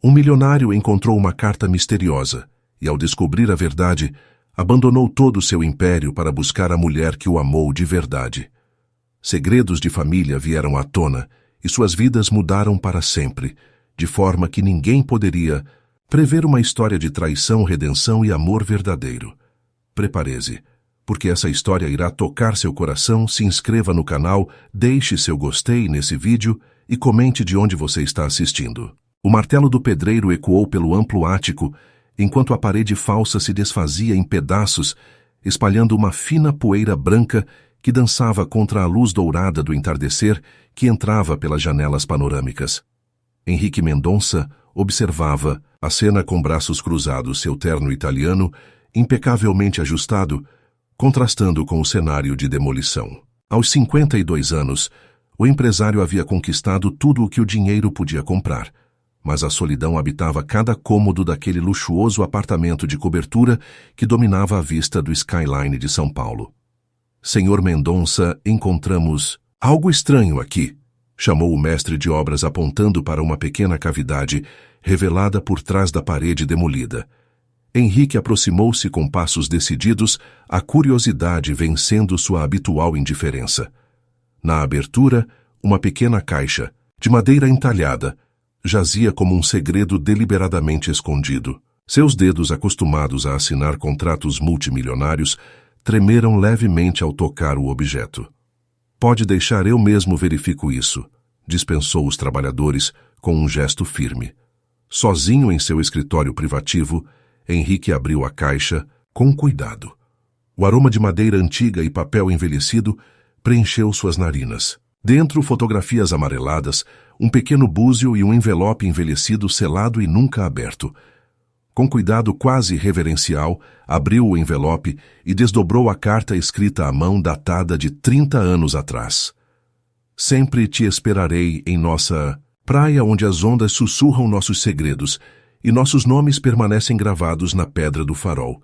Um milionário encontrou uma carta misteriosa e, ao descobrir a verdade, abandonou todo o seu império para buscar a mulher que o amou de verdade. Segredos de família vieram à tona e suas vidas mudaram para sempre, de forma que ninguém poderia prever uma história de traição, redenção e amor verdadeiro. Prepare-se, porque essa história irá tocar seu coração. Se inscreva no canal, deixe seu gostei nesse vídeo e comente de onde você está assistindo. O martelo do pedreiro ecoou pelo amplo ático, enquanto a parede falsa se desfazia em pedaços, espalhando uma fina poeira branca que dançava contra a luz dourada do entardecer que entrava pelas janelas panorâmicas. Henrique Mendonça observava a cena com braços cruzados, seu terno italiano, impecavelmente ajustado, contrastando com o cenário de demolição. Aos 52 anos, o empresário havia conquistado tudo o que o dinheiro podia comprar, mas a solidão habitava cada cômodo daquele luxuoso apartamento de cobertura que dominava a vista do skyline de São Paulo. Senhor Mendonça, encontramos algo estranho aqui, chamou o mestre de obras apontando para uma pequena cavidade revelada por trás da parede demolida. Henrique aproximou-se com passos decididos, a curiosidade vencendo sua habitual indiferença. Na abertura, uma pequena caixa, de madeira entalhada, jazia como um segredo deliberadamente escondido. Seus dedos, acostumados a assinar contratos multimilionários, tremeram levemente ao tocar o objeto. Pode deixar, eu mesmo verifico isso, dispensou os trabalhadores com um gesto firme. Sozinho em seu escritório privativo, Henrique abriu a caixa com cuidado. O aroma de madeira antiga e papel envelhecido preencheu suas narinas. Dentro, fotografias amareladas, um pequeno búzio e um envelope envelhecido selado e nunca aberto. Com cuidado quase reverencial, abriu o envelope e desdobrou a carta escrita à mão datada de 30 anos atrás. Sempre te esperarei em nossa praia onde as ondas sussurram nossos segredos e nossos nomes permanecem gravados na pedra do farol.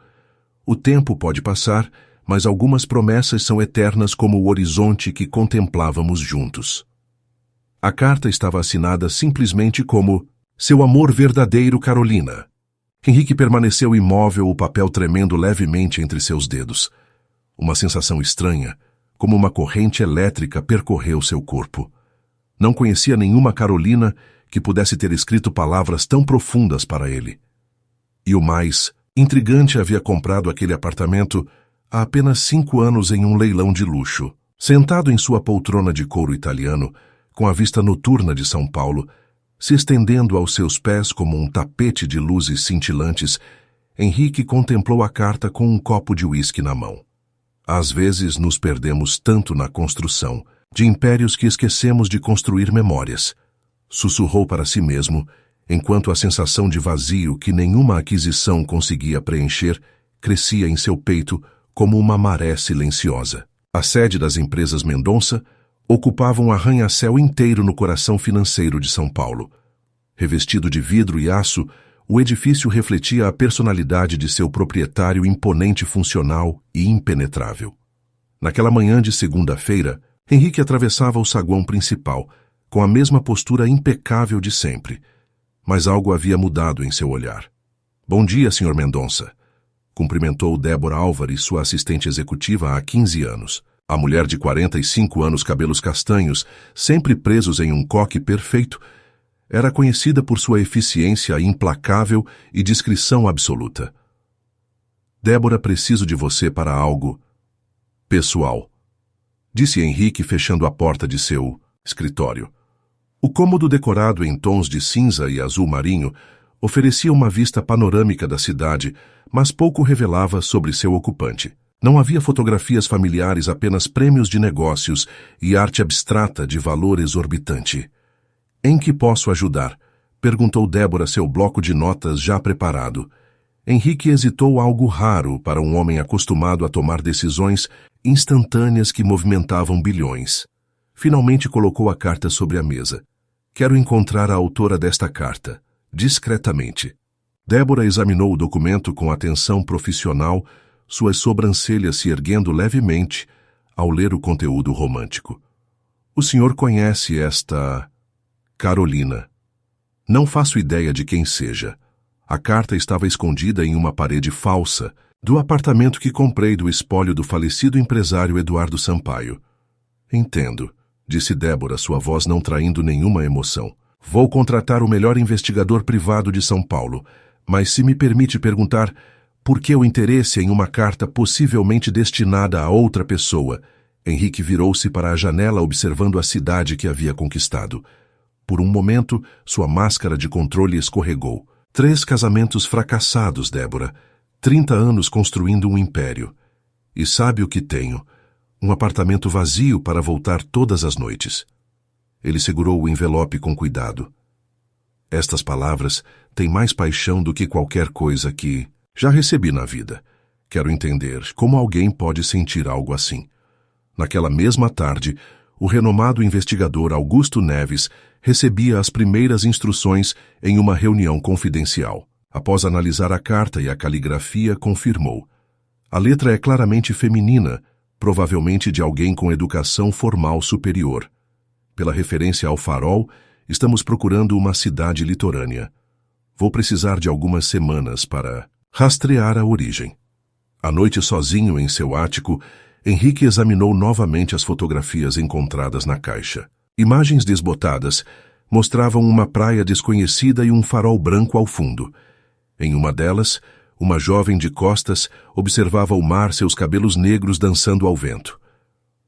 O tempo pode passar, mas algumas promessas são eternas como o horizonte que contemplávamos juntos. A carta estava assinada simplesmente como Seu amor verdadeiro, Carolina. Henrique permaneceu imóvel, o papel tremendo levemente entre seus dedos. Uma sensação estranha, como uma corrente elétrica, percorreu seu corpo. Não conhecia nenhuma Carolina que pudesse ter escrito palavras tão profundas para ele. E o mais intrigante, havia comprado aquele apartamento há apenas 5 anos em um leilão de luxo. Sentado em sua poltrona de couro italiano, com a vista noturna de São Paulo, se estendendo aos seus pés como um tapete de luzes cintilantes, Henrique contemplou a carta com um copo de uísque na mão. Às vezes nos perdemos tanto na construção de impérios que esquecemos de construir memórias, sussurrou para si mesmo, enquanto a sensação de vazio que nenhuma aquisição conseguia preencher crescia em seu peito como uma maré silenciosa. A sede das empresas Mendonça ocupava um arranha-céu inteiro no coração financeiro de São Paulo. Revestido de vidro e aço, o edifício refletia a personalidade de seu proprietário, imponente, funcional e impenetrável. Naquela manhã de segunda-feira, Henrique atravessava o saguão principal, com a mesma postura impecável de sempre, mas algo havia mudado em seu olhar. Bom dia, Sr. Mendonça. Cumprimentou Débora Álvares, sua assistente executiva há 15 anos. A mulher de 45 anos, cabelos castanhos, sempre presos em um coque perfeito, era conhecida por sua eficiência implacável e discrição absoluta. Débora, preciso de você para algo pessoal, disse Henrique, fechando a porta de seu escritório. O cômodo, decorado em tons de cinza e azul marinho, oferecia uma vista panorâmica da cidade, mas pouco revelava sobre seu ocupante. Não havia fotografias familiares, apenas prêmios de negócios e arte abstrata de valor exorbitante. Em que posso ajudar? Perguntou Débora, seu bloco de notas já preparado. Henrique hesitou, algo raro para um homem acostumado a tomar decisões instantâneas que movimentavam bilhões. Finalmente colocou a carta sobre a mesa. Quero encontrar a autora desta carta, discretamente. Débora examinou o documento com atenção profissional, suas sobrancelhas se erguendo levemente ao ler o conteúdo romântico. O senhor conhece esta Carolina? Não faço ideia de quem seja. A carta estava escondida em uma parede falsa do apartamento que comprei do espólio do falecido empresário Eduardo Sampaio. Entendo, disse Débora, sua voz não traindo nenhuma emoção. Vou contratar o melhor investigador privado de São Paulo, mas se me permite perguntar, por que o interesse em uma carta possivelmente destinada a outra pessoa? Henrique virou-se para a janela observando a cidade que havia conquistado. Por um momento, sua máscara de controle escorregou. 3 casamentos fracassados, Débora. 30 anos construindo um império. E sabe o que tenho? Um apartamento vazio para voltar todas as noites. Ele segurou o envelope com cuidado. Estas palavras têm mais paixão do que qualquer coisa que já recebi na vida. Quero entender como alguém pode sentir algo assim. Naquela mesma tarde, o renomado investigador Augusto Neves recebia as primeiras instruções em uma reunião confidencial. Após analisar a carta e a caligrafia, confirmou. A letra é claramente feminina, provavelmente de alguém com educação formal superior. Pela referência ao farol, estamos procurando uma cidade litorânea. Vou precisar de algumas semanas para rastrear a origem. À noite, sozinho em seu ático, Henrique examinou novamente as fotografias encontradas na caixa. Imagens desbotadas mostravam uma praia desconhecida e um farol branco ao fundo. Em uma delas, uma jovem de costas observava o mar, seus cabelos negros dançando ao vento.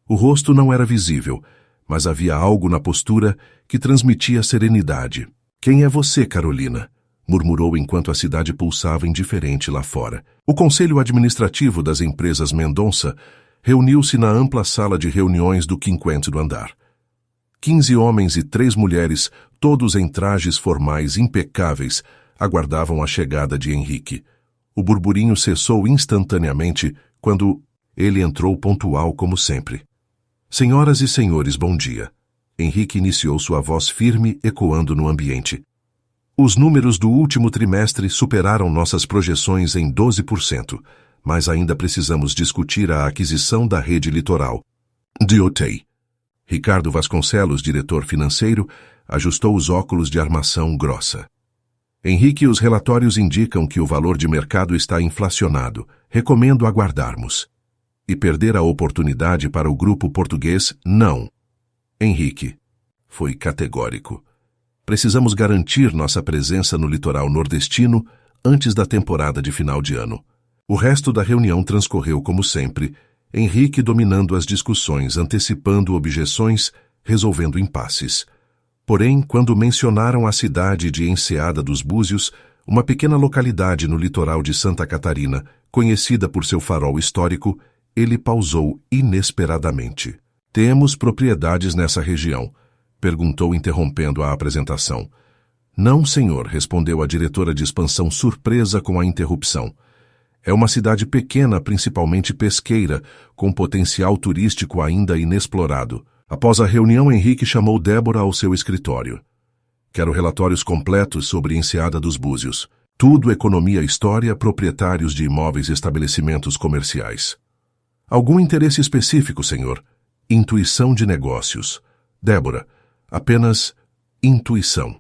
O rosto não era visível, mas havia algo na postura que transmitia serenidade. "Quem é você, Carolina?" murmurou enquanto a cidade pulsava indiferente lá fora. O Conselho Administrativo das Empresas Mendonça reuniu-se na ampla sala de reuniões do 50º andar. 15 homens e 3 mulheres, todos em trajes formais impecáveis, aguardavam a chegada de Henrique. O burburinho cessou instantaneamente quando ele entrou pontual como sempre. "Senhoras e senhores, bom dia." Henrique iniciou, sua voz firme ecoando no ambiente. "Os números do último trimestre superaram nossas projeções em 12%, mas ainda precisamos discutir a aquisição da rede litoral. DOT. Ricardo Vasconcelos, diretor financeiro, ajustou os óculos de armação grossa. "Henrique, os relatórios indicam que o valor de mercado está inflacionado. Recomendo aguardarmos. E perder a oportunidade para o grupo português, não." Henrique foi categórico. "Precisamos garantir nossa presença no litoral nordestino antes da temporada de final de ano." O resto da reunião transcorreu como sempre, Henrique dominando as discussões, antecipando objeções, resolvendo impasses. Porém, quando mencionaram a cidade de Enseada dos Búzios, uma pequena localidade no litoral de Santa Catarina, conhecida por seu farol histórico, ele pausou inesperadamente. "Temos propriedades nessa região?" perguntou, interrompendo a apresentação. "Não, senhor", respondeu a diretora de expansão, surpresa com a interrupção. "É uma cidade pequena, principalmente pesqueira, com potencial turístico ainda inexplorado." Após a reunião, Henrique chamou Débora ao seu escritório. "Quero relatórios completos sobre Enseada dos Búzios. Tudo economia, história, proprietários de imóveis e estabelecimentos comerciais." "Algum interesse específico, senhor?" "Intuição de negócios." "Débora, apenas intuição."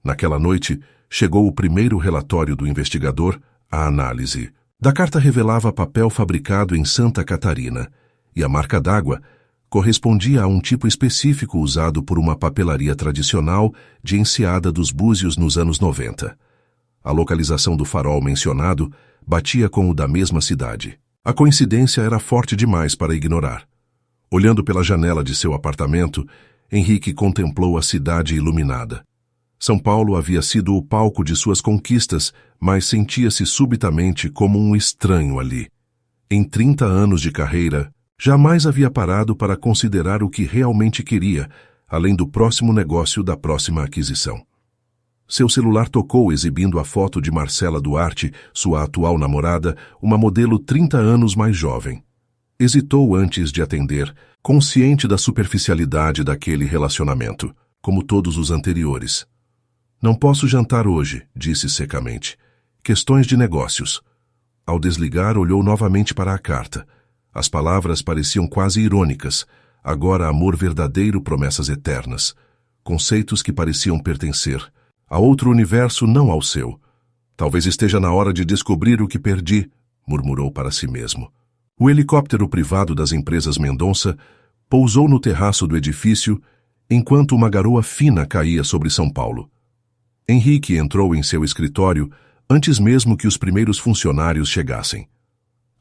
Naquela noite, chegou o primeiro relatório do investigador, a análise. Da carta revelava papel fabricado em Santa Catarina, e a marca d'água correspondia a um tipo específico usado por uma papelaria tradicional de Enseada dos Búzios nos anos 90. A localização do farol mencionado batia com o da mesma cidade. A coincidência era forte demais para ignorar. Olhando pela janela de seu apartamento, Henrique contemplou a cidade iluminada. São Paulo havia sido o palco de suas conquistas, mas sentia-se subitamente como um estranho ali. Em 30 anos de carreira, jamais havia parado para considerar o que realmente queria, além do próximo negócio da próxima aquisição. Seu celular tocou, exibindo a foto de Marcela Duarte, sua atual namorada, uma modelo 30 anos mais jovem. Hesitou antes de atender, consciente da superficialidade daquele relacionamento, como todos os anteriores. "Não posso jantar hoje", disse secamente. "Questões de negócios." Ao desligar, olhou novamente para a carta. As palavras pareciam quase irônicas. Agora amor verdadeiro, promessas eternas. Conceitos que pareciam pertencer A outro universo, não ao seu. Talvez esteja na hora de descobrir o que perdi, murmurou para si mesmo. O helicóptero privado das empresas Mendonça pousou no terraço do edifício enquanto uma garoa fina caía sobre São Paulo. Henrique entrou em seu escritório antes mesmo que os primeiros funcionários chegassem.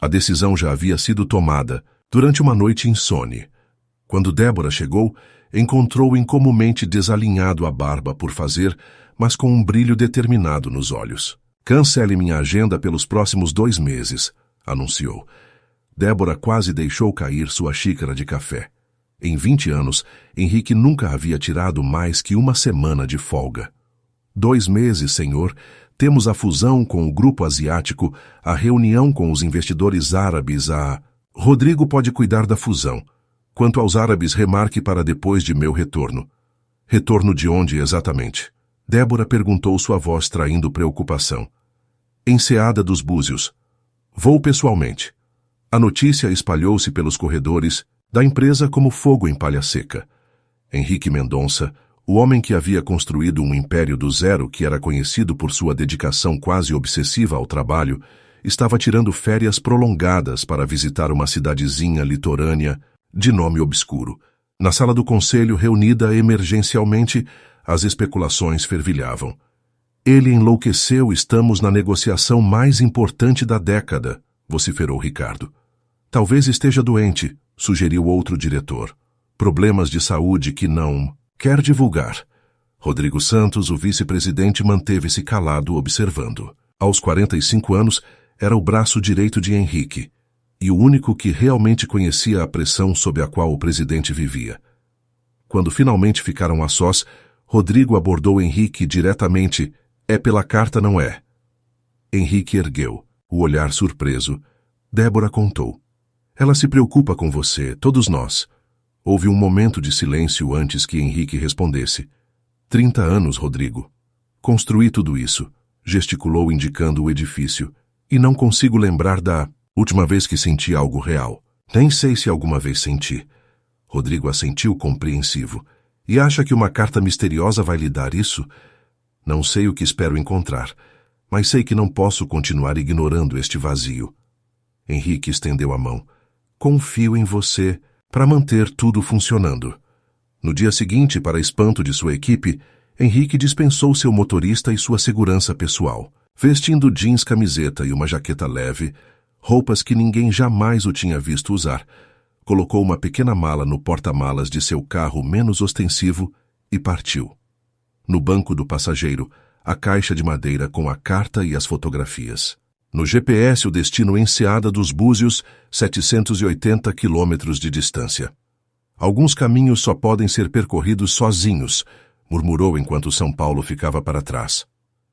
A decisão já havia sido tomada durante uma noite insone. Quando Débora chegou, encontrou incomumente desalinhado a barba por fazer, mas com um brilho determinado nos olhos. Cancele minha agenda pelos próximos 2 meses, anunciou. Débora quase deixou cair sua xícara de café. Em 20 anos, Henrique nunca havia tirado mais que uma semana de folga. 2 meses, senhor. Temos a fusão com o grupo asiático, a reunião com os investidores árabes, Rodrigo pode cuidar da fusão. Quanto aos árabes, remarque para depois de meu retorno. Retorno de onde exatamente? Débora perguntou, sua voz traindo preocupação. Enseada dos Búzios. Vou pessoalmente. A notícia espalhou-se pelos corredores da empresa como fogo em palha seca. Henrique Mendonça, o homem que havia construído um império do zero que era conhecido por sua dedicação quase obsessiva ao trabalho, estava tirando férias prolongadas para visitar uma cidadezinha litorânea de nome obscuro. Na sala do conselho, reunida emergencialmente, as especulações fervilhavam. Ele enlouqueceu, estamos na negociação mais importante da década, vociferou Ricardo. Talvez esteja doente, sugeriu outro diretor. Problemas de saúde que não quer divulgar. Rodrigo Santos, o vice-presidente, manteve-se calado observando. Aos 45 anos, era o braço direito de Henrique, e o único que realmente conhecia a pressão sob a qual o presidente vivia. Quando finalmente ficaram a sós, Rodrigo abordou Henrique diretamente. É pela carta, não é? Henrique ergueu, o olhar surpreso. Débora contou. Ela se preocupa com você, todos nós. Houve um momento de silêncio antes que Henrique respondesse. 30 anos, Rodrigo. Construí tudo isso, gesticulou indicando o edifício, e não consigo lembrar da última vez que senti algo real. Nem sei se alguma vez senti. Rodrigo assentiu compreensivo. E acha que uma carta misteriosa vai lhe dar isso? Não sei o que espero encontrar, mas sei que não posso continuar ignorando este vazio. Henrique estendeu a mão. Confio em você para manter tudo funcionando. No dia seguinte, para espanto de sua equipe, Henrique dispensou seu motorista e sua segurança pessoal, vestindo jeans, camiseta e uma jaqueta leve, roupas que ninguém jamais o tinha visto usar. Colocou uma pequena mala no porta-malas de seu carro menos ostensivo e partiu. No banco do passageiro, a caixa de madeira com a carta e as fotografias. No GPS, o destino Enseada dos Búzios, 780 quilômetros de distância. Alguns caminhos só podem ser percorridos sozinhos, murmurou enquanto São Paulo ficava para trás.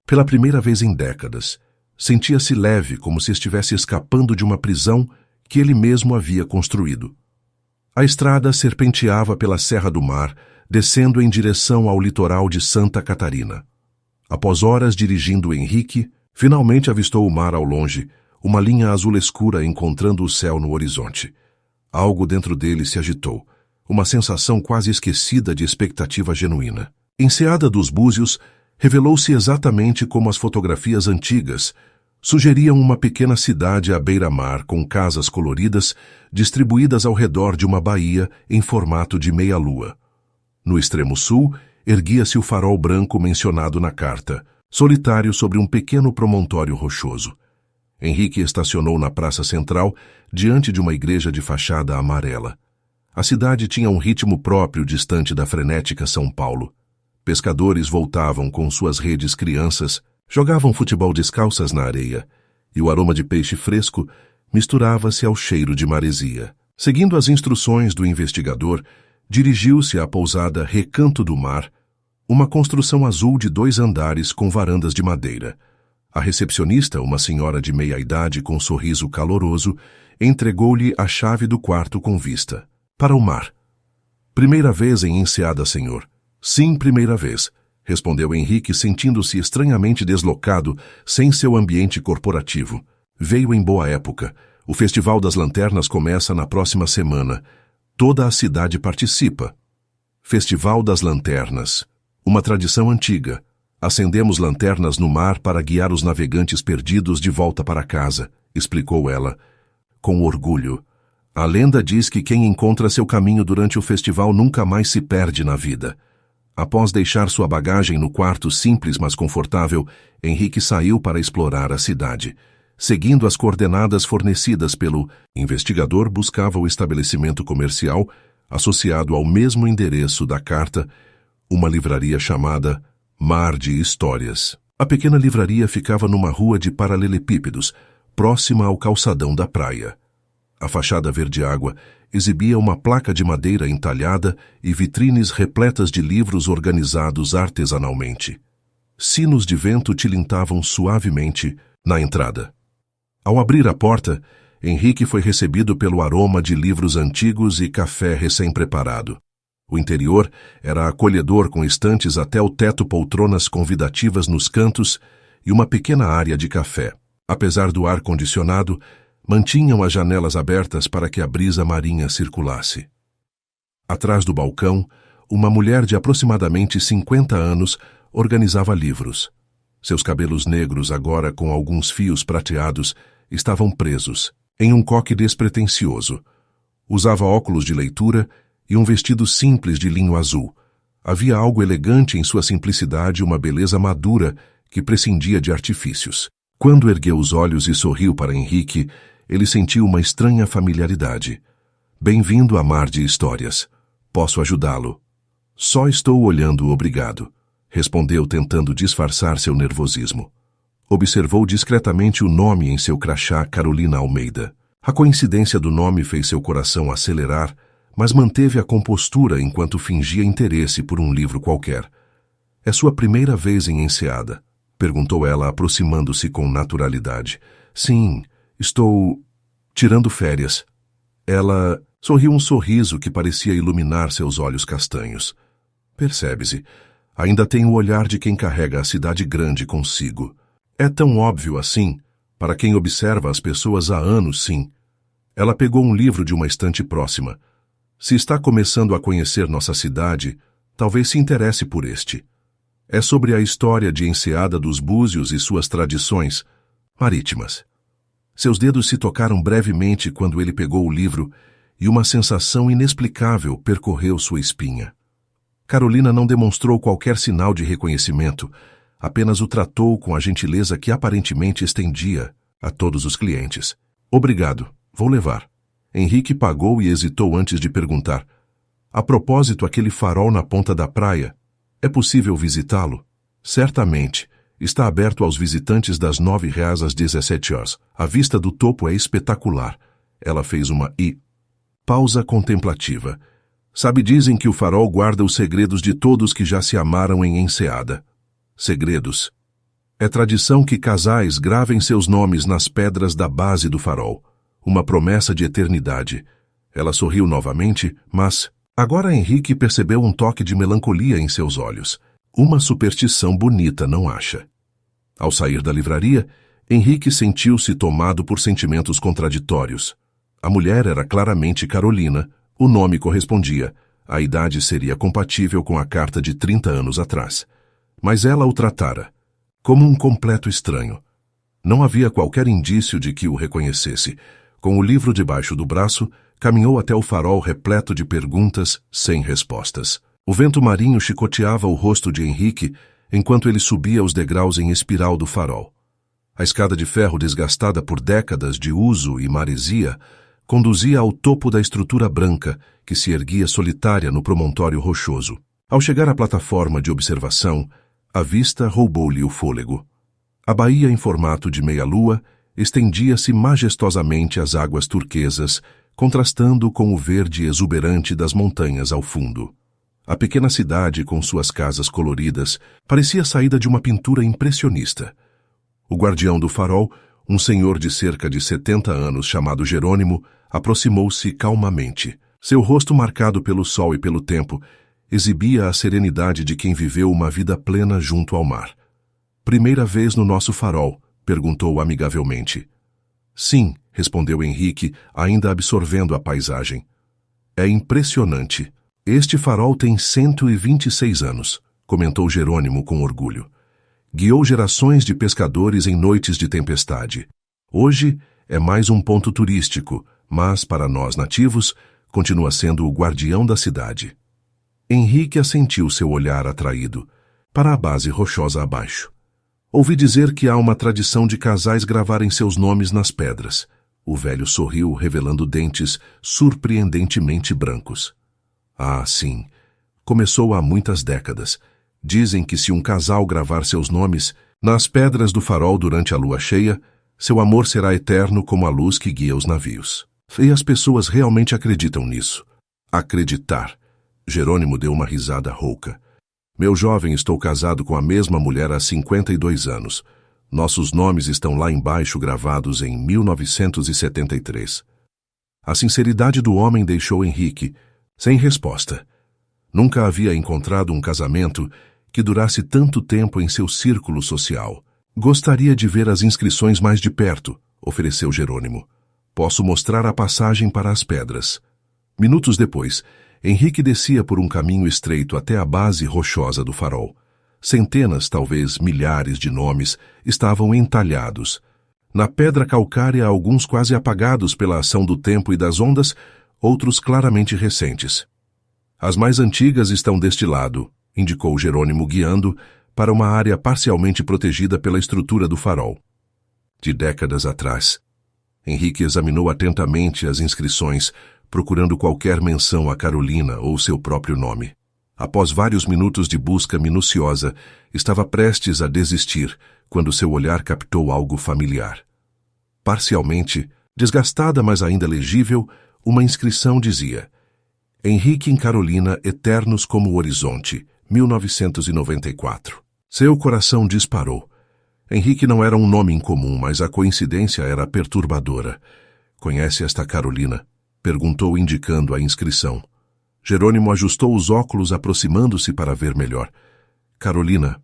Pela primeira vez em décadas, sentia-se leve, como se estivesse escapando de uma prisão que ele mesmo havia construído. A estrada serpenteava pela Serra do Mar, descendo em direção ao litoral de Santa Catarina. Após horas dirigindo Henrique, finalmente avistou o mar ao longe, uma linha azul escura encontrando o céu no horizonte. Algo dentro dele se agitou, uma sensação quase esquecida de expectativa genuína. Enseada dos Búzios revelou-se exatamente como as fotografias antigas, sugeriam uma pequena cidade à beira-mar com casas coloridas distribuídas ao redor de uma baía em formato de meia-lua. No extremo sul, erguia-se o farol branco mencionado na carta, solitário sobre um pequeno promontório rochoso. Henrique estacionou na praça central, diante de uma igreja de fachada amarela. A cidade tinha um ritmo próprio distante da frenética São Paulo. Pescadores voltavam com suas redes, crianças jogavam futebol descalças na areia, e o aroma de peixe fresco misturava-se ao cheiro de maresia. Seguindo as instruções do investigador, dirigiu-se à pousada Recanto do Mar, uma construção azul de 2 andares com varandas de madeira. A recepcionista, uma senhora de meia-idade com um sorriso caloroso, entregou-lhe a chave do quarto com vista para o mar. Primeira vez em Enseada, senhor. Sim, primeira vez, respondeu Henrique, sentindo-se estranhamente deslocado, sem seu ambiente corporativo. Veio em boa época. O Festival das Lanternas começa na próxima semana. Toda a cidade participa. Festival das Lanternas. Uma tradição antiga. Acendemos lanternas no mar para guiar os navegantes perdidos de volta para casa, explicou ela, com orgulho. A lenda diz que quem encontra seu caminho durante o festival nunca mais se perde na vida. Após deixar sua bagagem no quarto simples mas confortável, Henrique saiu para explorar a cidade. Seguindo as coordenadas fornecidas pelo investigador, buscava o estabelecimento comercial associado ao mesmo endereço da carta, uma livraria chamada Mar de Histórias. A pequena livraria ficava numa rua de paralelepípedos, próxima ao calçadão da praia. A fachada verde-água exibia uma placa de madeira entalhada e vitrines repletas de livros organizados artesanalmente. Sinos de vento tilintavam suavemente na entrada. Ao abrir a porta, Henrique foi recebido pelo aroma de livros antigos e café recém-preparado. O interior era acolhedor, com estantes até o teto, poltronas convidativas nos cantos e uma pequena área de café. Apesar do ar-condicionado, mantinham as janelas abertas para que a brisa marinha circulasse. Atrás do balcão, uma mulher de aproximadamente 50 anos organizava livros. Seus cabelos negros, agora com alguns fios prateados, estavam presos em um coque despretensioso. Usava óculos de leitura e um vestido simples de linho azul. Havia algo elegante em sua simplicidade e uma beleza madura que prescindia de artifícios. Quando ergueu os olhos e sorriu para Henrique, ele sentiu uma estranha familiaridade. Bem-vindo a Mar de Histórias. Posso ajudá-lo? Só estou olhando, obrigado, respondeu, tentando disfarçar seu nervosismo. Observou discretamente o nome em seu crachá, Carolina Almeida. A coincidência do nome fez seu coração acelerar, mas manteve a compostura enquanto fingia interesse por um livro qualquer. É sua primeira vez em Enseada? Perguntou ela, aproximando-se com naturalidade. Sim, estou tirando férias. Ela sorriu um sorriso que parecia iluminar seus olhos castanhos. Percebe-se, ainda tem o olhar de quem carrega a cidade grande consigo. É tão óbvio assim, para quem observa as pessoas há anos, sim. Ela pegou um livro de uma estante próxima. Se está começando a conhecer nossa cidade, talvez se interesse por este. É sobre a história de Enseada dos Búzios e suas tradições marítimas. Seus dedos se tocaram brevemente quando ele pegou o livro e uma sensação inexplicável percorreu sua espinha. Carolina não demonstrou qualquer sinal de reconhecimento, apenas o tratou com a gentileza que aparentemente estendia a todos os clientes. Obrigado, vou levar. Henrique pagou e hesitou antes de perguntar. A propósito, aquele farol na ponta da praia, é possível visitá-lo? Certamente. Está aberto aos visitantes das 9h às 17h. A vista do topo é espetacular. Ela fez uma pausa contemplativa. Sabe, dizem que o farol guarda os segredos de todos que já se amaram em Enseada. Segredos. É tradição que casais gravem seus nomes nas pedras da base do farol. Uma promessa de eternidade. Ela sorriu novamente, mas agora Henrique percebeu um toque de melancolia em seus olhos. Uma superstição bonita, não acha? Ao sair da livraria, Henrique sentiu-se tomado por sentimentos contraditórios. A mulher era claramente Carolina, o nome correspondia, a idade seria compatível com a carta de 30 anos atrás. Mas ela o tratara como um completo estranho. Não havia qualquer indício de que o reconhecesse. Com o livro debaixo do braço, caminhou até o farol repleto de perguntas sem respostas. O vento marinho chicoteava o rosto de Henrique enquanto ele subia os degraus em espiral do farol. A escada de ferro, desgastada por décadas de uso e maresia, conduzia ao topo da estrutura branca que se erguia solitária no promontório rochoso. Ao chegar à plataforma de observação, a vista roubou-lhe o fôlego. A baía, em formato de meia-lua, estendia-se majestosamente às águas turquesas, contrastando com o verde exuberante das montanhas ao fundo. A pequena cidade, com suas casas coloridas, parecia saída de uma pintura impressionista. O guardião do farol, um senhor de cerca de 70 anos chamado Jerônimo, aproximou-se calmamente. Seu rosto, marcado pelo sol e pelo tempo, exibia a serenidade de quem viveu uma vida plena junto ao mar. Primeira vez no nosso farol? Perguntou amigavelmente. Sim, respondeu Henrique, ainda absorvendo a paisagem. É impressionante. Este farol tem 126 anos, comentou Jerônimo com orgulho. Guiou gerações de pescadores em noites de tempestade. Hoje é mais um ponto turístico, mas, para nós nativos, continua sendo o guardião da cidade. Henrique assentiu seu olhar atraído para a base rochosa abaixo. Ouvi dizer que há uma tradição de casais gravarem seus nomes nas pedras. O velho sorriu, revelando dentes surpreendentemente brancos. Ah, sim. Começou há muitas décadas. Dizem que se um casal gravar seus nomes nas pedras do farol durante a lua cheia, seu amor será eterno como a luz que guia os navios. E as pessoas realmente acreditam nisso. Acreditar. Jerônimo deu uma risada rouca. Meu jovem, estou casado com a mesma mulher há 52 anos. Nossos nomes estão lá embaixo gravados em 1973. A sinceridade do homem deixou Henrique sem resposta. Nunca havia encontrado um casamento que durasse tanto tempo em seu círculo social. Gostaria de ver as inscrições mais de perto, ofereceu Jerônimo. Posso mostrar a passagem para as pedras. Minutos depois, Henrique descia por um caminho estreito até a base rochosa do farol. Centenas, talvez milhares de nomes estavam entalhados. Na pedra calcária, alguns quase apagados pela ação do tempo e das ondas, outros claramente recentes. As mais antigas estão deste lado, indicou Jerônimo, guiando para uma área parcialmente protegida pela estrutura do farol. De décadas atrás. Henrique examinou atentamente as inscrições, procurando qualquer menção a Carolina ou seu próprio nome. Após vários minutos de busca minuciosa, estava prestes a desistir quando seu olhar captou algo familiar. Parcialmente, desgastada mas ainda legível, uma inscrição dizia: Henrique e Carolina eternos como o horizonte, 1994. Seu coração disparou. Henrique não era um nome incomum, mas a coincidência era perturbadora. Conhece esta Carolina? Perguntou, indicando a inscrição. Jerônimo ajustou os óculos, aproximando-se para ver melhor. Carolina.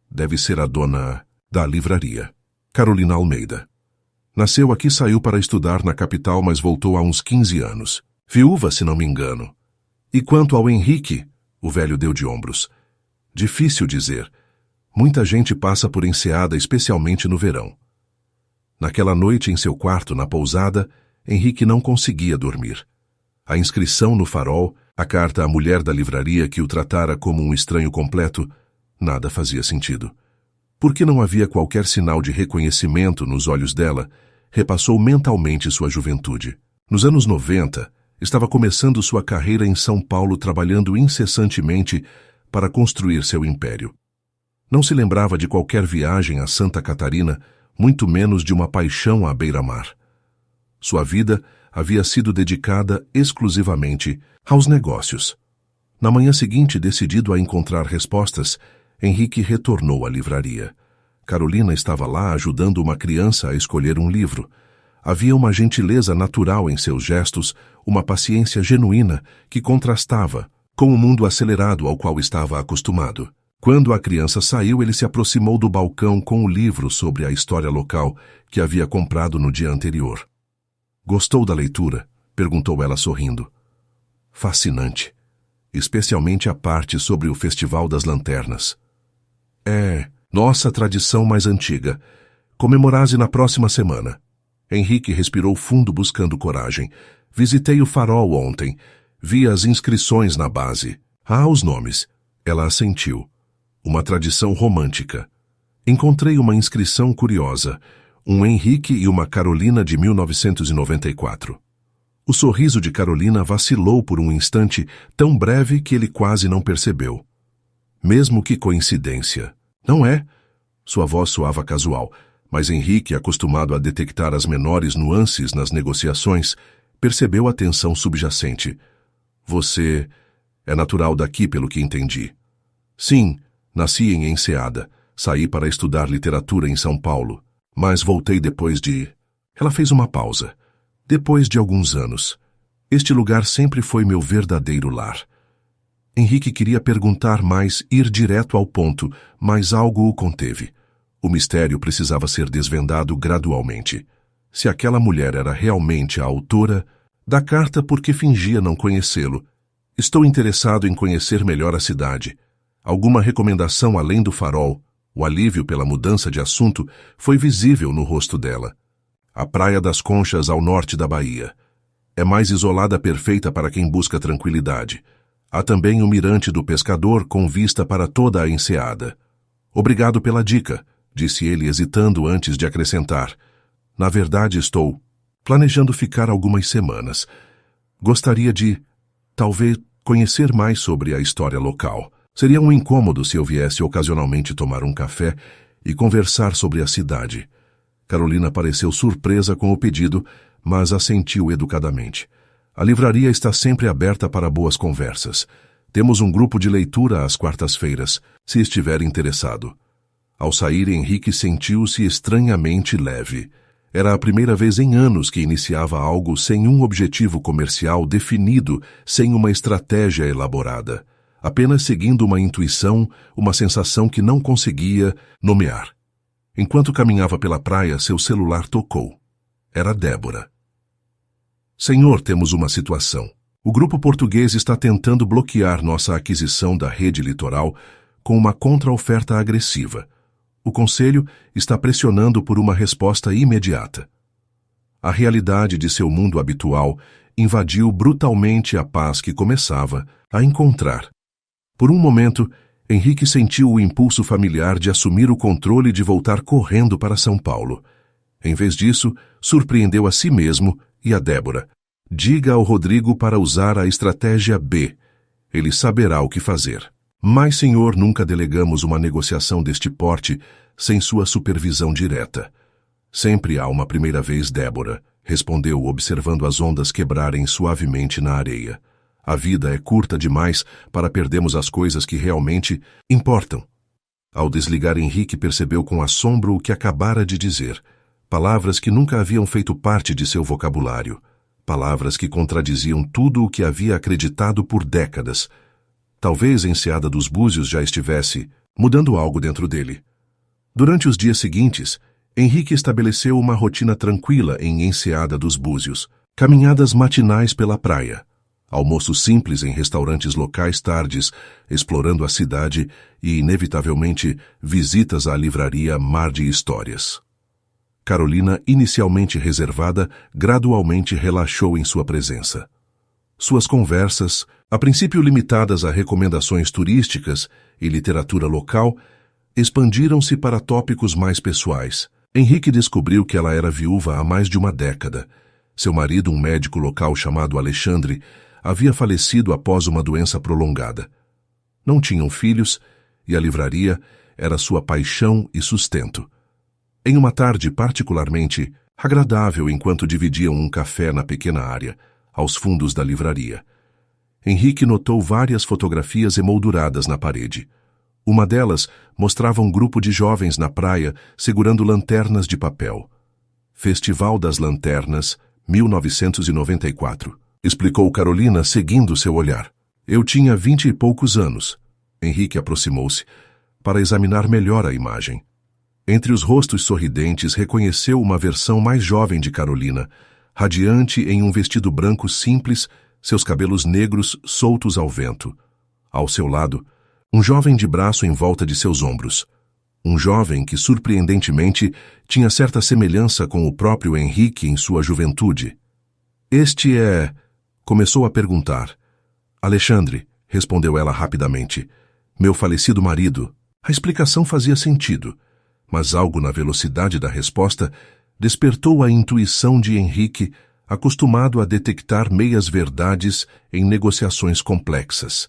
Deve ser a dona da livraria. Carolina Almeida. Nasceu aqui e saiu para estudar na capital, mas voltou há uns 15 anos. Viúva, se não me engano. E quanto ao Henrique? O velho deu de ombros. Difícil dizer. Muita gente passa por Enseada, especialmente no verão. Naquela noite, em seu quarto, na pousada, Henrique não conseguia dormir. A inscrição no farol, a carta à mulher da livraria que o tratara como um estranho completo, nada fazia sentido. Porque não havia qualquer sinal de reconhecimento nos olhos dela, repassou mentalmente sua juventude. Nos anos 90, estava começando sua carreira em São Paulo, trabalhando incessantemente para construir seu império. Não se lembrava de qualquer viagem a Santa Catarina, muito menos de uma paixão à beira-mar. Sua vida havia sido dedicada exclusivamente aos negócios. Na manhã seguinte, decidido a encontrar respostas, Henrique retornou à livraria. Carolina estava lá ajudando uma criança a escolher um livro. Havia uma gentileza natural em seus gestos, uma paciência genuína que contrastava com o mundo acelerado ao qual estava acostumado. Quando a criança saiu, ele se aproximou do balcão com o livro sobre a história local que havia comprado no dia anterior. Gostou da leitura? Perguntou ela sorrindo. Fascinante. Especialmente a parte sobre o Festival das Lanternas. É nossa tradição mais antiga. Comemorase na próxima semana. Henrique respirou fundo, buscando coragem. Visitei o farol ontem. Vi as inscrições na base. Há os nomes. Ela assentiu. Uma tradição romântica. Encontrei uma inscrição curiosa. Um Henrique e uma Carolina de 1994. O sorriso de Carolina vacilou por um instante tão breve que ele quase não percebeu. Mesmo que coincidência. Não é? Sua voz soava casual, mas Henrique, acostumado a detectar as menores nuances nas negociações, percebeu a tensão subjacente. Você é natural daqui, pelo que entendi. Sim, nasci em Enseada. Saí para estudar literatura em São Paulo. Mas voltei depois de... Ela fez uma pausa. Depois de alguns anos. Este lugar sempre foi meu verdadeiro lar. Henrique queria perguntar mais, ir direto ao ponto, mas algo o conteve. O mistério precisava ser desvendado gradualmente. Se aquela mulher era realmente a autora da carta, por que fingia não conhecê-lo? Estou interessado em conhecer melhor a cidade. Alguma recomendação além do farol? O alívio pela mudança de assunto foi visível no rosto dela. A Praia das Conchas, ao norte da Bahia. É mais isolada, perfeita para quem busca tranquilidade. Há também o Mirante do Pescador, com vista para toda a enseada. Obrigado pela dica, disse ele, hesitando antes de acrescentar. Na verdade, estou planejando ficar algumas semanas. Gostaria de, talvez, conhecer mais sobre a história local. Seria um incômodo se eu viesse ocasionalmente tomar um café e conversar sobre a cidade. Carolina pareceu surpresa com o pedido, mas assentiu educadamente. A livraria está sempre aberta para boas conversas. Temos um grupo de leitura às quartas-feiras, se estiver interessado. Ao sair, Henrique sentiu-se estranhamente leve. Era a primeira vez em anos que iniciava algo sem um objetivo comercial definido, sem uma estratégia elaborada. Apenas seguindo uma intuição, uma sensação que não conseguia nomear. Enquanto caminhava pela praia, seu celular tocou. Era Débora. Senhor, temos uma situação. O grupo português está tentando bloquear nossa aquisição da rede litoral com uma contra-oferta agressiva. O Conselho está pressionando por uma resposta imediata. A realidade de seu mundo habitual invadiu brutalmente a paz que começava a encontrar. Por um momento, Henrique sentiu o impulso familiar de assumir o controle e de voltar correndo para São Paulo. Em vez disso, surpreendeu a si mesmo e a Débora. Diga ao Rodrigo para usar a estratégia B. Ele saberá o que fazer. Mas, senhor, nunca delegamos uma negociação deste porte sem sua supervisão direta. Sempre há uma primeira vez, Débora, respondeu, observando as ondas quebrarem suavemente na areia. A vida é curta demais para perdermos as coisas que realmente importam. Ao desligar, Henrique percebeu com assombro o que acabara de dizer. Palavras que nunca haviam feito parte de seu vocabulário. Palavras que contradiziam tudo o que havia acreditado por décadas. Talvez Enseada dos Búzios já estivesse mudando algo dentro dele. Durante os dias seguintes, Henrique estabeleceu uma rotina tranquila em Enseada dos Búzios. Caminhadas matinais pela praia. Almoço simples em restaurantes locais tardes, explorando a cidade e, inevitavelmente, visitas à livraria Mar de Histórias. Carolina, inicialmente reservada, gradualmente relaxou em sua presença. Suas conversas, a princípio limitadas a recomendações turísticas e literatura local, expandiram-se para tópicos mais pessoais. Henrique descobriu que ela era viúva há mais de uma década. Seu marido, um médico local chamado Alexandre, havia falecido após uma doença prolongada. Não tinham filhos e a livraria era sua paixão e sustento. Em uma tarde particularmente agradável enquanto dividiam um café na pequena área, aos fundos da livraria, Henrique notou várias fotografias emolduradas na parede. Uma delas mostrava um grupo de jovens na praia segurando lanternas de papel. Festival das Lanternas, 1994. Explicou Carolina, seguindo seu olhar. Eu tinha 20 e poucos anos. Henrique aproximou-se para examinar melhor a imagem. Entre os rostos sorridentes, reconheceu uma versão mais jovem de Carolina, radiante em um vestido branco simples, seus cabelos negros soltos ao vento. Ao seu lado, um jovem de braço em volta de seus ombros. Um jovem que, surpreendentemente, tinha certa semelhança com o próprio Henrique em sua juventude. Este é... Começou a perguntar. Alexandre, respondeu ela rapidamente. Meu falecido marido. A explicação fazia sentido, mas algo na velocidade da resposta despertou a intuição de Henrique, acostumado a detectar meias-verdades em negociações complexas.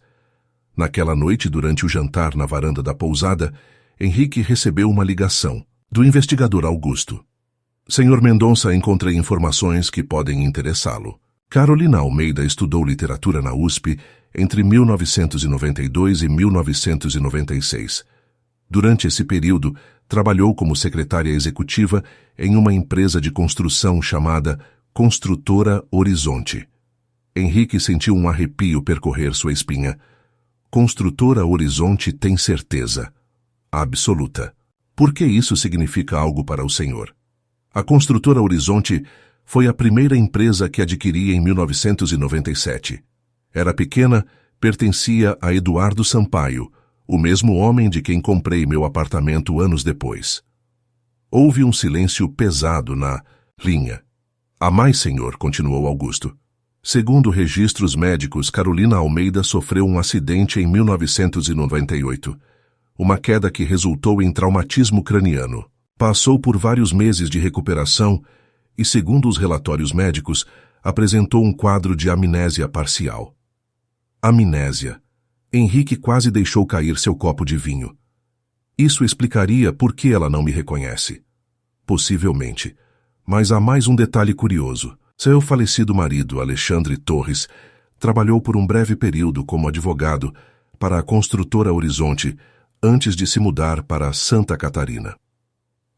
Naquela noite, durante o jantar na varanda da pousada, Henrique recebeu uma ligação do investigador Augusto. Senhor Mendonça, encontrei informações que podem interessá-lo. Carolina Almeida estudou literatura na USP entre 1992 e 1996. Durante esse período, trabalhou como secretária executiva em uma empresa de construção chamada Construtora Horizonte. Henrique sentiu um arrepio percorrer sua espinha. Construtora Horizonte tem certeza absoluta. Por que isso significa algo para o senhor? A Construtora Horizonte foi a primeira empresa que adquiri em 1997. Era pequena, pertencia a Eduardo Sampaio, O mesmo homem de quem comprei meu apartamento anos depois. Houve um silêncio pesado na linha. Há mais, senhor, continuou Augusto. Segundo registros médicos, Carolina Almeida sofreu um acidente em 1998. Uma queda que resultou em traumatismo craniano. Passou por vários meses de recuperação e, segundo os relatórios médicos, apresentou um quadro de amnésia parcial. Amnésia. Henrique quase deixou cair seu copo de vinho. Isso explicaria por que ela não me reconhece. Possivelmente. Mas há mais um detalhe curioso. Seu falecido marido, Alexandre Torres, trabalhou por um breve período como advogado para a construtora Horizonte antes de se mudar para Santa Catarina.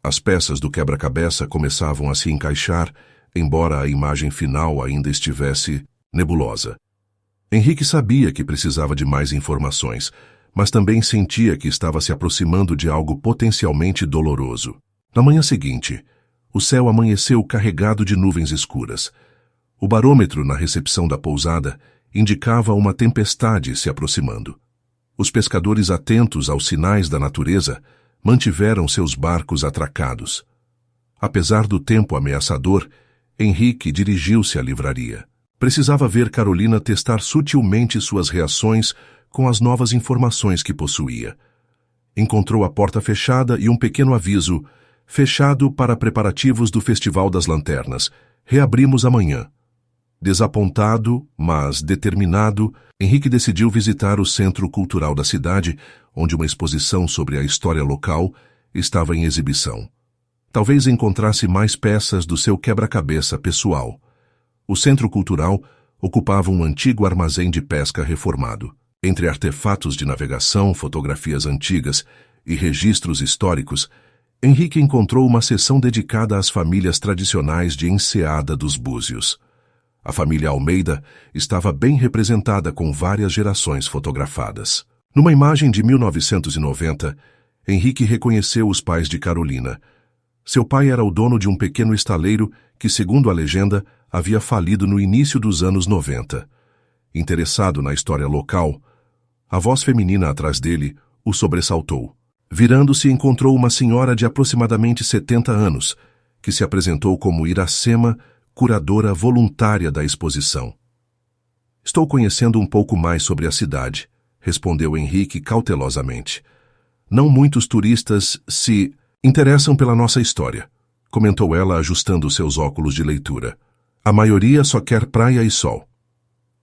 As peças do quebra-cabeça começavam a se encaixar, embora a imagem final ainda estivesse nebulosa. Henrique sabia que precisava de mais informações, mas também sentia que estava se aproximando de algo potencialmente doloroso. Na manhã seguinte, o céu amanheceu carregado de nuvens escuras. O barômetro na recepção da pousada indicava uma tempestade se aproximando. Os pescadores, atentos aos sinais da natureza, mantiveram seus barcos atracados. Apesar do tempo ameaçador, Henrique dirigiu-se à livraria. Precisava ver Carolina testar sutilmente suas reações com as novas informações que possuía. Encontrou a porta fechada e um pequeno aviso: fechado para preparativos do Festival das Lanternas. Reabrimos amanhã. Desapontado, mas determinado, Henrique decidiu visitar o Centro Cultural da cidade, onde uma exposição sobre a história local estava em exibição. Talvez encontrasse mais peças do seu quebra-cabeça pessoal. O Centro Cultural ocupava um antigo armazém de pesca reformado. Entre artefatos de navegação, fotografias antigas e registros históricos, Henrique encontrou uma seção dedicada às famílias tradicionais de Enseada dos Búzios. A família Almeida estava bem representada com várias gerações fotografadas. Numa imagem de 1990, Henrique reconheceu os pais de Carolina. Seu pai era o dono de um pequeno estaleiro que, segundo a legenda, havia falido no início dos anos 90. Interessado na história local, a voz feminina atrás dele o sobressaltou. Virando-se, encontrou uma senhora de aproximadamente 70 anos, que se apresentou como Iracema, curadora voluntária da exposição. Estou conhecendo um pouco mais sobre a cidade, respondeu Henrique cautelosamente. Não muitos turistas se interessam pela nossa história, comentou ela ajustando seus óculos de leitura. A maioria só quer praia e sol.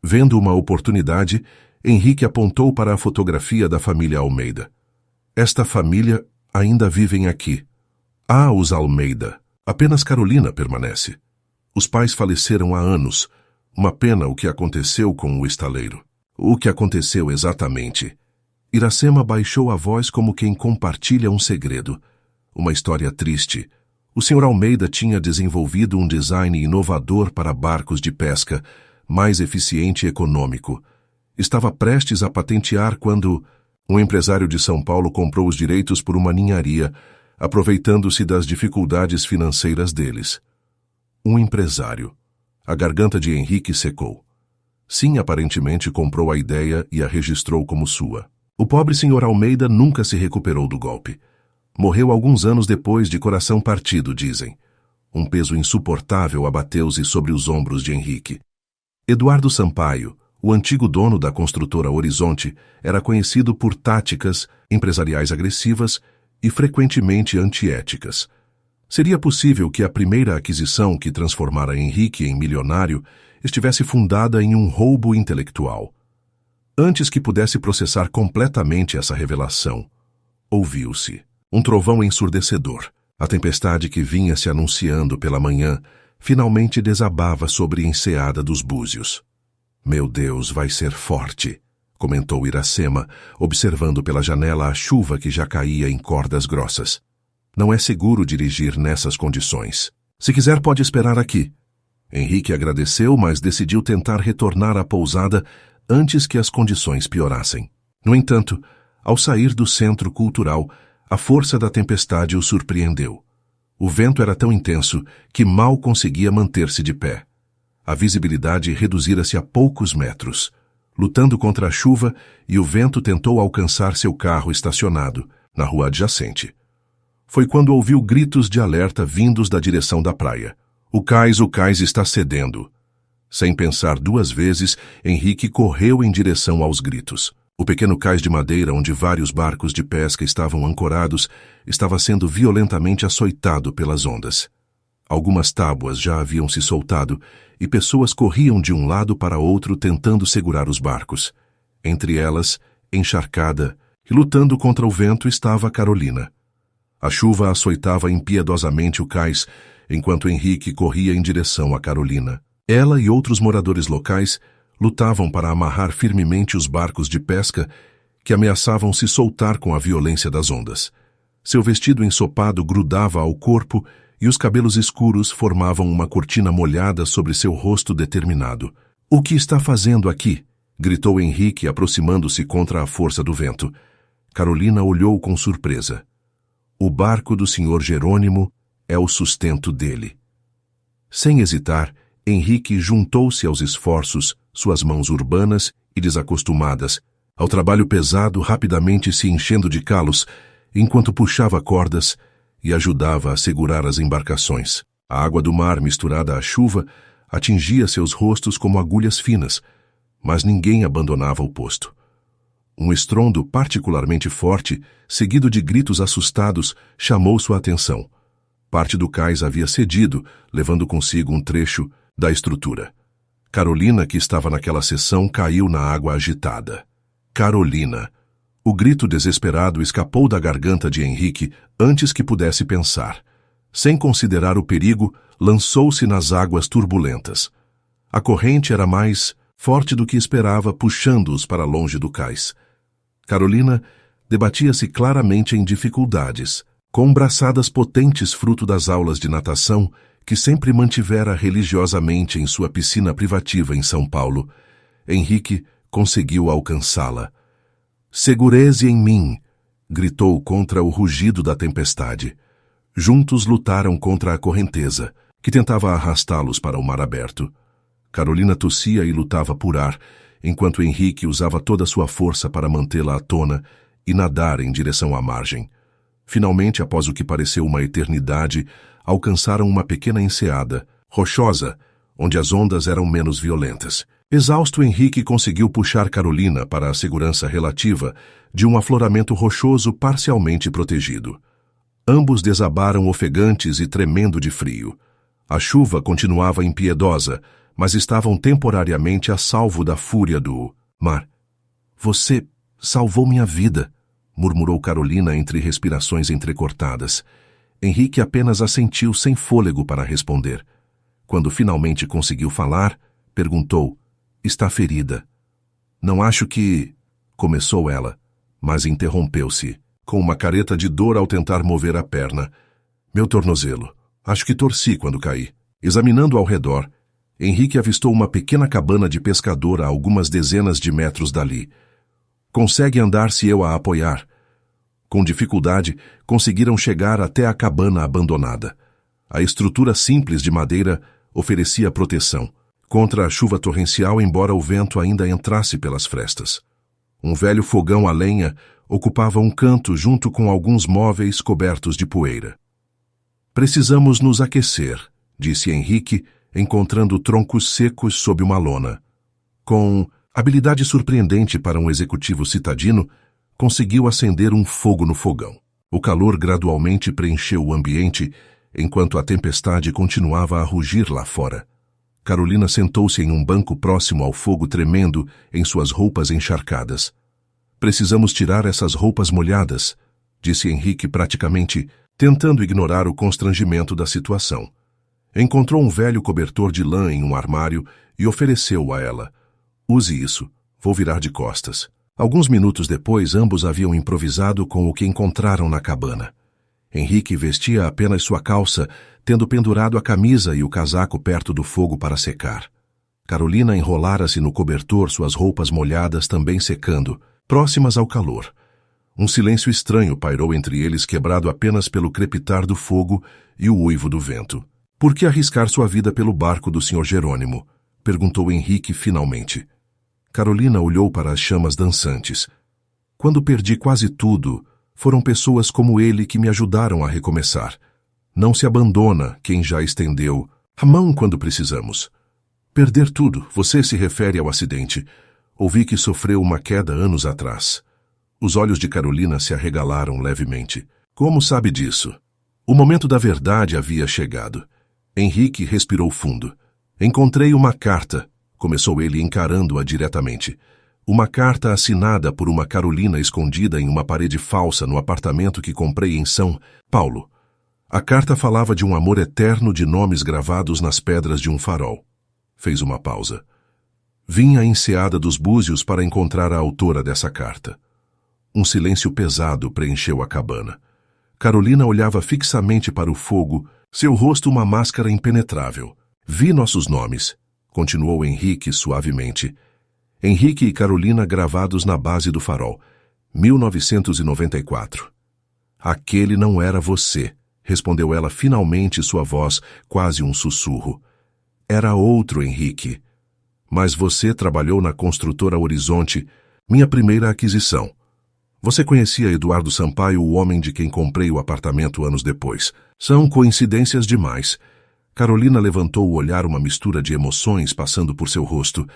Vendo uma oportunidade, Henrique apontou para a fotografia da família Almeida. Esta família ainda vivem aqui. Há os Almeida. Apenas Carolina permanece. Os pais faleceram há anos. Uma pena o que aconteceu com o estaleiro. O que aconteceu exatamente? Iracema baixou a voz como quem compartilha um segredo. Uma história triste. O Sr. Almeida tinha desenvolvido um design inovador para barcos de pesca, mais eficiente e econômico. Estava prestes a patentear quando um empresário de São Paulo comprou os direitos por uma ninharia, aproveitando-se das dificuldades financeiras deles. Um empresário. A garganta de Henrique secou. Sim, aparentemente comprou a ideia e a registrou como sua. O pobre Sr. Almeida nunca se recuperou do golpe. Morreu alguns anos depois de coração partido, dizem. Um peso insuportável abateu-se sobre os ombros de Henrique. Eduardo Sampaio, o antigo dono da construtora Horizonte, era conhecido por táticas empresariais agressivas e frequentemente antiéticas. Seria possível que a primeira aquisição que transformara Henrique em milionário estivesse fundada em um roubo intelectual. Antes que pudesse processar completamente essa revelação, ouviu-se um trovão ensurdecedor. A tempestade que vinha se anunciando pela manhã finalmente desabava sobre Enseada dos Búzios. Meu Deus, vai ser forte, comentou Iracema, observando pela janela a chuva que já caía em cordas grossas. Não é seguro dirigir nessas condições. Se quiser, pode esperar aqui. Henrique agradeceu, mas decidiu tentar retornar à pousada antes que as condições piorassem. No entanto, ao sair do centro cultural, a força da tempestade o surpreendeu. O vento era tão intenso que mal conseguia manter-se de pé. A visibilidade reduzira-se a poucos metros. lutando contra a chuva, e o vento tentou alcançar seu carro estacionado, na rua adjacente. Foi quando ouviu gritos de alerta vindos da direção da praia. O cais está cedendo. Sem pensar duas vezes, Henrique correu em direção aos gritos. O pequeno cais de madeira onde vários barcos de pesca estavam ancorados estava sendo violentamente açoitado pelas ondas. Algumas tábuas já haviam se soltado e pessoas corriam de um lado para outro tentando segurar os barcos. Entre elas, encharcada e lutando contra o vento, estava Carolina. A chuva açoitava impiedosamente o cais, enquanto Henrique corria em direção a Carolina. Ela e outros moradores locais lutavam para amarrar firmemente os barcos de pesca que ameaçavam se soltar com a violência das ondas. Seu vestido ensopado grudava ao corpo e os cabelos escuros formavam uma cortina molhada sobre seu rosto determinado. — O que está fazendo aqui? Gritou Henrique, aproximando-se contra a força do vento. Carolina olhou com surpresa. O barco do Sr. Jerônimo é o sustento dele. Sem hesitar, Henrique juntou-se aos esforços, suas mãos urbanas e desacostumadas, ao trabalho pesado, rapidamente se enchendo de calos, enquanto puxava cordas e ajudava a segurar as embarcações. A água do mar, misturada à chuva, atingia seus rostos como agulhas finas, mas ninguém abandonava o posto. Um estrondo particularmente forte, seguido de gritos assustados, chamou sua atenção. Parte do cais havia cedido, levando consigo um trecho da estrutura. Carolina, que estava naquela seção, caiu na água agitada. Carolina! O grito desesperado escapou da garganta de Henrique antes que pudesse pensar. Sem considerar o perigo, lançou-se nas águas turbulentas. A corrente era mais forte do que esperava, puxando-os para longe do cais. Carolina debatia-se claramente em dificuldades, com braçadas potentes fruto das aulas de natação que sempre mantivera religiosamente em sua piscina privativa em São Paulo. Henrique conseguiu alcançá-la. «Segureze em mim!» gritou contra o rugido da tempestade. Juntos lutaram contra a correnteza, que tentava arrastá-los para o mar aberto. Carolina tossia e lutava por ar, enquanto Henrique usava toda a sua força para mantê-la à tona e nadar em direção à margem. Finalmente, após o que pareceu uma eternidade, alcançaram uma pequena enseada, rochosa, onde as ondas eram menos violentas. Exausto, Henrique conseguiu puxar Carolina para a segurança relativa de um afloramento rochoso parcialmente protegido. Ambos desabaram ofegantes e tremendo de frio. A chuva continuava impiedosa, mas estavam temporariamente a salvo da fúria do mar. «Você salvou minha vida», murmurou Carolina entre respirações entrecortadas. Henrique apenas assentiu sem fôlego para responder. Quando finalmente conseguiu falar, perguntou: «Está ferida?» «Não acho que...» começou ela, mas interrompeu-se, com uma careta de dor ao tentar mover a perna. «Meu tornozelo. Acho que torci quando caí». Examinando ao redor, Henrique avistou uma pequena cabana de pescador a algumas dezenas de metros dali. «Consegue andar se eu a apoiar?» Com dificuldade, conseguiram chegar até a cabana abandonada. A estrutura simples de madeira oferecia proteção contra a chuva torrencial, embora o vento ainda entrasse pelas frestas. Um velho fogão a lenha ocupava um canto junto com alguns móveis cobertos de poeira. «Precisamos nos aquecer», disse Henrique, encontrando troncos secos sob uma lona. Com habilidade surpreendente para um executivo citadino, conseguiu acender um fogo no fogão. O calor gradualmente preencheu o ambiente, enquanto a tempestade continuava a rugir lá fora. Carolina sentou-se em um banco próximo ao fogo, tremendo em suas roupas encharcadas. «Precisamos tirar essas roupas molhadas», disse Henrique, praticamente tentando ignorar o constrangimento da situação. Encontrou um velho cobertor de lã em um armário e ofereceu-o a ela. «Use isso. Vou virar de costas». Alguns minutos depois, ambos haviam improvisado com o que encontraram na cabana. Henrique vestia apenas sua calça, tendo pendurado a camisa e o casaco perto do fogo para secar. Carolina enrolara-se no cobertor, suas roupas molhadas também secando, próximas ao calor. Um silêncio estranho pairou entre eles, quebrado apenas pelo crepitar do fogo e o uivo do vento. «Por que arriscar sua vida pelo barco do Sr. Jerônimo?» perguntou Henrique finalmente. Carolina olhou para as chamas dançantes. Quando perdi quase tudo, foram pessoas como ele que me ajudaram a recomeçar. Não se abandona quem já estendeu a mão quando precisamos. Perder tudo, você se refere ao acidente. Ouvi que sofreu uma queda anos atrás. Os olhos de Carolina se arregalaram levemente. Como sabe disso? O momento da verdade havia chegado. Henrique respirou fundo. Encontrei uma carta, começou ele encarando-a diretamente. Uma carta assinada por uma Carolina escondida em uma parede falsa no apartamento que comprei em São Paulo. A carta falava de um amor eterno de nomes gravados nas pedras de um farol. Fez uma pausa. Vim à enseada dos Búzios para encontrar a autora dessa carta. Um silêncio pesado preencheu a cabana. Carolina olhava fixamente para o fogo, seu rosto uma máscara impenetrável. Vi nossos nomes, continuou Henrique suavemente. Henrique e Carolina gravados na base do farol. 1994. Aquele não era você, respondeu ela finalmente, sua voz quase um sussurro. Era outro Henrique. Mas você trabalhou na construtora Horizonte, minha primeira aquisição. Você conhecia Eduardo Sampaio, o homem de quem comprei o apartamento anos depois. São coincidências demais. Carolina levantou o olhar, uma mistura de emoções passando por seu rosto.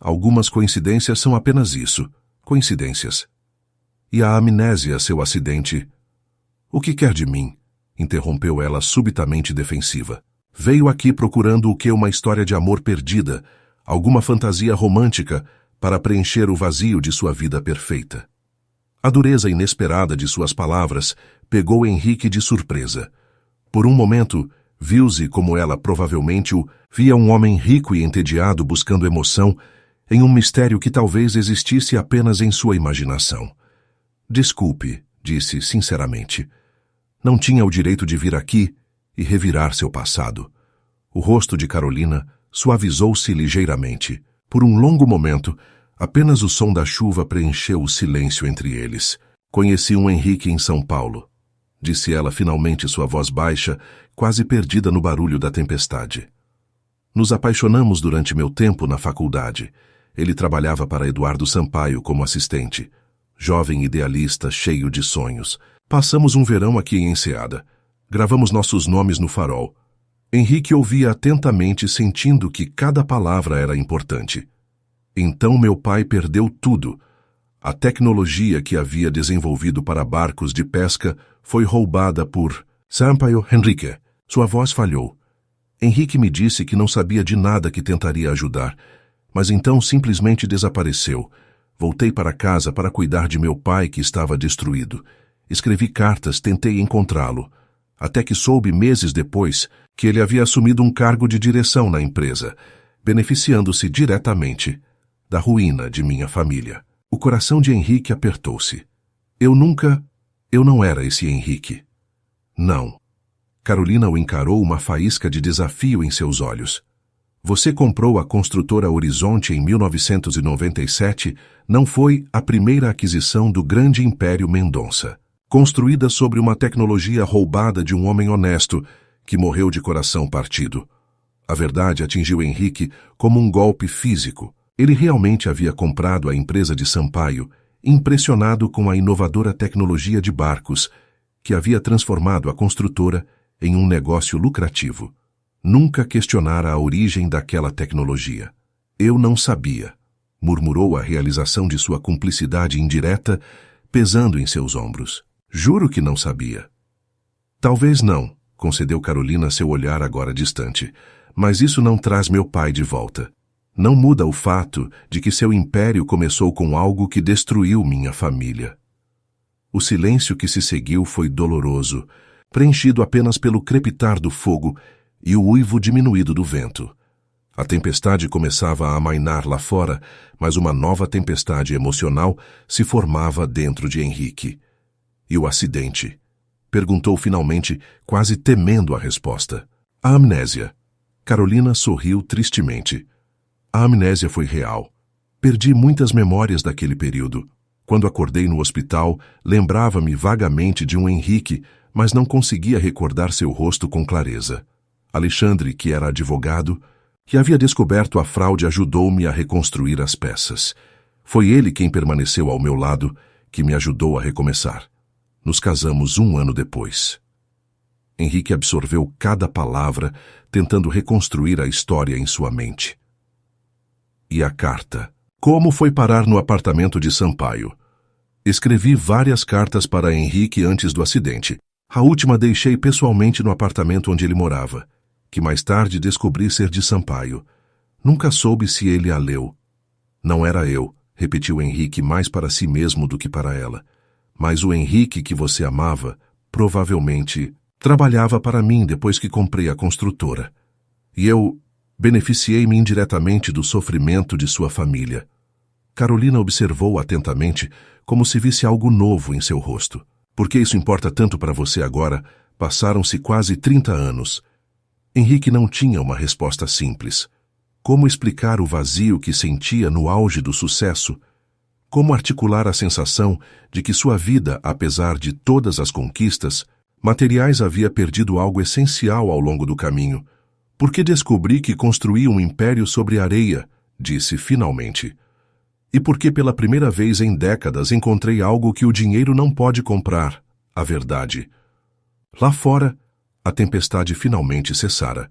Algumas coincidências são apenas isso, coincidências. E a amnésia, seu acidente? O que quer de mim? Interrompeu ela subitamente defensiva. Veio aqui procurando o que uma história de amor perdida, alguma fantasia romântica para preencher o vazio de sua vida perfeita. A dureza inesperada de suas palavras pegou Henrique de surpresa. Por um momento, viu-se como ela provavelmente o via, um homem rico e entediado buscando emoção em um mistério que talvez existisse apenas em sua imaginação. Desculpe, disse sinceramente. Não tinha o direito de vir aqui e revirar seu passado. O rosto de Carolina suavizou-se ligeiramente. Por um longo momento, apenas o som da chuva preencheu o silêncio entre eles. Conheci um Henrique em São Paulo, disse ela finalmente, sua voz baixa, quase perdida no barulho da tempestade. Nos apaixonamos durante meu tempo na faculdade. Ele trabalhava para Eduardo Sampaio como assistente. Jovem idealista, cheio de sonhos. Passamos um verão aqui em Enseada. Gravamos nossos nomes no farol. Henrique ouvia atentamente, sentindo que cada palavra era importante. Então meu pai perdeu tudo. A tecnologia que havia desenvolvido para barcos de pesca foi roubada por Sampaio Henrique. Sua voz falhou. Henrique me disse que não sabia de nada que tentaria ajudar, mas então simplesmente desapareceu. Voltei para casa para cuidar de meu pai, que estava destruído. Escrevi cartas, tentei encontrá-lo, até que soube meses depois que ele havia assumido um cargo de direção na empresa, beneficiando-se diretamente da ruína de minha família. O coração de Henrique apertou-se. Eu não era esse Henrique. Não. Carolina o encarou, uma faísca de desafio em seus olhos. Você comprou a construtora Horizonte em 1997, não foi a primeira aquisição do grande império Mendonça. Construída sobre uma tecnologia roubada de um homem honesto que morreu de coração partido. A verdade atingiu Henrique como um golpe físico. Ele realmente havia comprado a empresa de Sampaio, impressionado com a inovadora tecnologia de barcos, que havia transformado a construtora em um negócio lucrativo. Nunca questionara a origem daquela tecnologia. Eu não sabia, murmurou, a realização de sua cumplicidade indireta pesando em seus ombros. Juro que não sabia. Talvez não, concedeu Carolina, seu olhar agora distante. Mas isso não traz meu pai de volta. Não muda o fato de que seu império começou com algo que destruiu minha família. O silêncio que se seguiu foi doloroso, preenchido apenas pelo crepitar do fogo e o uivo diminuído do vento. A tempestade começava a amainar lá fora, mas uma nova tempestade emocional se formava dentro de Henrique. E o acidente? Perguntou finalmente, quase temendo a resposta. A amnésia. Carolina sorriu tristemente. A amnésia foi real. Perdi muitas memórias daquele período. Quando acordei no hospital, lembrava-me vagamente de um Henrique, mas não conseguia recordar seu rosto com clareza. Alexandre, que era advogado, Que havia descoberto a fraude ajudou-me a reconstruir as peças. Foi ele quem permaneceu ao meu lado, que me ajudou a recomeçar. Nos casamos 1 ano depois. Henrique absorveu cada palavra, tentando reconstruir a história em sua mente. E a carta? Como foi parar no apartamento de Sampaio? Escrevi várias cartas para Henrique antes do acidente. A última deixei pessoalmente no apartamento onde ele morava, que mais tarde descobri ser de Sampaio. Nunca soube se ele a leu. Não era eu, repetiu Henrique mais para si mesmo do que para ela. Mas o Henrique que você amava, provavelmente, trabalhava para mim depois que comprei a construtora. E eu beneficiei-me indiretamente do sofrimento de sua família. Carolina observou atentamente, como se visse algo novo em seu rosto. Por que isso importa tanto para você agora? Passaram-se quase 30 anos. Henrique não tinha uma resposta simples. Como explicar o vazio que sentia no auge do sucesso? Como articular a sensação de que sua vida, apesar de todas as conquistas materiais, havia perdido algo essencial ao longo do caminho? Porque descobri que construí um império sobre areia, disse finalmente. E porque pela primeira vez em décadas encontrei algo que o dinheiro não pode comprar, a verdade. Lá fora, a tempestade finalmente cessara.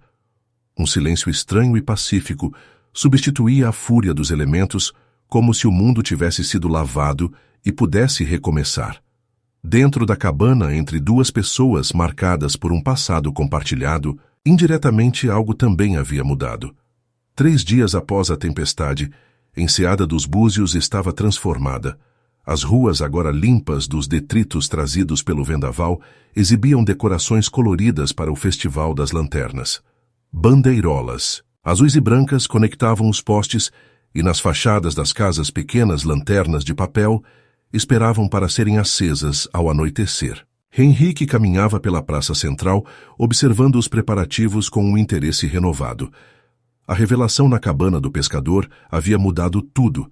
Um silêncio estranho e pacífico substituía a fúria dos elementos, como se o mundo tivesse sido lavado e pudesse recomeçar. Dentro da cabana, entre duas pessoas marcadas por um passado compartilhado, indiretamente algo também havia mudado. 3 dias após a tempestade, Enseada dos Búzios estava transformada. As ruas, agora limpas dos detritos trazidos pelo vendaval, exibiam decorações coloridas para o Festival das Lanternas. Bandeirolas, azuis e brancas, conectavam os postes e nas fachadas das casas pequenas lanternas de papel esperavam para serem acesas ao anoitecer. Henrique caminhava pela praça central, observando os preparativos com um interesse renovado. A revelação na cabana do pescador havia mudado tudo.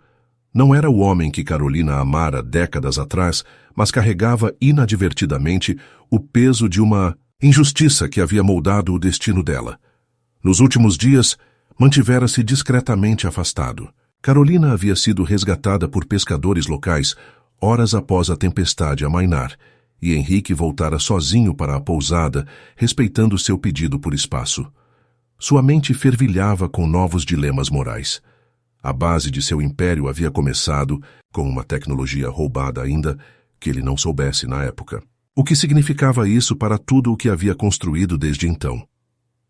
Não era o homem que Carolina amara décadas atrás, mas carregava inadvertidamente o peso de uma injustiça que havia moldado o destino dela. Nos últimos dias, mantivera-se discretamente afastado. Carolina havia sido resgatada por pescadores locais horas após a tempestade amainar, e Henrique voltara sozinho para a pousada, respeitando seu pedido por espaço. Sua mente fervilhava com novos dilemas morais. A base de seu império havia começado, com uma tecnologia roubada ainda, que ele não soubesse na época. O que significava isso para tudo o que havia construído desde então?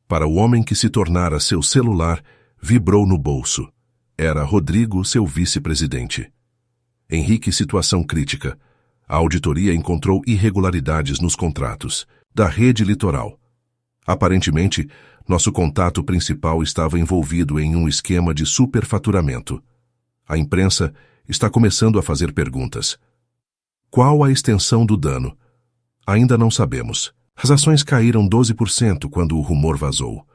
Para o homem que se tornara seu celular, vibrou no bolso. Era Rodrigo, seu vice-presidente. Henrique, situação crítica. A auditoria encontrou irregularidades nos contratos da rede litoral. Aparentemente, nosso contato principal estava envolvido em um esquema de superfaturamento. A imprensa está começando a fazer perguntas. Qual a extensão do dano? Ainda não sabemos. As ações caíram 12% quando o rumor vazou.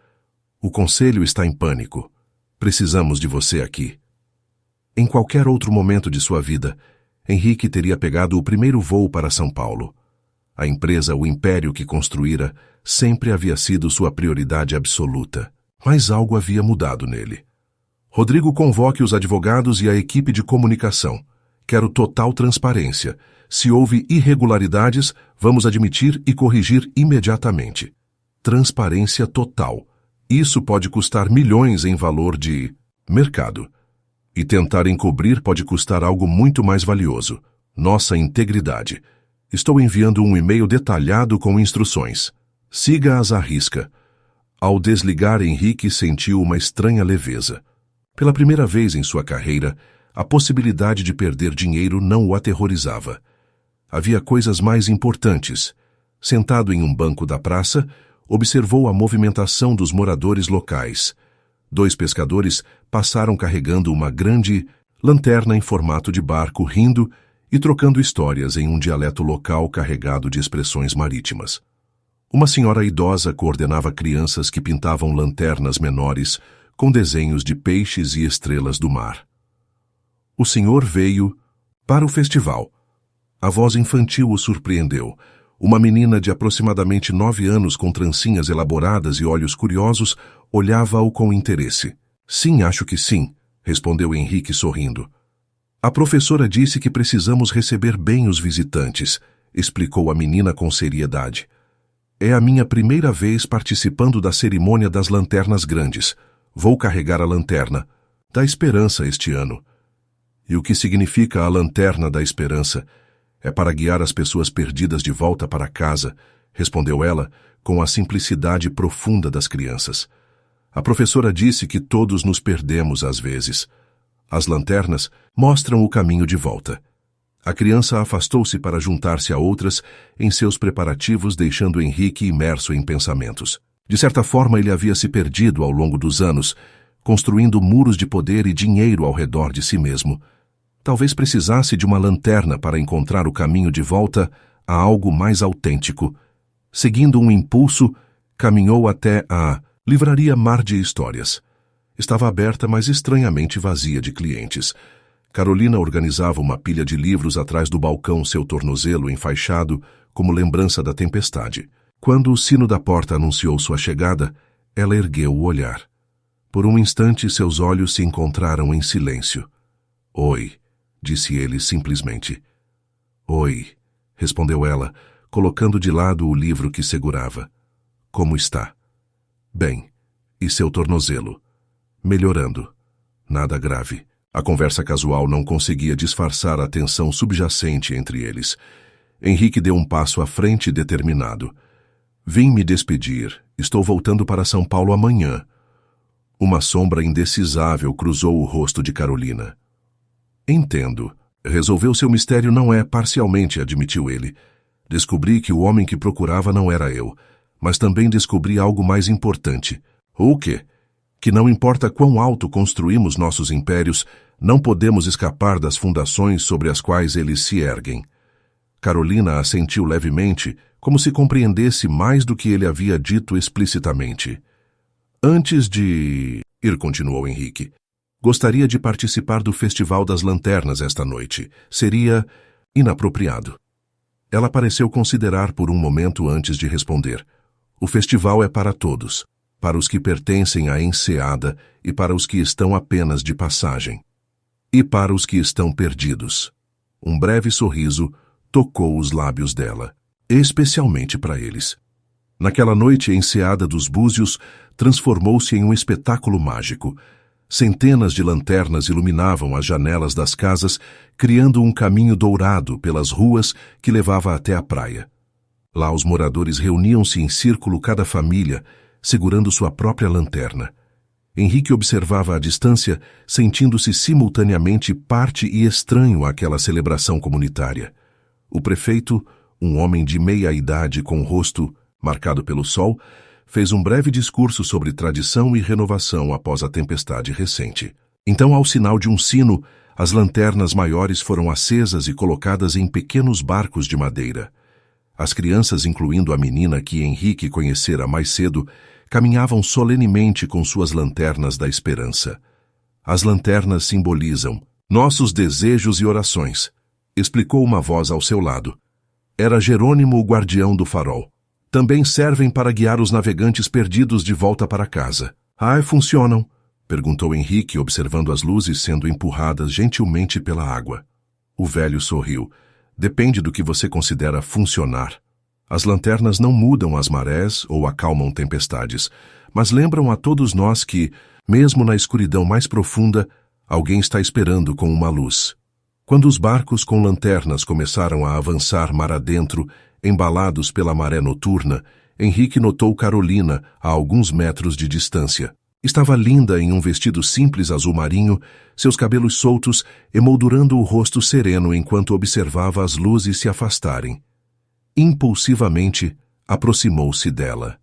O conselho está em pânico. Precisamos de você aqui. Em qualquer outro momento de sua vida, Henrique teria pegado o primeiro voo para São Paulo. A empresa, o império que construíra, sempre havia sido sua prioridade absoluta. Mas algo havia mudado nele. Rodrigo, convoque os advogados e a equipe de comunicação. Quero total transparência. Se houve irregularidades, vamos admitir e corrigir imediatamente. Transparência total. Isso pode custar milhões em valor de mercado. E tentar encobrir pode custar algo muito mais valioso: nossa integridade. Estou enviando um e-mail detalhado com instruções. Siga-as à risca. Ao desligar, Henrique sentiu uma estranha leveza. Pela primeira vez em sua carreira, a possibilidade de perder dinheiro não o aterrorizava. Havia coisas mais importantes. Sentado em um banco da praça, observou a movimentação dos moradores locais. 2 pescadores passaram carregando uma grande lanterna em formato de barco, rindo e trocando histórias em um dialeto local carregado de expressões marítimas. Uma senhora idosa coordenava crianças que pintavam lanternas menores com desenhos de peixes e estrelas do mar. O senhor veio para o festival. A voz infantil o surpreendeu. Uma menina de aproximadamente 9 anos com trancinhas elaboradas e olhos curiosos olhava-o com interesse. Sim, acho que sim, respondeu Henrique sorrindo. A professora disse que precisamos receber bem os visitantes, explicou a menina com seriedade. É a minha primeira vez participando da cerimônia das lanternas grandes. Vou carregar a lanterna da esperança este ano. E o que significa a lanterna da esperança? É para guiar as pessoas perdidas de volta para casa, respondeu ela com a simplicidade profunda das crianças. A professora disse que todos nos perdemos às vezes. As lanternas mostram o caminho de volta. A criança afastou-se para juntar-se a outras em seus preparativos, deixando Henrique imerso em pensamentos. De certa forma, ele havia se perdido ao longo dos anos, construindo muros de poder e dinheiro ao redor de si mesmo. Talvez precisasse de uma lanterna para encontrar o caminho de volta a algo mais autêntico. Seguindo um impulso, caminhou até a livraria Mar de Histórias. Estava aberta, mas estranhamente vazia de clientes. Carolina organizava uma pilha de livros atrás do balcão, seu tornozelo enfaixado como lembrança da tempestade. Quando o sino da porta anunciou sua chegada, ela ergueu o olhar. Por um instante, seus olhos se encontraram em silêncio. Oi, disse ele simplesmente. Oi, respondeu ela, colocando de lado o livro que segurava. Como está? Bem. E seu tornozelo? Melhorando. Nada grave. A conversa casual não conseguia disfarçar a tensão subjacente entre eles. Henrique deu um passo à frente determinado. Vim me despedir. Estou voltando para São Paulo amanhã. Uma sombra indecisável cruzou o rosto de Carolina. Entendo. Resolveu seu mistério não é parcialmente, admitiu ele. Descobri que o homem que procurava não era eu, mas também descobri algo mais importante. O quê? Que não importa quão alto construímos nossos impérios, não podemos escapar das fundações sobre as quais eles se erguem. Carolina assentiu levemente, como se compreendesse mais do que ele havia dito explicitamente. Antes de ir, continuou Henrique, gostaria de participar do Festival das Lanternas esta noite. Seria inapropriado. Ela pareceu considerar por um momento antes de responder. O festival é para todos, para os que pertencem à enseada e para os que estão apenas de passagem. E para os que estão perdidos. Um breve sorriso tocou os lábios dela, especialmente para eles. Naquela noite, a enseada dos Búzios transformou-se em um espetáculo mágico. Centenas de lanternas iluminavam as janelas das casas, criando um caminho dourado pelas ruas que levava até a praia. Lá os moradores reuniam-se em círculo, cada família, segurando sua própria lanterna. Henrique observava à distância, sentindo-se simultaneamente parte e estranho àquela celebração comunitária. O prefeito, um homem de meia idade com o rosto marcado pelo sol, fez um breve discurso sobre tradição e renovação após a tempestade recente. Então, ao sinal de um sino, as lanternas maiores foram acesas e colocadas em pequenos barcos de madeira. As crianças, incluindo a menina que Henrique conhecera mais cedo, caminhavam solenemente com suas lanternas da esperança. As lanternas simbolizam nossos desejos e orações, explicou uma voz ao seu lado. Era Jerônimo, o guardião do farol. Também servem para guiar os navegantes perdidos de volta para casa. Funcionam? Perguntou Henrique, observando as luzes sendo empurradas gentilmente pela água. O velho sorriu. Depende do que você considera funcionar. As lanternas não mudam as marés ou acalmam tempestades, mas lembram a todos nós que, mesmo na escuridão mais profunda, alguém está esperando com uma luz. Quando os barcos com lanternas começaram a avançar mar adentro, embalados pela maré noturna, Henrique notou Carolina a alguns metros de distância. Estava linda em um vestido simples azul marinho, seus cabelos soltos emoldurando o rosto sereno enquanto observava as luzes se afastarem. Impulsivamente, aproximou-se dela.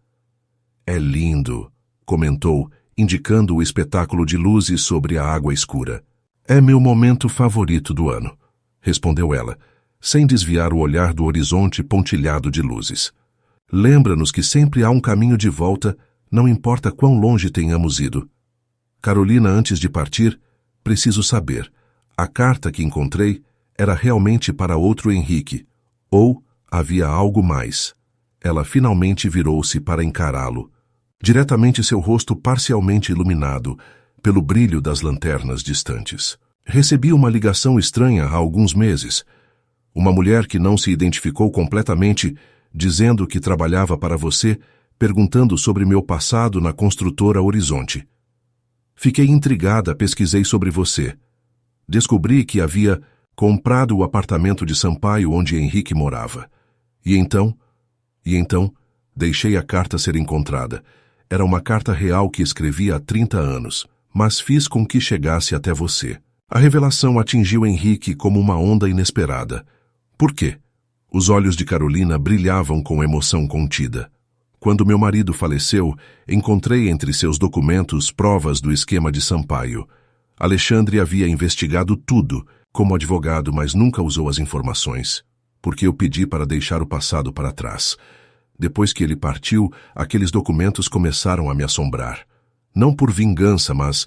É lindo, comentou, indicando o espetáculo de luzes sobre a água escura. É meu momento favorito do ano, respondeu ela, sem desviar o olhar do horizonte pontilhado de luzes. Lembra-nos que sempre há um caminho de volta, não importa quão longe tenhamos ido. Carolina, antes de partir, preciso saber, a carta que encontrei era realmente para outro Henrique, ou Havia algo mais. Ela finalmente virou-se para encará-lo. Diretamente seu rosto parcialmente iluminado pelo brilho das lanternas distantes. Recebi uma ligação estranha há alguns meses. Uma mulher que não se identificou completamente, dizendo que trabalhava para você, perguntando sobre meu passado na construtora Horizonte. Fiquei intrigada, pesquisei sobre você. Descobri que havia comprado o apartamento de Sampaio onde Henrique morava. E então, deixei a carta ser encontrada. Era uma carta real que escrevi há 30 anos, mas fiz com que chegasse até você. A revelação atingiu Henrique como uma onda inesperada. Por quê? Os olhos de Carolina brilhavam com emoção contida. Quando meu marido faleceu, encontrei entre seus documentos provas do esquema de Sampaio. Alexandre havia investigado tudo como advogado, mas nunca usou as informações, porque eu pedi para deixar o passado para trás. Depois que ele partiu, aqueles documentos começaram a me assombrar. Não por vingança, mas...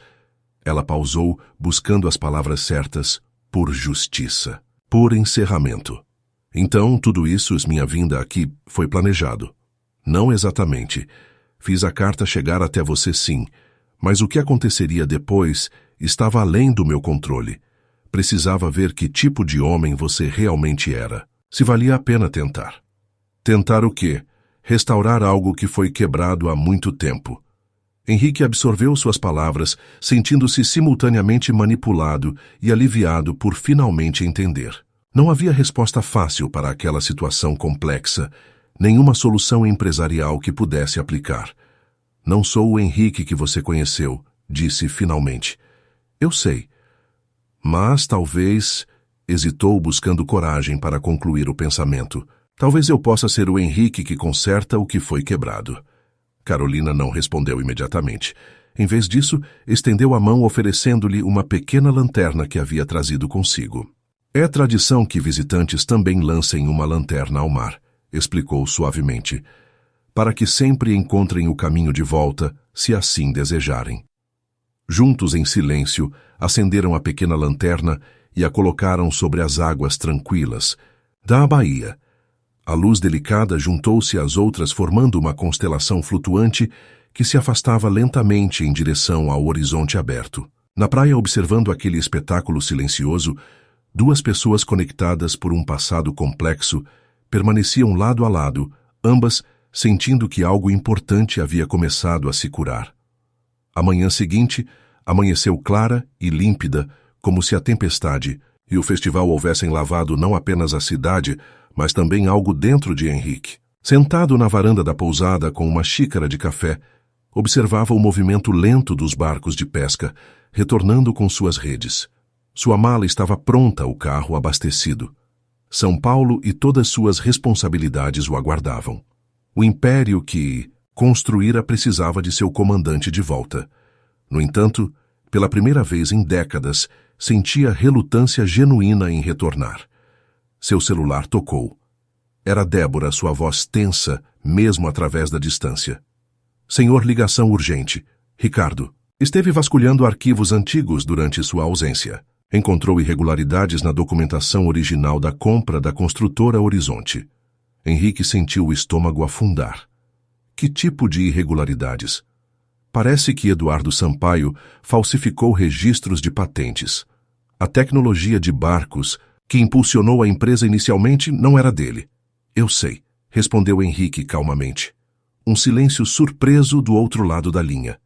Ela pausou, buscando as palavras certas. Por justiça. Por encerramento. Então, tudo isso, minha vinda aqui, foi planejado. Não exatamente. Fiz a carta chegar até você, sim. Mas o que aconteceria depois estava além do meu controle. Precisava ver que tipo de homem você realmente era. Se valia a pena tentar. Tentar o quê? Restaurar algo que foi quebrado há muito tempo. Henrique absorveu suas palavras, sentindo-se simultaneamente manipulado e aliviado por finalmente entender. Não havia resposta fácil para aquela situação complexa, nenhuma solução empresarial que pudesse aplicar. Não sou o Henrique que você conheceu, disse finalmente. Eu sei. Mas talvez... Hesitou, buscando coragem para concluir o pensamento. Talvez eu possa ser o Henrique que conserta o que foi quebrado. Carolina não respondeu imediatamente. Em vez disso, estendeu a mão oferecendo-lhe uma pequena lanterna que havia trazido consigo. É tradição que visitantes também lancem uma lanterna ao mar, explicou suavemente, para que sempre encontrem o caminho de volta, se assim desejarem. Juntos, em silêncio, acenderam a pequena lanterna e a colocaram sobre as águas tranquilas da baía. A luz delicada juntou-se às outras, formando uma constelação flutuante que se afastava lentamente em direção ao horizonte aberto. Na praia, observando aquele espetáculo silencioso, duas pessoas conectadas por um passado complexo permaneciam lado a lado, ambas sentindo que algo importante havia começado a se curar. A manhã seguinte amanheceu clara e límpida, como se a tempestade e o festival houvessem lavado não apenas a cidade, mas também algo dentro de Henrique. Sentado na varanda da pousada com uma xícara de café, observava o movimento lento dos barcos de pesca, retornando com suas redes. Sua mala estava pronta, o carro abastecido. São Paulo e todas suas responsabilidades o aguardavam. O império que construíra precisava de seu comandante de volta. No entanto, pela primeira vez em décadas, sentia relutância genuína em retornar. Seu celular tocou. Era Débora, sua voz tensa, mesmo através da distância. Senhor, ligação urgente. Ricardo. Esteve vasculhando arquivos antigos durante sua ausência. Encontrou irregularidades na documentação original da compra da construtora Horizonte. Henrique sentiu o estômago afundar. Que tipo de irregularidades? Parece que Eduardo Sampaio falsificou registros de patentes. A tecnologia de barcos que impulsionou a empresa inicialmente não era dele. Eu sei, respondeu Henrique calmamente. Um silêncio surpreso do outro lado da linha.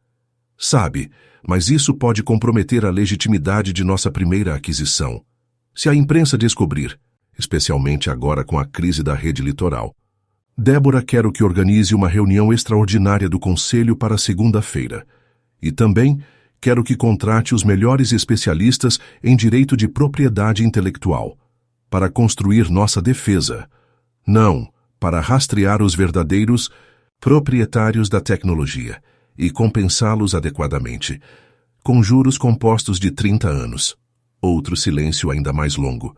Sabe, mas isso pode comprometer a legitimidade de nossa primeira aquisição. Se a imprensa descobrir, especialmente agora com a crise da rede litoral. Débora quer que organize uma reunião extraordinária do Conselho para segunda-feira. E também quero que contrate os melhores especialistas em direito de propriedade intelectual, para construir nossa defesa. Não, para rastrear os verdadeiros proprietários da tecnologia e compensá-los adequadamente, com juros compostos de 30 anos. Outro silêncio ainda mais longo.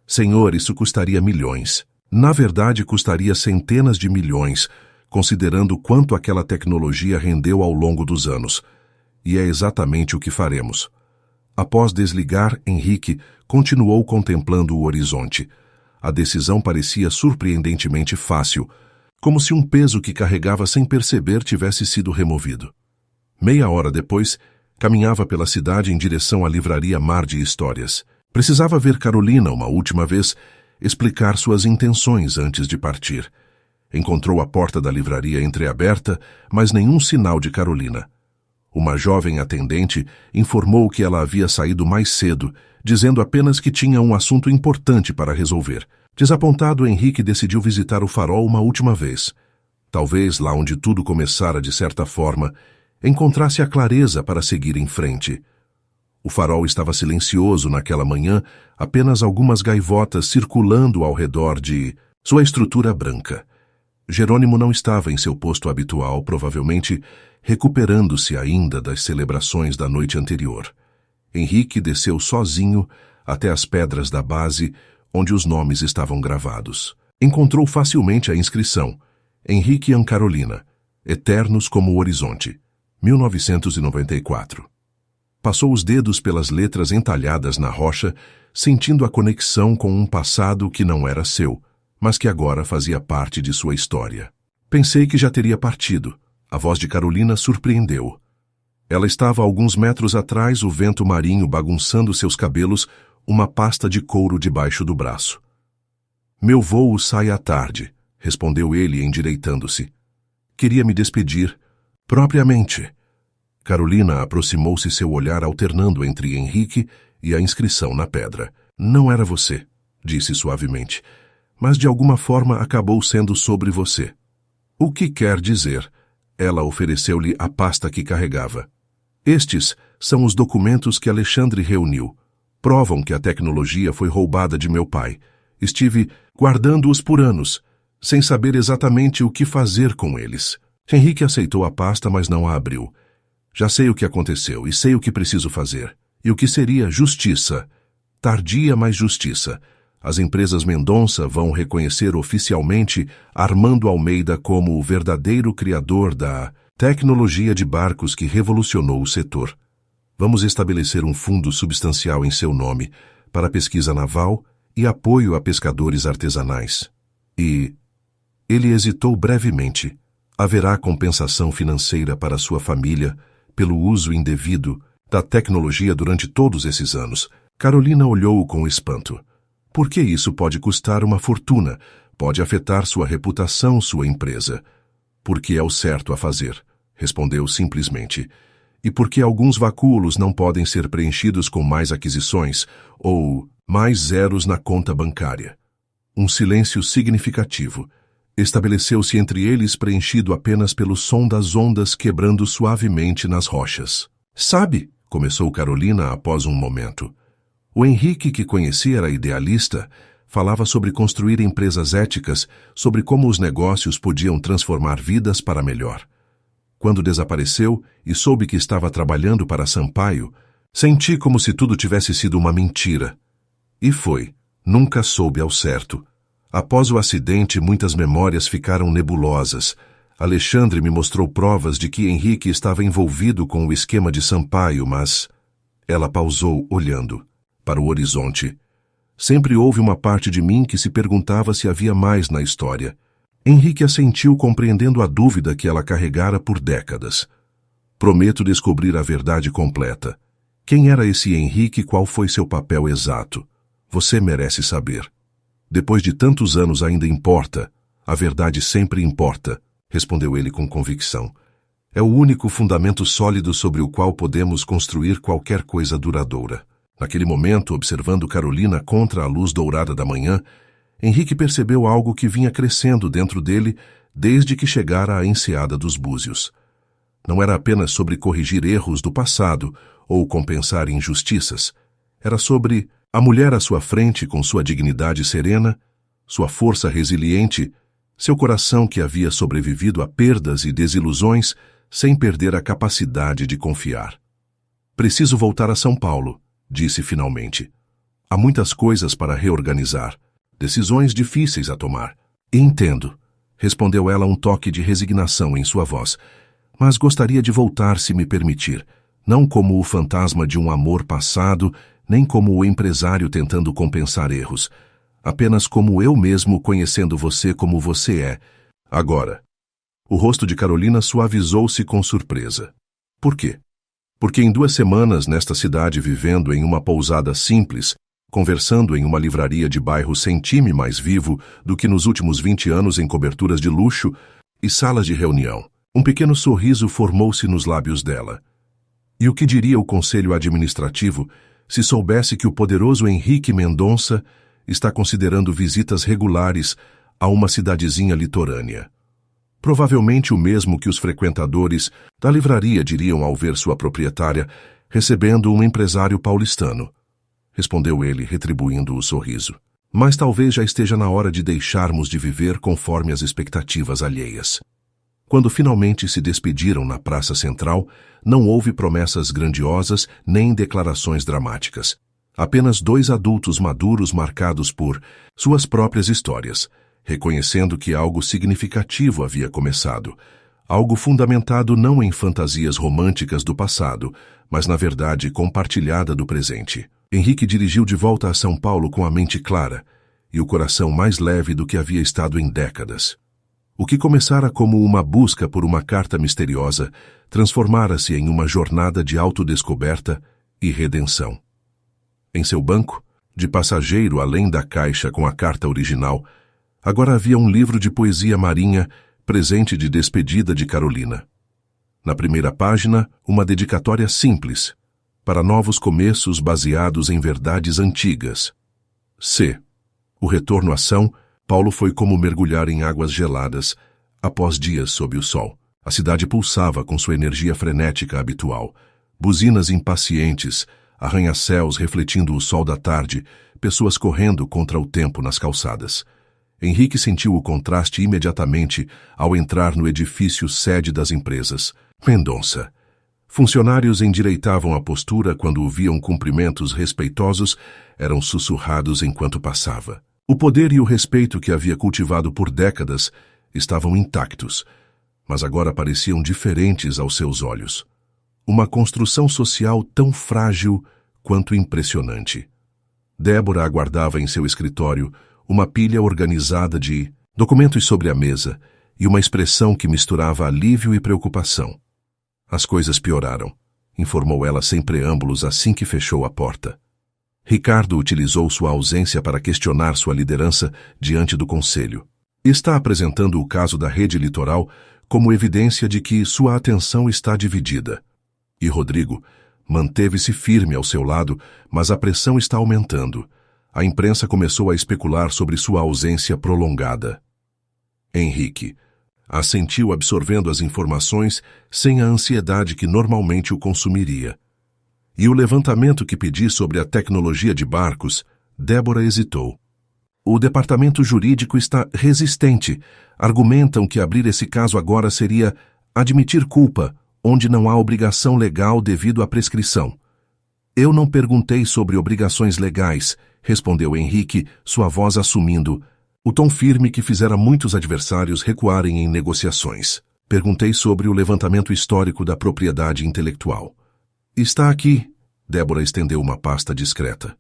Senhor, isso custaria milhões. Na verdade, custaria centenas de milhões, considerando quanto aquela tecnologia rendeu ao longo dos anos. E é exatamente o que faremos. Após desligar, Henrique continuou contemplando o horizonte. A decisão parecia surpreendentemente fácil, como se um peso que carregava sem perceber tivesse sido removido. Meia hora depois, caminhava pela cidade em direção à livraria Mar de Histórias. Precisava ver Carolina uma última vez, explicar suas intenções antes de partir. Encontrou a porta da livraria entreaberta, mas nenhum sinal de Carolina. Uma jovem atendente informou que ela havia saído mais cedo, dizendo apenas que tinha um assunto importante para resolver. Desapontado, Henrique decidiu visitar o farol uma última vez. Talvez lá onde tudo começara de certa forma, encontrasse a clareza para seguir em frente. O farol estava silencioso naquela manhã, apenas algumas gaivotas circulando ao redor de sua estrutura branca. Jerônimo não estava em seu posto habitual, provavelmente recuperando-se ainda das celebrações da noite anterior. Henrique desceu sozinho até as pedras da base, onde os nomes estavam gravados. Encontrou facilmente a inscrição: Henrique e Carolina, Eternos como o Horizonte, 1994. Passou os dedos pelas letras entalhadas na rocha, sentindo a conexão com um passado que não era seu, mas que agora fazia parte de sua história. Pensei que já teria partido. A voz de Carolina surpreendeu. Ela estava a alguns metros atrás, o vento marinho bagunçando seus cabelos, uma pasta de couro debaixo do braço. Meu voo sai à tarde, respondeu ele endireitando-se. Queria me despedir. Propriamente. Carolina aproximou-se, seu olhar alternando entre Henrique e a inscrição na pedra. Não era você, disse suavemente, mas de alguma forma acabou sendo sobre você. O que quer dizer? Ela ofereceu-lhe a pasta que carregava. Estes são os documentos que Alexandre reuniu. Provam que a tecnologia foi roubada de meu pai. Estive guardando-os por anos, sem saber exatamente o que fazer com eles. Henrique aceitou a pasta, mas não a abriu. Já sei o que aconteceu e sei o que preciso fazer. E o que seria justiça. Tardia, mas justiça. As empresas Mendonça vão reconhecer oficialmente Armando Almeida como o verdadeiro criador da tecnologia de barcos que revolucionou o setor. Vamos estabelecer um fundo substancial em seu nome para pesquisa naval e apoio a pescadores artesanais. E ele hesitou brevemente. Haverá compensação financeira para sua família pelo uso indevido da tecnologia durante todos esses anos. Carolina olhou-o com espanto. Por que isso pode custar uma fortuna? Pode afetar sua reputação, sua empresa. Porque é o certo a fazer, respondeu simplesmente. E porque alguns vacúolos não podem ser preenchidos com mais aquisições ou mais zeros na conta bancária. Um silêncio significativo estabeleceu-se entre eles, preenchido apenas pelo som das ondas quebrando suavemente nas rochas. Sabe, começou Carolina após um momento. O Henrique que conhecia era idealista, falava sobre construir empresas éticas, sobre como os negócios podiam transformar vidas para melhor. Quando desapareceu e soube que estava trabalhando para Sampaio, senti como se tudo tivesse sido uma mentira. E foi. Nunca soube ao certo. Após o acidente, muitas memórias ficaram nebulosas. Alexandre me mostrou provas de que Henrique estava envolvido com o esquema de Sampaio, mas... Ela pausou, olhando para o horizonte. Sempre houve uma parte de mim que se perguntava se havia mais na história. Henrique assentiu, compreendendo a dúvida que ela carregara por décadas. Prometo descobrir a verdade completa. Quem era esse Henrique e qual foi seu papel exato? Você merece saber. Depois de tantos anos ainda importa. A verdade sempre importa, respondeu ele com convicção. É o único fundamento sólido sobre o qual podemos construir qualquer coisa duradoura. Naquele momento, observando Carolina contra a luz dourada da manhã, Henrique percebeu algo que vinha crescendo dentro dele desde que chegara à enseada dos Búzios. Não era apenas sobre corrigir erros do passado ou compensar injustiças. Era sobre a mulher à sua frente com sua dignidade serena, sua força resiliente, seu coração que havia sobrevivido a perdas e desilusões sem perder a capacidade de confiar. Preciso voltar a São Paulo, disse finalmente. Há muitas coisas para reorganizar, decisões difíceis a tomar. Entendo, respondeu ela, um toque de resignação em sua voz, mas gostaria de voltar se me permitir, não como o fantasma de um amor passado, nem como o empresário tentando compensar erros. Apenas como eu mesmo conhecendo você como você é, agora. O rosto de Carolina suavizou-se com surpresa. Por quê? Porque em 2 semanas, nesta cidade, vivendo em uma pousada simples, conversando em uma livraria de bairro sem time mais vivo do que nos últimos 20 anos em coberturas de luxo e salas de reunião, um pequeno sorriso formou-se nos lábios dela. E o que diria o conselho administrativo se soubesse que o poderoso Henrique Mendonça está considerando visitas regulares a uma cidadezinha litorânea? Provavelmente o mesmo que os frequentadores da livraria diriam ao ver sua proprietária recebendo um empresário paulistano. Respondeu ele, retribuindo o sorriso. Mas talvez já esteja na hora de deixarmos de viver conforme as expectativas alheias. Quando finalmente se despediram na Praça Central, não houve promessas grandiosas nem declarações dramáticas. Apenas 2 adultos maduros marcados por suas próprias histórias, reconhecendo que algo significativo havia começado, algo fundamentado não em fantasias românticas do passado, mas na verdade compartilhada do presente. Henrique dirigiu de volta a São Paulo com a mente clara e o coração mais leve do que havia estado em décadas. O que começara como uma busca por uma carta misteriosa transformara-se em uma jornada de autodescoberta e redenção. Em seu banco, de passageiro além da caixa com a carta original, agora havia um livro de poesia marinha, presente de despedida de Carolina. Na primeira página, uma dedicatória simples, para novos começos baseados em verdades antigas. C. O retorno à ação, Paulo foi como mergulhar em águas geladas, após dias sob o sol. A cidade pulsava com sua energia frenética habitual. Buzinas impacientes, arranha-céus refletindo o sol da tarde, pessoas correndo contra o tempo nas calçadas. Henrique sentiu o contraste imediatamente ao entrar no edifício sede das empresas. Mendonça. Funcionários endireitavam a postura quando ouviam cumprimentos respeitosos, eram sussurrados enquanto passava. O poder e o respeito que havia cultivado por décadas estavam intactos, mas agora pareciam diferentes aos seus olhos. Uma construção social tão frágil quanto impressionante. Débora aguardava em seu escritório uma pilha organizada de documentos sobre a mesa e uma expressão que misturava alívio e preocupação. As coisas pioraram, informou ela sem preâmbulos assim que fechou a porta. Ricardo utilizou sua ausência para questionar sua liderança diante do conselho. Está apresentando o caso da rede litoral como evidência de que sua atenção está dividida. E Rodrigo manteve-se firme ao seu lado, mas a pressão está aumentando. A imprensa começou a especular sobre sua ausência prolongada. Henrique assentiu absorvendo as informações sem a ansiedade que normalmente o consumiria. E o levantamento que pedi sobre a tecnologia de barcos, Débora hesitou. O departamento jurídico está resistente. Argumentam que abrir esse caso agora seria admitir culpa, onde não há obrigação legal devido à prescrição. Eu não perguntei sobre obrigações legais, respondeu Henrique, sua voz assumindo o tom firme que fizera muitos adversários recuarem em negociações. Perguntei sobre o levantamento histórico da propriedade intelectual. Está aqui. Débora estendeu uma pasta discreta.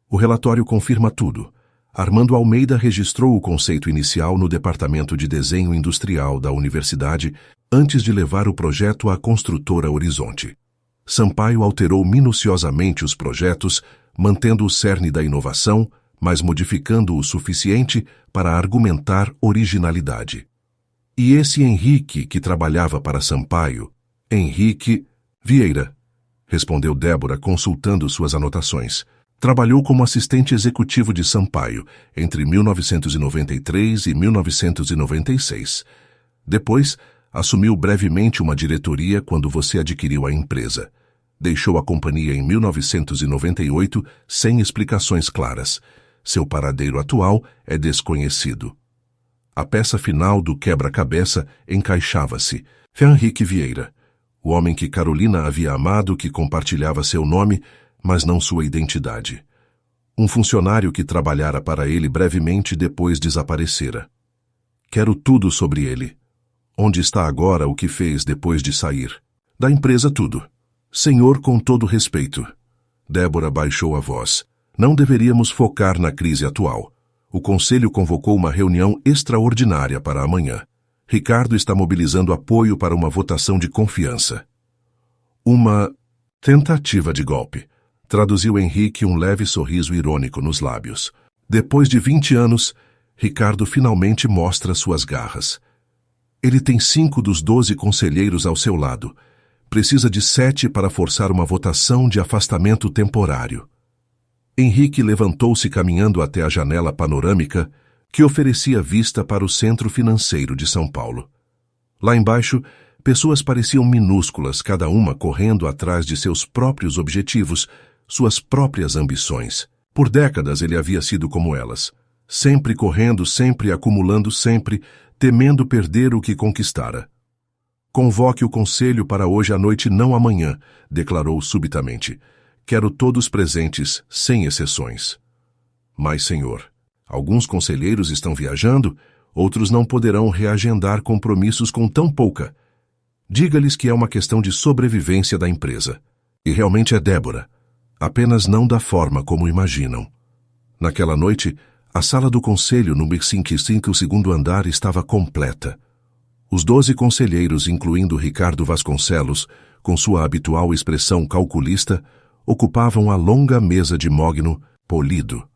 O relatório confirma tudo. Armando Almeida registrou o conceito inicial no Departamento de Desenho Industrial da Universidade antes de levar o projeto à construtora Horizonte. Sampaio alterou minuciosamente os projetos, mantendo o cerne da inovação, mas modificando o suficiente para argumentar originalidade. E esse Henrique que trabalhava para Sampaio, Henrique Vieira, respondeu Débora consultando suas anotações. Trabalhou como assistente executivo de Sampaio entre 1993 e 1996. Depois, assumiu brevemente uma diretoria quando você adquiriu a empresa. Deixou a companhia em 1998 sem explicações claras. Seu paradeiro atual é desconhecido. A peça final do quebra-cabeça encaixava-se. Henrique Vieira, o homem que Carolina havia amado, que compartilhava seu nome, mas não sua identidade. Um funcionário que trabalhara para ele brevemente depois desaparecera. Quero tudo sobre ele. Onde está agora, o que fez depois de sair? Da empresa tudo. Senhor, com todo respeito. Débora baixou a voz. Não deveríamos focar na crise atual. O conselho convocou uma reunião extraordinária para amanhã. Ricardo está mobilizando apoio para uma votação de confiança. Uma tentativa de golpe, traduziu Henrique um leve sorriso irônico nos lábios. Depois de 20 anos, Ricardo finalmente mostra suas garras. Ele tem 5 dos 12 conselheiros ao seu lado. Precisa de 7 para forçar uma votação de afastamento temporário. Henrique levantou-se caminhando até a janela panorâmica que oferecia vista para o centro financeiro de São Paulo. Lá embaixo, pessoas pareciam minúsculas, cada uma correndo atrás de seus próprios objetivos, suas próprias ambições. Por décadas ele havia sido como elas, sempre correndo, sempre acumulando, sempre temendo perder o que conquistara. Convoque o conselho para hoje à noite, não amanhã, declarou subitamente. Quero todos presentes, sem exceções. Mas, senhor, alguns conselheiros estão viajando, outros não poderão reagendar compromissos com tão pouca. Diga-lhes que é uma questão de sobrevivência da empresa. E realmente é Débora. Apenas não da forma como imaginam. Naquela noite, a sala do conselho no 55 segundo andar estava completa. Os 12 conselheiros, incluindo Ricardo Vasconcelos, com sua habitual expressão calculista, ocupavam a longa mesa de mogno polido.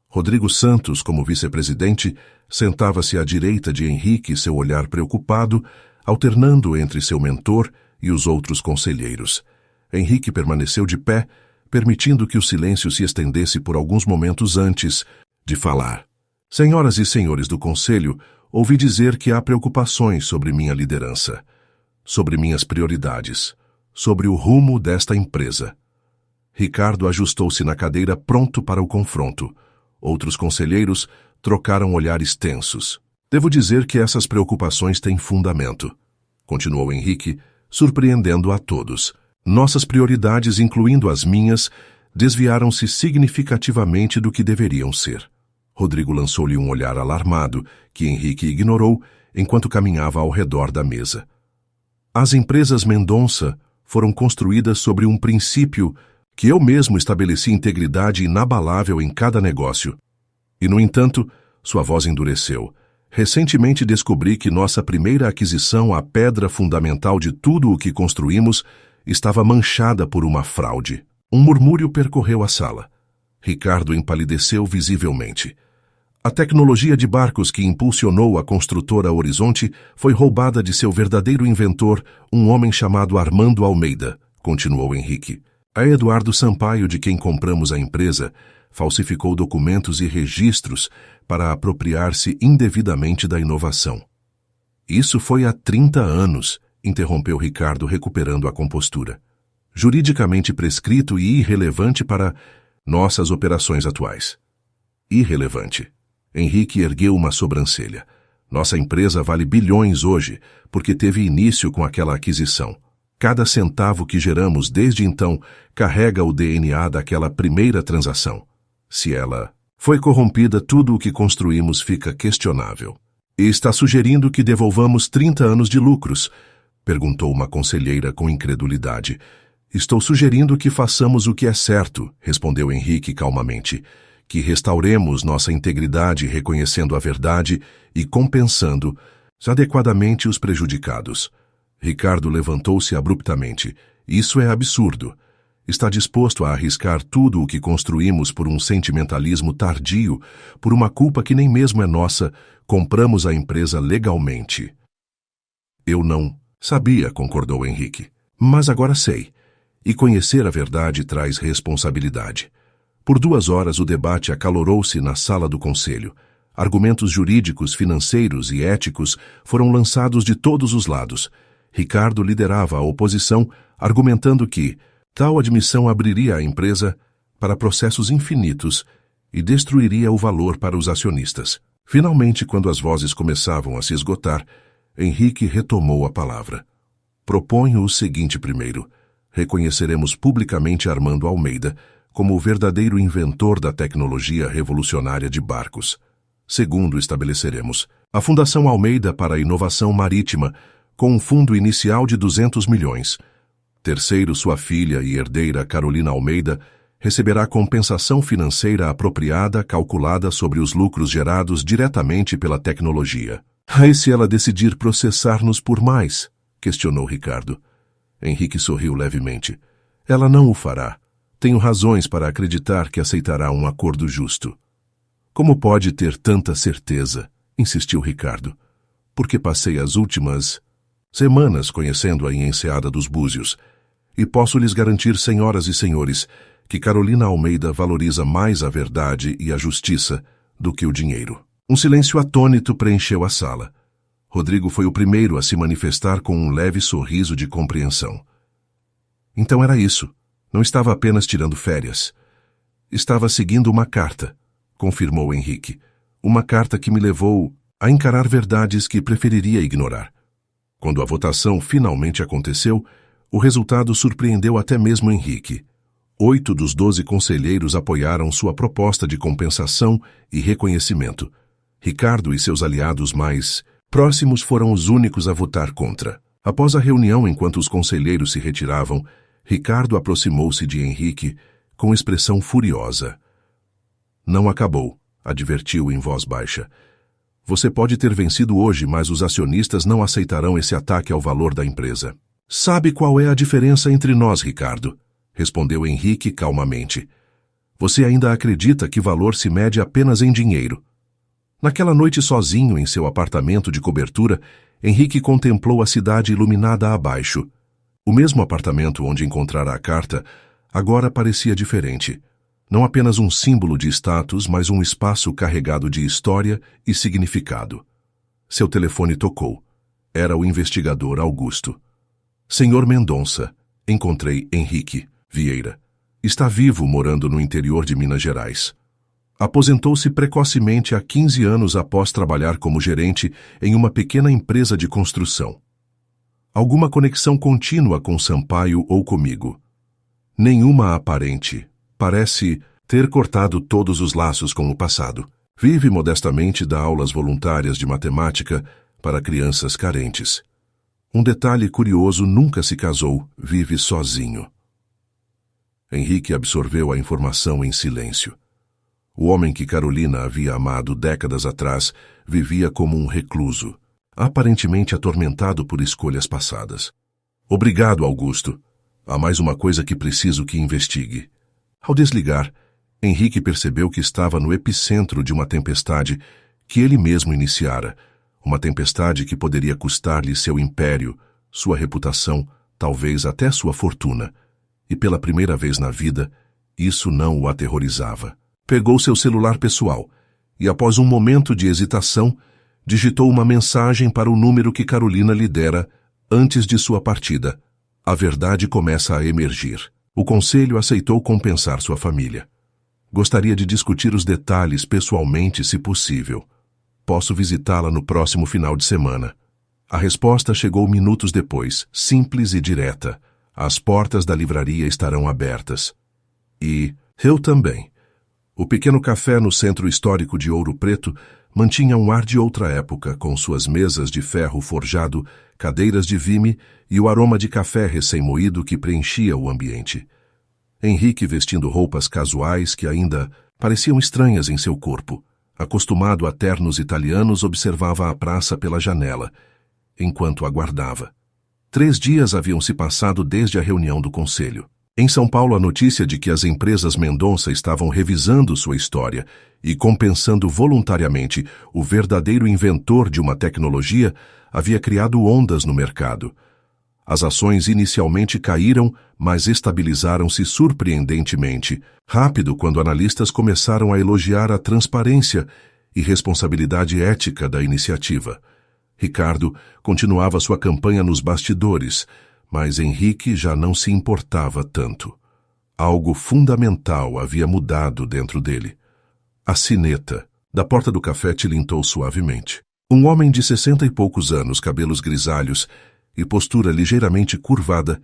Rodrigo Santos, como vice-presidente, sentava-se à direita de Henrique, seu olhar preocupado, alternando entre seu mentor e os outros conselheiros. Henrique permaneceu de pé, permitindo que o silêncio se estendesse por alguns momentos antes de falar. Senhoras e senhores do conselho, ouvi dizer que há preocupações sobre minha liderança, sobre minhas prioridades, sobre o rumo desta empresa. Ricardo ajustou-se na cadeira, pronto para o confronto. Outros conselheiros trocaram olhares tensos. Devo dizer que essas preocupações têm fundamento, continuou Henrique, surpreendendo a todos. Nossas prioridades, incluindo as minhas, desviaram-se significativamente do que deveriam ser. Rodrigo lançou-lhe um olhar alarmado, que Henrique ignorou enquanto caminhava ao redor da mesa. As empresas Mendonça foram construídas sobre um princípio que eu mesmo estabeleci integridade inabalável em cada negócio. E, no entanto, sua voz endureceu. Recentemente descobri que nossa primeira aquisição, a pedra fundamental de tudo o que construímos, estava manchada por uma fraude. Um murmúrio percorreu a sala. Ricardo empalideceu visivelmente. A tecnologia de barcos que impulsionou a construtora Horizonte foi roubada de seu verdadeiro inventor, um homem chamado Armando Almeida, continuou Henrique. A Eduardo Sampaio, de quem compramos a empresa, falsificou documentos e registros para apropriar-se indevidamente da inovação. Isso foi há 30 anos, interrompeu Ricardo, recuperando a compostura. Juridicamente prescrito e irrelevante para nossas operações atuais. Irrelevante. Henrique ergueu uma sobrancelha. Nossa empresa vale bilhões hoje, porque teve início com aquela aquisição. Cada centavo que geramos desde então carrega o DNA daquela primeira transação. Se ela foi corrompida, tudo o que construímos fica questionável. E está sugerindo que devolvamos 30 anos de lucros? Perguntou uma conselheira com incredulidade. Estou sugerindo que façamos o que é certo, respondeu Henrique calmamente. Que restauremos nossa integridade reconhecendo a verdade e compensando adequadamente os prejudicados. Ricardo levantou-se abruptamente. Isso é absurdo. Está disposto a arriscar tudo o que construímos por um sentimentalismo tardio, por uma culpa que nem mesmo é nossa. Compramos a empresa legalmente. Eu não sabia, concordou Henrique. Mas agora sei. E conhecer a verdade traz responsabilidade. Por 2 horas o debate acalorou-se na sala do conselho. Argumentos jurídicos, financeiros e éticos foram lançados de todos os lados. Ricardo liderava a oposição, argumentando que tal admissão abriria a empresa para processos infinitos e destruiria o valor para os acionistas. Finalmente, quando as vozes começavam a se esgotar, Henrique retomou a palavra. Proponho o seguinte primeiro. Reconheceremos publicamente Armando Almeida como o verdadeiro inventor da tecnologia revolucionária de barcos. Segundo, estabeleceremos a Fundação Almeida para a Inovação Marítima, com um fundo inicial de 200 milhões. Terceiro, sua filha e herdeira Carolina Almeida receberá compensação financeira apropriada calculada sobre os lucros gerados diretamente pela tecnologia. E se ela decidir processar-nos por mais? Questionou Ricardo. Henrique sorriu levemente. Ela não o fará. Tenho razões para acreditar que aceitará um acordo justo. Como pode ter tanta certeza? Insistiu Ricardo. Porque passei as últimas semanas conhecendo-a em Enseada dos Búzios, e posso lhes garantir, senhoras e senhores, que Carolina Almeida valoriza mais a verdade e a justiça do que o dinheiro. Um silêncio atônito preencheu a sala. Rodrigo foi o primeiro a se manifestar com um leve sorriso de compreensão. Então era isso. Não estava apenas tirando férias. Estava seguindo uma carta, confirmou Henrique. Uma carta que me levou a encarar verdades que preferiria ignorar. Quando a votação finalmente aconteceu, o resultado surpreendeu até mesmo Henrique. 8 dos 12 conselheiros apoiaram sua proposta de compensação e reconhecimento. Ricardo e seus aliados mais próximos foram os únicos a votar contra. Após a reunião, enquanto os conselheiros se retiravam, Ricardo aproximou-se de Henrique com expressão furiosa. Não acabou, advertiu em voz baixa. Você pode ter vencido hoje, mas os acionistas não aceitarão esse ataque ao valor da empresa. Sabe qual é a diferença entre nós, Ricardo? Respondeu Henrique calmamente. Você ainda acredita que valor se mede apenas em dinheiro. Naquela noite sozinho em seu apartamento de cobertura, Henrique contemplou a cidade iluminada abaixo. O mesmo apartamento onde encontrara a carta agora parecia diferente. Não apenas um símbolo de status, mas um espaço carregado de história e significado. Seu telefone tocou. Era o investigador Augusto. Senhor Mendonça, encontrei Henrique Vieira. Está vivo morando no interior de Minas Gerais. Aposentou-se precocemente há 15 anos após trabalhar como gerente em uma pequena empresa de construção. Alguma conexão contínua com Sampaio ou comigo? Nenhuma aparente. Parece ter cortado todos os laços com o passado. Vive modestamente, dá aulas voluntárias de matemática para crianças carentes. Um detalhe curioso, nunca se casou, vive sozinho. Henrique absorveu a informação em silêncio. O homem que Carolina havia amado décadas atrás vivia como um recluso, aparentemente atormentado por escolhas passadas. Obrigado, Augusto. Há mais uma coisa que preciso que investigue. Ao desligar, Henrique percebeu que estava no epicentro de uma tempestade que ele mesmo iniciara, uma tempestade que poderia custar-lhe seu império, sua reputação, talvez até sua fortuna. E pela primeira vez na vida, isso não o aterrorizava. Pegou seu celular pessoal e, após um momento de hesitação, digitou uma mensagem para o número que Carolina lhe dera antes de sua partida. A verdade começa a emergir. O conselho aceitou compensar sua família. Gostaria de discutir os detalhes pessoalmente, se possível. Posso visitá-la no próximo final de semana. A resposta chegou minutos depois, simples e direta. As portas da livraria estarão abertas. E eu também. O pequeno café no centro histórico de Ouro Preto mantinha um ar de outra época, com suas mesas de ferro forjado, cadeiras de vime e o aroma de café recém-moído que preenchia o ambiente. Henrique vestindo roupas casuais que ainda pareciam estranhas em seu corpo. Acostumado a ternos italianos, observava a praça pela janela, enquanto aguardava. 3 dias haviam se passado desde a reunião do conselho. Em São Paulo, a notícia de que as empresas Mendonça estavam revisando sua história e compensando voluntariamente o verdadeiro inventor de uma tecnologia havia criado ondas no mercado. As ações inicialmente caíram, mas estabilizaram-se surpreendentemente rápido quando analistas começaram a elogiar a transparência e responsabilidade ética da iniciativa. Ricardo continuava sua campanha nos bastidores, mas Henrique já não se importava tanto. Algo fundamental havia mudado dentro dele. A sineta da porta do café tilintou suavemente. Um homem de 60 e poucos anos, cabelos grisalhos e postura ligeiramente curvada,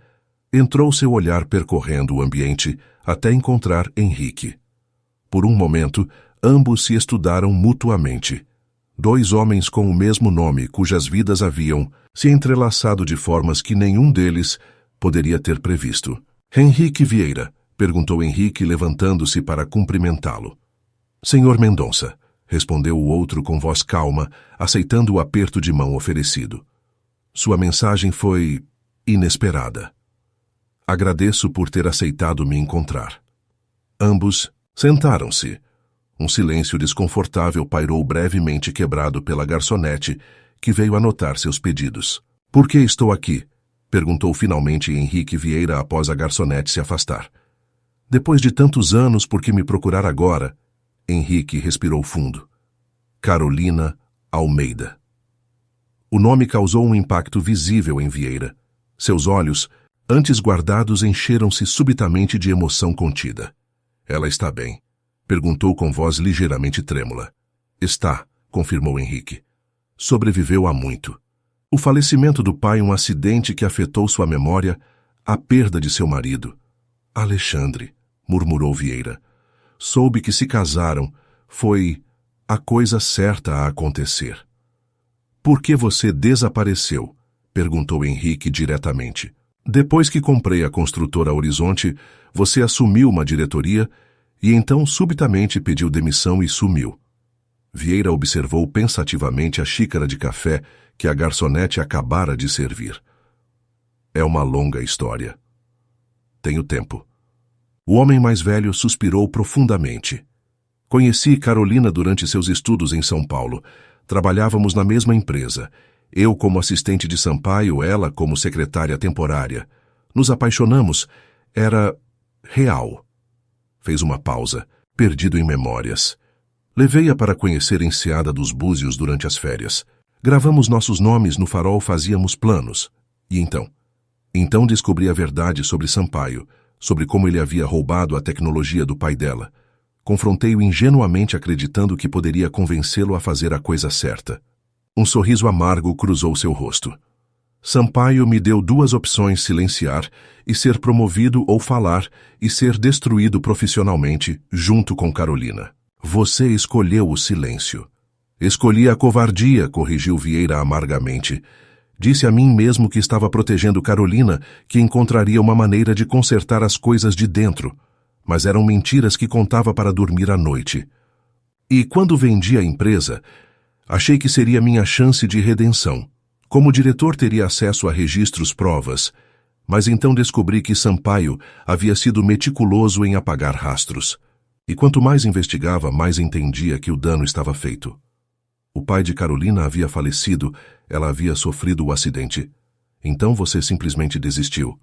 entrou, seu olhar percorrendo o ambiente até encontrar Henrique. Por um momento, ambos se estudaram mutuamente. 2 homens com o mesmo nome, cujas vidas haviam se entrelaçado de formas que nenhum deles poderia ter previsto. Henrique Vieira, Perguntou Henrique, levantando-se para cumprimentá-lo. Senhor Mendonça, respondeu o outro com voz calma, aceitando o aperto de mão oferecido. Sua mensagem foi inesperada. Agradeço por ter aceitado me encontrar. Ambos sentaram-se. Um silêncio desconfortável pairou brevemente quebrado pela garçonete, que veio anotar seus pedidos. Por que estou aqui? Perguntou finalmente Henrique Vieira após a garçonete se afastar. Depois de tantos anos, por que me procurar agora? Henrique respirou fundo. Carolina Almeida. O nome causou um impacto visível em Vieira. Seus olhos, antes guardados, encheram-se subitamente de emoção contida. Ela está bem? Perguntou com voz ligeiramente trêmula. Está, confirmou Henrique. Sobreviveu a muito. O falecimento do pai, um acidente que afetou sua memória, a perda de seu marido. Alexandre, murmurou Vieira. Soube que se casaram. Foi a coisa certa a acontecer. Por que você desapareceu? Perguntou Henrique diretamente. Depois que comprei a construtora Horizonte, você assumiu uma diretoria e então subitamente pediu demissão e sumiu. Vieira observou pensativamente a xícara de café que a garçonete acabara de servir. É uma longa história. Tenho tempo. O homem mais velho suspirou profundamente. Conheci Carolina durante seus estudos em São Paulo. Trabalhávamos na mesma empresa. Eu como assistente de Sampaio, ela como secretária temporária. Nos apaixonamos. Era real. Fez uma pausa, perdido em memórias. Levei-a para conhecer Enseada dos Búzios durante as férias. Gravamos nossos nomes no farol, fazíamos planos. E então? Então descobri a verdade sobre Sampaio, sobre como ele havia roubado a tecnologia do pai dela. Confrontei-o ingenuamente, acreditando que poderia convencê-lo a fazer a coisa certa. Um sorriso amargo cruzou seu rosto. Sampaio me deu duas opções: silenciar e ser promovido, ou falar e ser destruído profissionalmente, junto com Carolina. Você escolheu o silêncio. Escolhi a covardia, corrigiu Vieira amargamente. Disse a mim mesmo que estava protegendo Carolina, que encontraria uma maneira de consertar as coisas de dentro. Mas eram mentiras que contava para dormir à noite. E quando vendi a empresa, achei que seria minha chance de redenção. Como diretor teria acesso a registros, provas, mas então descobri que Sampaio havia sido meticuloso em apagar rastros. E quanto mais investigava, mais entendia que o dano estava feito. O pai de Carolina havia falecido, ela havia sofrido o acidente. Então você simplesmente desistiu.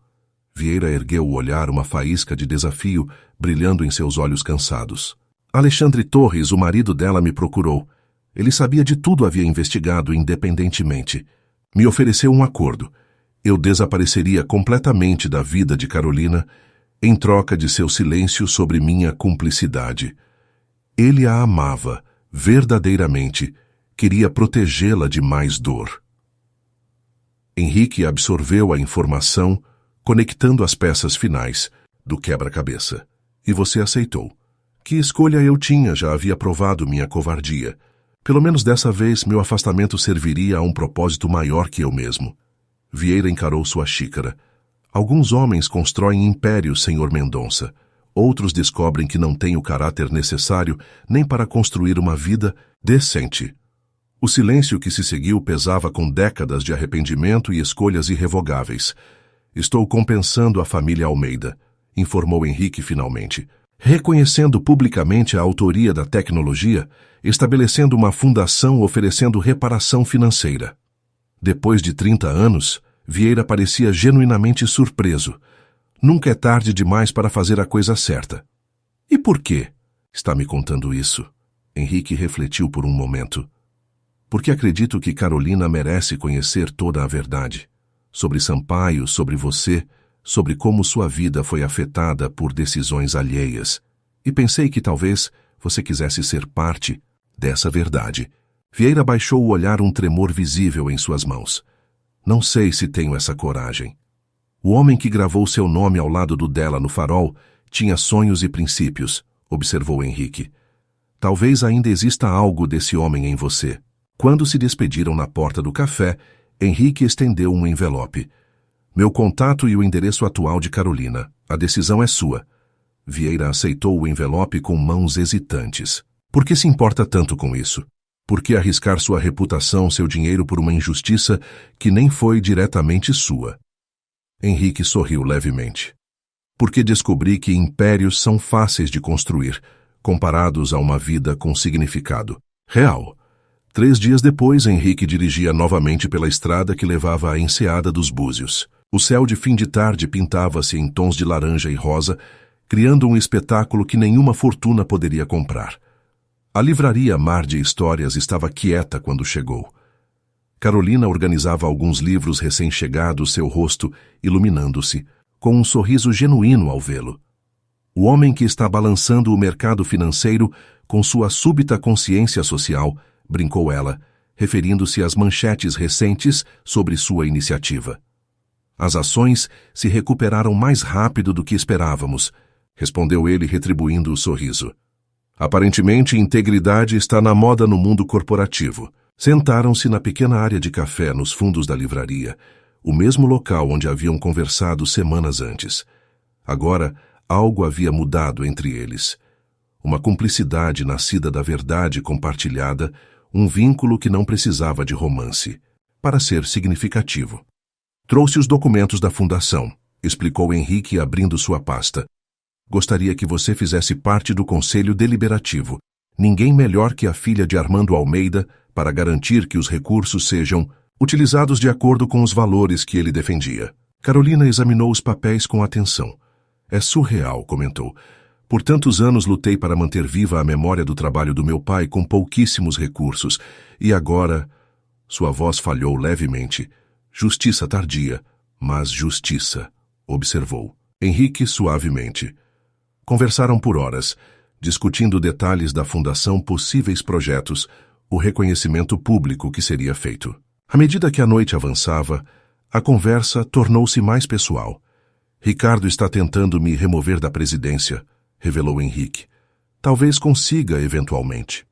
Vieira ergueu o olhar, uma faísca de desafio brilhando em seus olhos cansados. Alexandre Torres, o marido dela, me procurou. Ele sabia de tudo, havia investigado independentemente. Me ofereceu um acordo. Eu desapareceria completamente da vida de Carolina em troca de seu silêncio sobre minha cumplicidade. Ele a amava, verdadeiramente, queria protegê-la de mais dor. Henrique absorveu a informação, conectando as peças finais do quebra-cabeça. E você aceitou. Que escolha eu tinha? Já havia provado minha covardia. Pelo menos dessa vez, meu afastamento serviria a um propósito maior que eu mesmo. Vieira encarou sua xícara. Alguns homens constroem impérios, senhor Mendonça. Outros descobrem que não têm o caráter necessário nem para construir uma vida decente. O silêncio que se seguiu pesava com décadas de arrependimento e escolhas irrevogáveis. Estou compensando a família Almeida, informou Henrique finalmente. Reconhecendo publicamente a autoria da tecnologia, estabelecendo uma fundação oferecendo reparação financeira. Depois de 30 anos, Vieira parecia genuinamente surpreso. Nunca é tarde demais para fazer a coisa certa. E por quê? Está me contando isso? Henrique refletiu por um momento. Porque acredito que Carolina merece conhecer toda a verdade. Sobre Sampaio, sobre você, sobre como sua vida foi afetada por decisões alheias. E pensei que talvez você quisesse ser parte dessa verdade. Vieira baixou o olhar, um tremor visível em suas mãos. Não sei se tenho essa coragem. O homem que gravou seu nome ao lado do dela no farol tinha sonhos e princípios, observou Henrique. Talvez ainda exista algo desse homem em você. Quando se despediram na porta do café, Henrique estendeu um envelope. Meu contato e o endereço atual de Carolina. A decisão é sua. Vieira aceitou o envelope com mãos hesitantes. Por que se importa tanto com isso? Por que arriscar sua reputação, seu dinheiro por uma injustiça que nem foi diretamente sua? Henrique sorriu levemente. Porque descobri que impérios são fáceis de construir, comparados a uma vida com significado real. 3 dias depois, Henrique dirigia novamente pela estrada que levava à enseada dos Búzios. O céu de fim de tarde pintava-se em tons de laranja e rosa, criando um espetáculo que nenhuma fortuna poderia comprar. A livraria Mar de Histórias estava quieta quando chegou. Carolina organizava alguns livros recém-chegados, seu rosto iluminando-se, com um sorriso genuíno ao vê-lo. O homem que está balançando o mercado financeiro com sua súbita consciência social, brincou ela, referindo-se às manchetes recentes sobre sua iniciativa. As ações se recuperaram mais rápido do que esperávamos, respondeu ele, retribuindo o sorriso. Aparentemente, integridade está na moda no mundo corporativo. Sentaram-se na pequena área de café nos fundos da livraria, o mesmo local onde haviam conversado semanas antes. Agora, algo havia mudado entre eles. Uma cumplicidade nascida da verdade compartilhada, um vínculo que não precisava de romance, para ser significativo. Trouxe os documentos da fundação, explicou Henrique abrindo sua pasta. Gostaria que você fizesse parte do Conselho Deliberativo. Ninguém melhor que a filha de Armando Almeida para garantir que os recursos sejam utilizados de acordo com os valores que ele defendia. Carolina examinou os papéis com atenção. É surreal, comentou. Por tantos anos lutei para manter viva a memória do trabalho do meu pai com pouquíssimos recursos. E agora... Sua voz falhou levemente. Justiça tardia, mas justiça, observou. Henrique suavemente. Conversaram por horas, discutindo detalhes da fundação, possíveis projetos, o reconhecimento público que seria feito. À medida que a noite avançava, a conversa tornou-se mais pessoal. Ricardo está tentando me remover da presidência, revelou Henrique. Talvez consiga, eventualmente.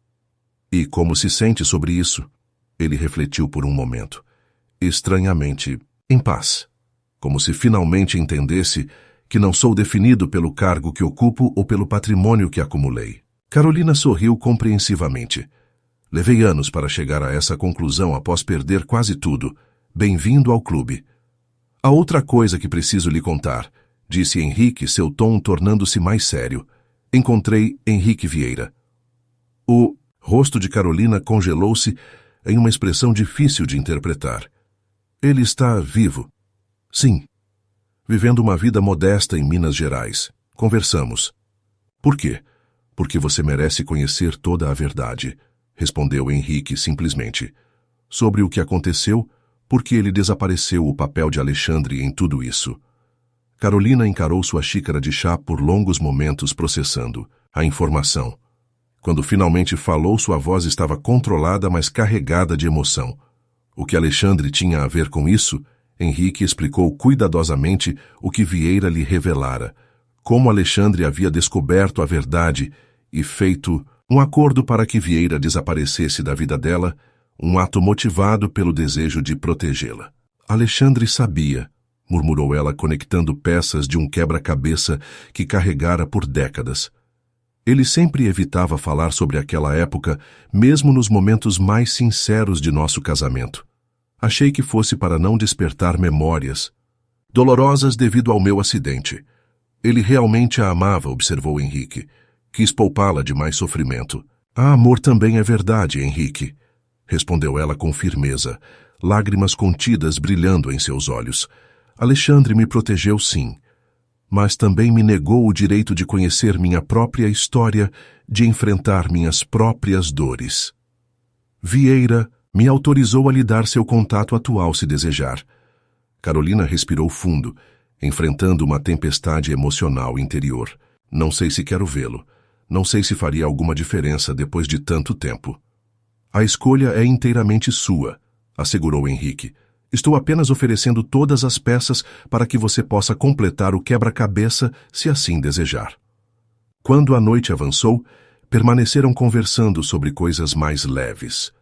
E como se sente sobre isso? Ele refletiu por um momento. Estranhamente, em paz. Como se finalmente entendesse que não sou definido pelo cargo que ocupo ou pelo patrimônio que acumulei. Carolina sorriu compreensivamente. Levei anos para chegar a essa conclusão após perder quase tudo. Bem-vindo ao clube. Há outra coisa que preciso lhe contar, disse Henrique, seu tom tornando-se mais sério. Encontrei Henrique Vieira. O rosto de Carolina congelou-se em uma expressão difícil de interpretar. Ele está vivo. Sim. Vivendo uma vida modesta em Minas Gerais. Conversamos. Por quê? Porque você merece conhecer toda a verdade, respondeu Henrique simplesmente. Sobre o que aconteceu, porque ele desapareceu o papel de Alexandre em tudo isso. Carolina encarou sua xícara de chá por longos momentos processando a informação. Quando finalmente falou, sua voz estava controlada, mas carregada de emoção. O que Alexandre tinha a ver com isso? Henrique explicou cuidadosamente o que Vieira lhe revelara, como Alexandre havia descoberto a verdade e feito um acordo para que Vieira desaparecesse da vida dela, um ato motivado pelo desejo de protegê-la. Alexandre sabia, murmurou ela, conectando peças de um quebra-cabeça que carregara por décadas. Ele sempre evitava falar sobre aquela época, mesmo nos momentos mais sinceros de nosso casamento. Achei que fosse para não despertar memórias dolorosas devido ao meu acidente. Ele realmente a amava, observou Henrique. Quis poupá-la de mais sofrimento. Ah, amor também é verdade, Henrique, respondeu ela com firmeza, lágrimas contidas brilhando em seus olhos. Alexandre me protegeu, sim, mas também me negou o direito de conhecer minha própria história, de enfrentar minhas próprias dores. Vieira me autorizou a lhe dar seu contato atual se desejar. Carolina respirou fundo, enfrentando uma tempestade emocional interior. Não sei se quero vê-lo. Não sei se faria alguma diferença depois de tanto tempo. A escolha é inteiramente sua, assegurou Henrique. Estou apenas oferecendo todas as peças para que você possa completar o quebra-cabeça se assim desejar. Quando a noite avançou, permaneceram conversando sobre coisas mais leves.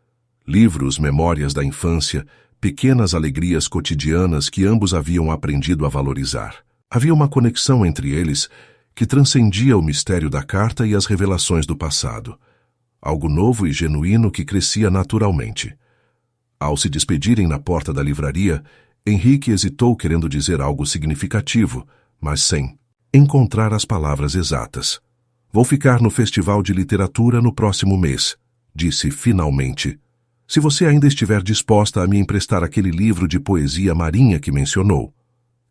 Livros, memórias da infância, pequenas alegrias cotidianas que ambos haviam aprendido a valorizar. Havia uma conexão entre eles que transcendia o mistério da carta e as revelações do passado. Algo novo e genuíno que crescia naturalmente. Ao se despedirem na porta da livraria, Henrique hesitou querendo dizer algo significativo, mas sem encontrar as palavras exatas. Vou ficar no Festival de Literatura no próximo mês, disse finalmente. Se você ainda estiver disposta a me emprestar aquele livro de poesia marinha que mencionou.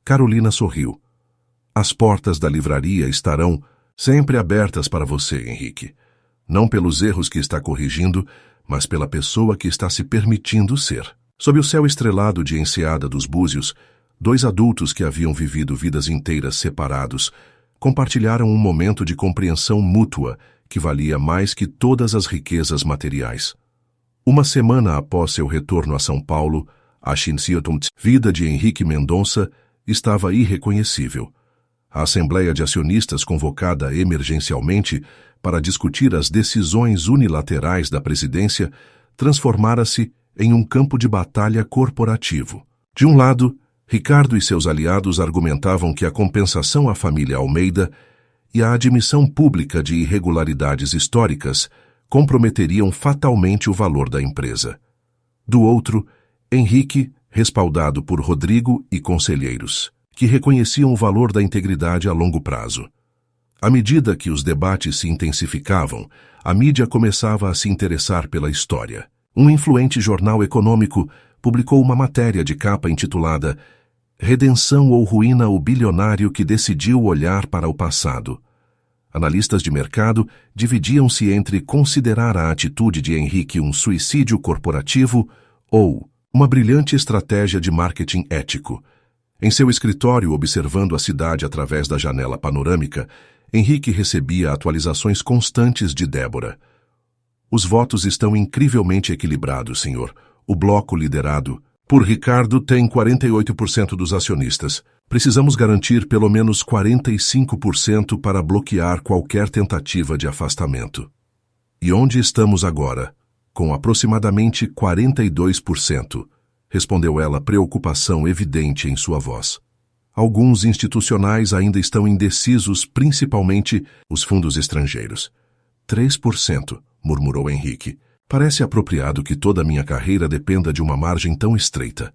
Carolina sorriu. As portas da livraria estarão sempre abertas para você, Henrique. Não pelos erros que está corrigindo, mas pela pessoa que está se permitindo ser. Sob o céu estrelado de Enseada dos Búzios, 2 adultos que haviam vivido vidas inteiras separados compartilharam um momento de compreensão mútua que valia mais que todas as riquezas materiais. Uma semana após seu retorno a São Paulo, a vida de Henrique Mendonça estava irreconhecível. A Assembleia de Acionistas, convocada emergencialmente para discutir as decisões unilaterais da presidência, transformara-se em um campo de batalha corporativo. De um lado, Ricardo e seus aliados argumentavam que a compensação à família Almeida e a admissão pública de irregularidades históricas comprometeriam fatalmente o valor da empresa. Do outro, Henrique, respaldado por Rodrigo e conselheiros, que reconheciam o valor da integridade a longo prazo. À medida que os debates se intensificavam, a mídia começava a se interessar pela história. Um influente jornal econômico publicou uma matéria de capa intitulada Redenção ou ruína o bilionário que decidiu olhar para o passado. Analistas de mercado dividiam-se entre considerar a atitude de Henrique um suicídio corporativo ou uma brilhante estratégia de marketing ético. Em seu escritório, observando a cidade através da janela panorâmica, Henrique recebia atualizações constantes de Débora. Os votos estão incrivelmente equilibrados, senhor. O bloco liderado por Ricardo tem 48% dos acionistas. Precisamos garantir pelo menos 45% para bloquear qualquer tentativa de afastamento. E onde estamos agora? Com aproximadamente 42%, respondeu ela, preocupação evidente em sua voz. Alguns institucionais ainda estão indecisos, principalmente os fundos estrangeiros. 3%, murmurou Henrique. Parece apropriado que toda a minha carreira dependa de uma margem tão estreita.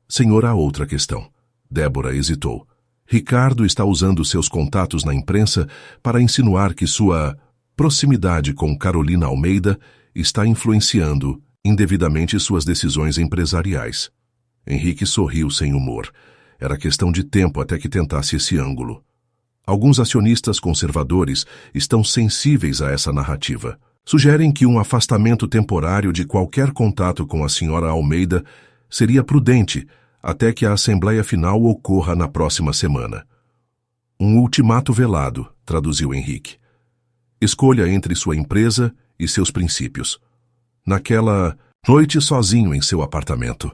Senhor, há outra questão. Débora hesitou. Ricardo está usando seus contatos na imprensa para insinuar que sua proximidade com Carolina Almeida está influenciando indevidamente suas decisões empresariais. Henrique sorriu sem humor. Era questão de tempo até que tentasse esse ângulo. Alguns acionistas conservadores estão sensíveis a essa narrativa. Sugerem que um afastamento temporário de qualquer contato com a senhora Almeida seria prudente até que a assembleia final ocorra na próxima semana. Um ultimato velado, traduziu Henrique. Escolha entre sua empresa e seus princípios. Naquela noite sozinho em seu apartamento,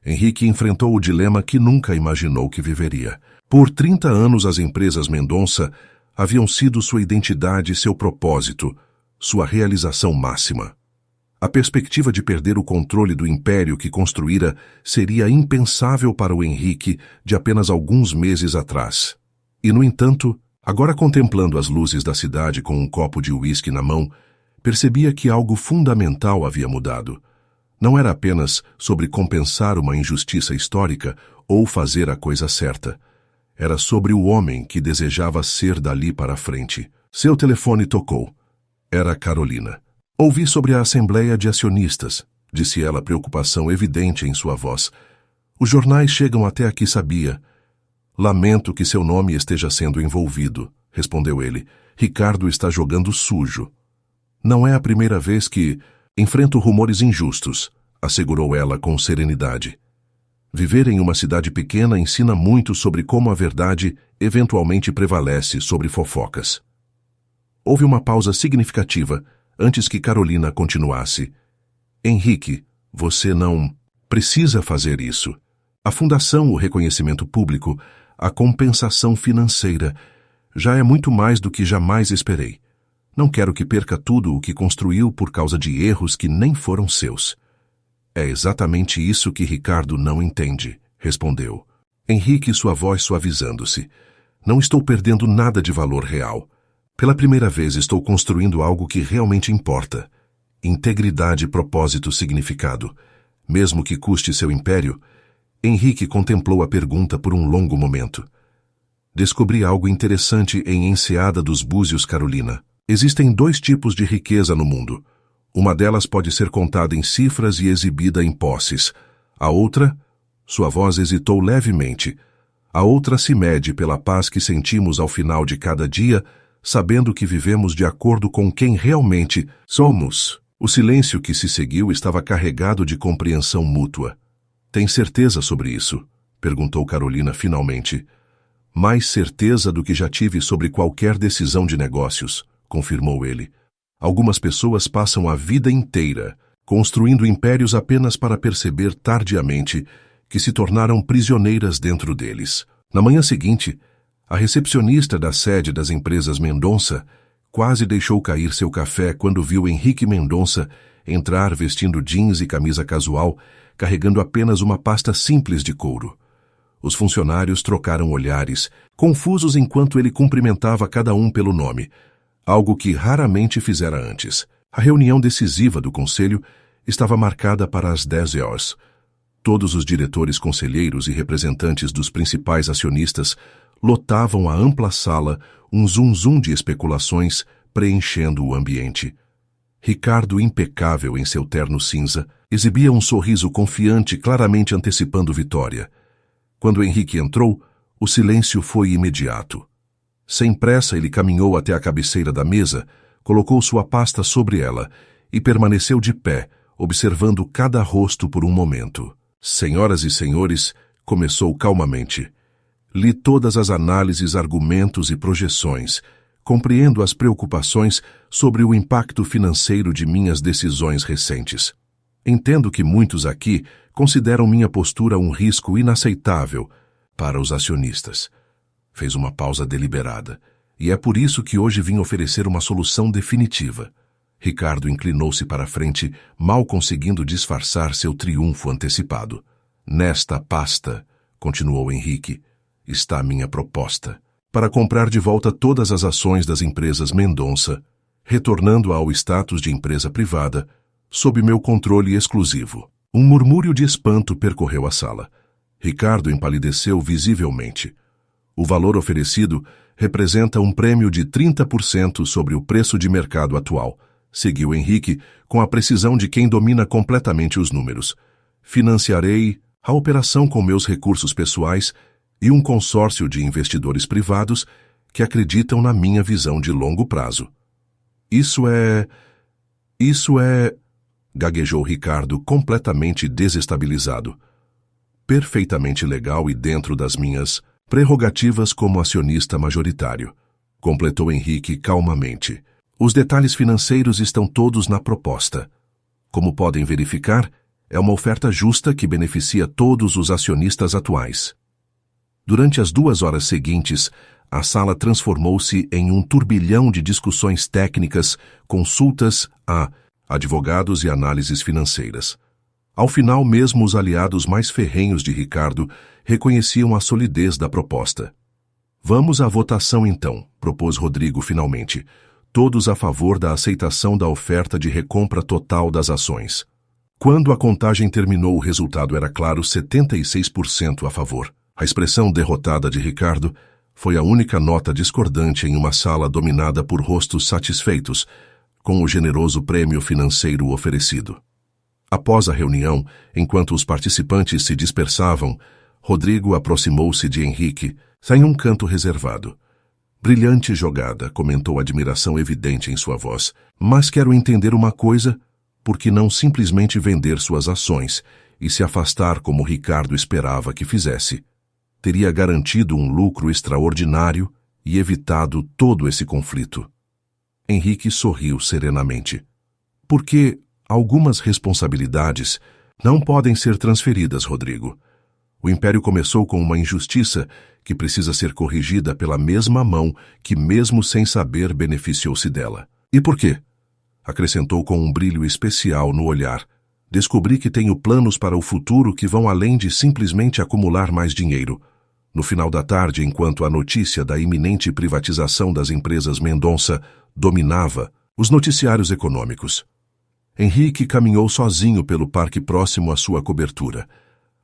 Henrique enfrentou o dilema que nunca imaginou que viveria. Por 30 anos as empresas Mendonça haviam sido sua identidade e seu propósito, sua realização máxima. A perspectiva de perder o controle do império que construíra seria impensável para o Henrique de apenas alguns meses atrás. E, no entanto, agora contemplando as luzes da cidade com um copo de uísque na mão, percebia que algo fundamental havia mudado. Não era apenas sobre compensar uma injustiça histórica ou fazer a coisa certa. Era sobre o homem que desejava ser dali para frente. Seu telefone tocou. Era Carolina. Ouvi sobre a Assembleia de Acionistas, disse ela, preocupação evidente em sua voz. Os jornais chegam até aqui, sabia. Lamento que seu nome esteja sendo envolvido, respondeu ele. Ricardo está jogando sujo. Não é a primeira vez que enfrento rumores injustos, assegurou ela com serenidade. Viver em uma cidade pequena ensina muito sobre como a verdade eventualmente prevalece sobre fofocas. Houve uma pausa significativa antes que Carolina continuasse. Henrique, você não precisa fazer isso. A fundação, o reconhecimento público, a compensação financeira, já é muito mais do que jamais esperei. Não quero que perca tudo o que construiu por causa de erros que nem foram seus. É exatamente isso que Ricardo não entende, respondeu. Henrique, sua voz suavizando-se. Não estou perdendo nada de valor real. Pela primeira vez estou construindo algo que realmente importa. Integridade, propósito, significado. Mesmo que custe seu império, Henrique contemplou a pergunta por um longo momento. Descobri algo interessante em Enseada dos Búzios, Carolina. Existem 2 tipos de riqueza no mundo. Uma delas pode ser contada em cifras e exibida em posses. A outra, sua voz hesitou levemente. A outra se mede pela paz que sentimos ao final de cada dia, sabendo que vivemos de acordo com quem realmente somos. O silêncio que se seguiu estava carregado de compreensão mútua. Tem certeza sobre isso? Perguntou Carolina finalmente. Mais certeza do que já tive sobre qualquer decisão de negócios, confirmou ele. Algumas pessoas passam a vida inteira construindo impérios apenas para perceber tardiamente que se tornaram prisioneiras dentro deles. Na manhã seguinte, a recepcionista da sede das empresas Mendonça quase deixou cair seu café quando viu Henrique Mendonça entrar vestindo jeans e camisa casual, carregando apenas uma pasta simples de couro. Os funcionários trocaram olhares, confusos enquanto ele cumprimentava cada um pelo nome, algo que raramente fizera antes. A reunião decisiva do conselho estava marcada para as 10 horas. Todos os diretores conselheiros e representantes dos principais acionistas lotavam a ampla sala, um zum-zum de especulações preenchendo o ambiente. Ricardo, impecável em seu terno cinza, exibia um sorriso confiante, claramente antecipando vitória. Quando Henrique entrou, o silêncio foi imediato. Sem pressa, ele caminhou até a cabeceira da mesa, colocou sua pasta sobre ela e permaneceu de pé, observando cada rosto por um momento. Senhoras e senhores, começou calmamente. Li todas as análises, argumentos e projeções. Compreendo as preocupações sobre o impacto financeiro de minhas decisões recentes. Entendo que muitos aqui consideram minha postura um risco inaceitável para os acionistas. Fez uma pausa deliberada, e é por isso que hoje vim oferecer uma solução definitiva. Ricardo inclinou-se para a frente, mal conseguindo disfarçar seu triunfo antecipado. Nesta pasta, continuou Henrique, está minha proposta, para comprar de volta todas as ações das empresas Mendonça, retornando ao status de empresa privada, sob meu controle exclusivo. Um murmúrio de espanto percorreu a sala. Ricardo empalideceu visivelmente. O valor oferecido representa um prêmio de 30% sobre o preço de mercado atual, seguiu Henrique com a precisão de quem domina completamente os números. Financiarei a operação com meus recursos pessoais e um consórcio de investidores privados que acreditam na minha visão de longo prazo. Isso é... gaguejou Ricardo, completamente desestabilizado. Perfeitamente legal e dentro das minhas prerrogativas como acionista majoritário, completou Henrique calmamente. Os detalhes financeiros estão todos na proposta. Como podem verificar, é uma oferta justa que beneficia todos os acionistas atuais. Durante as 2 horas seguintes, a sala transformou-se em um turbilhão de discussões técnicas, consultas a advogados e análises financeiras. Ao final, mesmo os aliados mais ferrenhos de Ricardo reconheciam a solidez da proposta. Vamos à votação então, propôs Rodrigo finalmente. Todos a favor da aceitação da oferta de recompra total das ações. Quando a contagem terminou, o resultado era claro, 76% a favor. A expressão derrotada de Ricardo foi a única nota discordante em uma sala dominada por rostos satisfeitos com o generoso prêmio financeiro oferecido. Após a reunião, enquanto os participantes se dispersavam, Rodrigo aproximou-se de Henrique, sem um canto reservado. Brilhante jogada, comentou, admiração evidente em sua voz. Mas quero entender uma coisa, por que não simplesmente vender suas ações e se afastar como Ricardo esperava que fizesse? Teria garantido um lucro extraordinário e evitado todo esse conflito. Henrique sorriu serenamente. Porque algumas responsabilidades não podem ser transferidas, Rodrigo. O império começou com uma injustiça que precisa ser corrigida pela mesma mão que, mesmo sem saber, beneficiou-se dela. E por quê? Acrescentou com um brilho especial no olhar. Descobri que tenho planos para o futuro que vão além de simplesmente acumular mais dinheiro. No final da tarde, enquanto a notícia da iminente privatização das empresas Mendonça dominava os noticiários econômicos, Henrique caminhou sozinho pelo parque próximo à sua cobertura.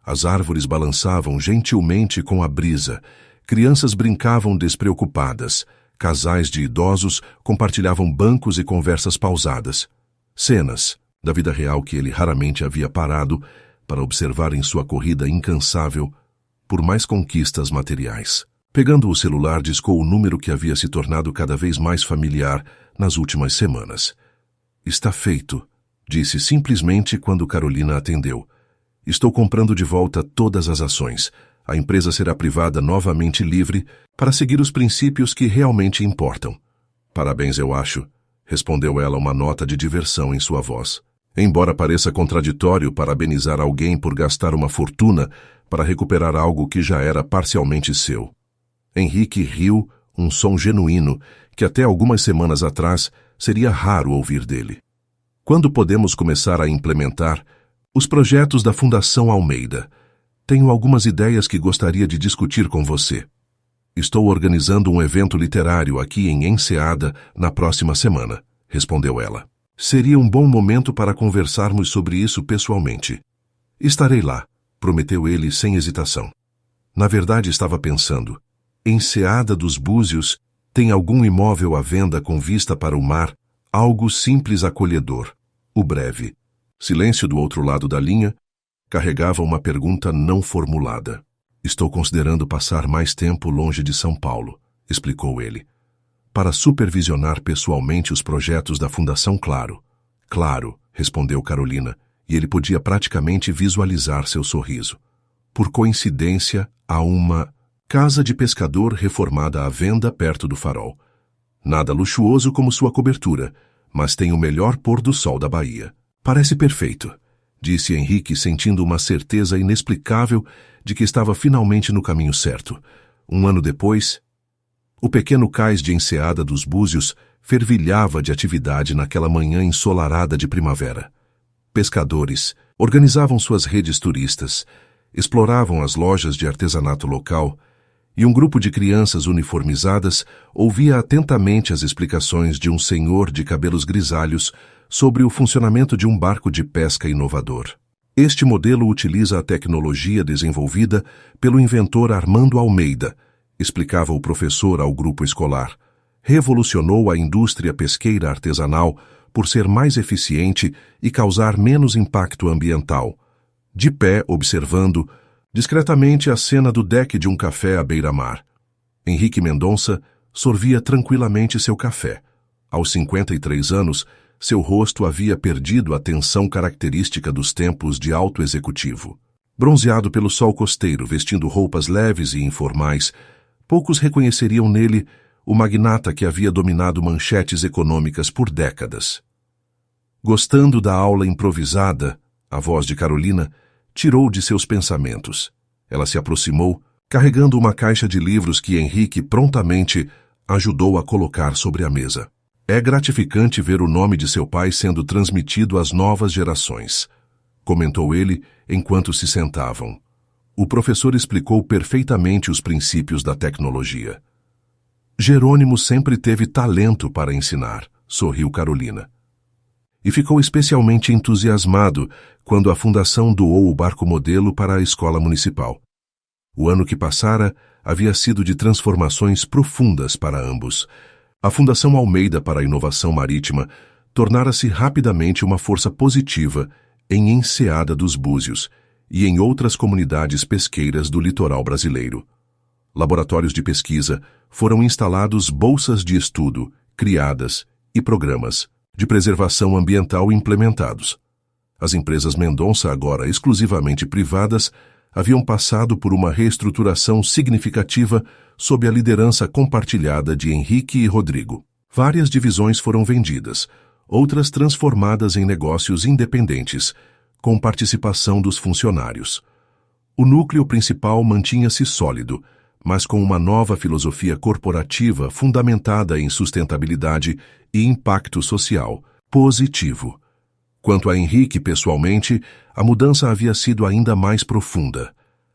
As árvores balançavam gentilmente com a brisa, crianças brincavam despreocupadas, casais de idosos compartilhavam bancos e conversas pausadas. Cenas da vida real que ele raramente havia parado para observar em sua corrida incansável por mais conquistas materiais. Pegando o celular, discou o número que havia se tornado cada vez mais familiar nas últimas semanas. "Está feito", disse simplesmente quando Carolina atendeu. "Estou comprando de volta todas as ações. A empresa será privada novamente livre para seguir os princípios que realmente importam." "Parabéns, eu acho", respondeu ela, uma nota de diversão em sua voz. Embora pareça contraditório parabenizar alguém por gastar uma fortuna para recuperar algo que já era parcialmente seu. Henrique riu, um som genuíno que até algumas semanas atrás seria raro ouvir dele. "Quando podemos começar a implementar os projetos da Fundação Almeida? Tenho algumas ideias que gostaria de discutir com você. Estou organizando um evento literário aqui em Enseada na próxima semana", respondeu ela. "Seria um bom momento para conversarmos sobre isso pessoalmente." "Estarei lá", prometeu ele sem hesitação. Na verdade, estava pensando, Enseada dos Búzios tem algum imóvel à venda com vista para o mar, algo simples acolhedor. O breve silêncio do outro lado da linha carregava uma pergunta não formulada. "Estou considerando passar mais tempo longe de São Paulo", explicou ele, "para supervisionar pessoalmente os projetos da Fundação Claro." "Claro", respondeu Carolina, e ele podia praticamente visualizar seu sorriso. "Por coincidência, há uma casa de pescador reformada à venda perto do farol. Nada luxuoso como sua cobertura, mas tem o melhor pôr do sol da Bahia." "Parece perfeito", disse Henrique, sentindo uma certeza inexplicável de que estava finalmente no caminho certo. Um ano depois, o pequeno cais de Enseada dos Búzios fervilhava de atividade naquela manhã ensolarada de primavera. Pescadores organizavam suas redes turistas, exploravam as lojas de artesanato local, e um grupo de crianças uniformizadas ouvia atentamente as explicações de um senhor de cabelos grisalhos sobre o funcionamento de um barco de pesca inovador. "Este modelo utiliza a tecnologia desenvolvida pelo inventor Armando Almeida", explicava o professor ao grupo escolar. "Revolucionou a indústria pesqueira artesanal por ser mais eficiente e causar menos impacto ambiental." De pé, observando discretamente a cena do deck de um café à beira-mar, Henrique Mendonça sorvia tranquilamente seu café. Aos 53 anos, seu rosto havia perdido a tensão característica dos tempos de alto executivo. Bronzeado pelo sol costeiro, vestindo roupas leves e informais, poucos reconheceriam nele o magnata que havia dominado manchetes econômicas por décadas. Gostando da aula improvisada, a voz de Carolina tirou de seus pensamentos. Ela se aproximou, carregando uma caixa de livros que Henrique prontamente ajudou a colocar sobre a mesa. "É gratificante ver o nome de seu pai sendo transmitido às novas gerações", comentou ele enquanto se sentavam. O professor explicou perfeitamente os princípios da tecnologia. "Jerônimo sempre teve talento para ensinar", sorriu Carolina. E ficou especialmente entusiasmado quando a fundação doou o barco modelo para a escola municipal. O ano que passara havia sido de transformações profundas para ambos. A Fundação Almeida para a Inovação Marítima tornara-se rapidamente uma força positiva em Enseada dos Búzios e em outras comunidades pesqueiras do litoral brasileiro. Laboratórios de pesquisa, foram instalados bolsas de estudo, criadas, e programas de preservação ambiental implementados. As empresas Mendonça, agora exclusivamente privadas, haviam passado por uma reestruturação significativa sob a liderança compartilhada de Henrique e Rodrigo. Várias divisões foram vendidas, outras transformadas em negócios independentes, com participação dos funcionários. O núcleo principal mantinha-se sólido, mas com uma nova filosofia corporativa fundamentada em sustentabilidade e impacto social positivo. Quanto a Henrique pessoalmente, a mudança havia sido ainda mais profunda.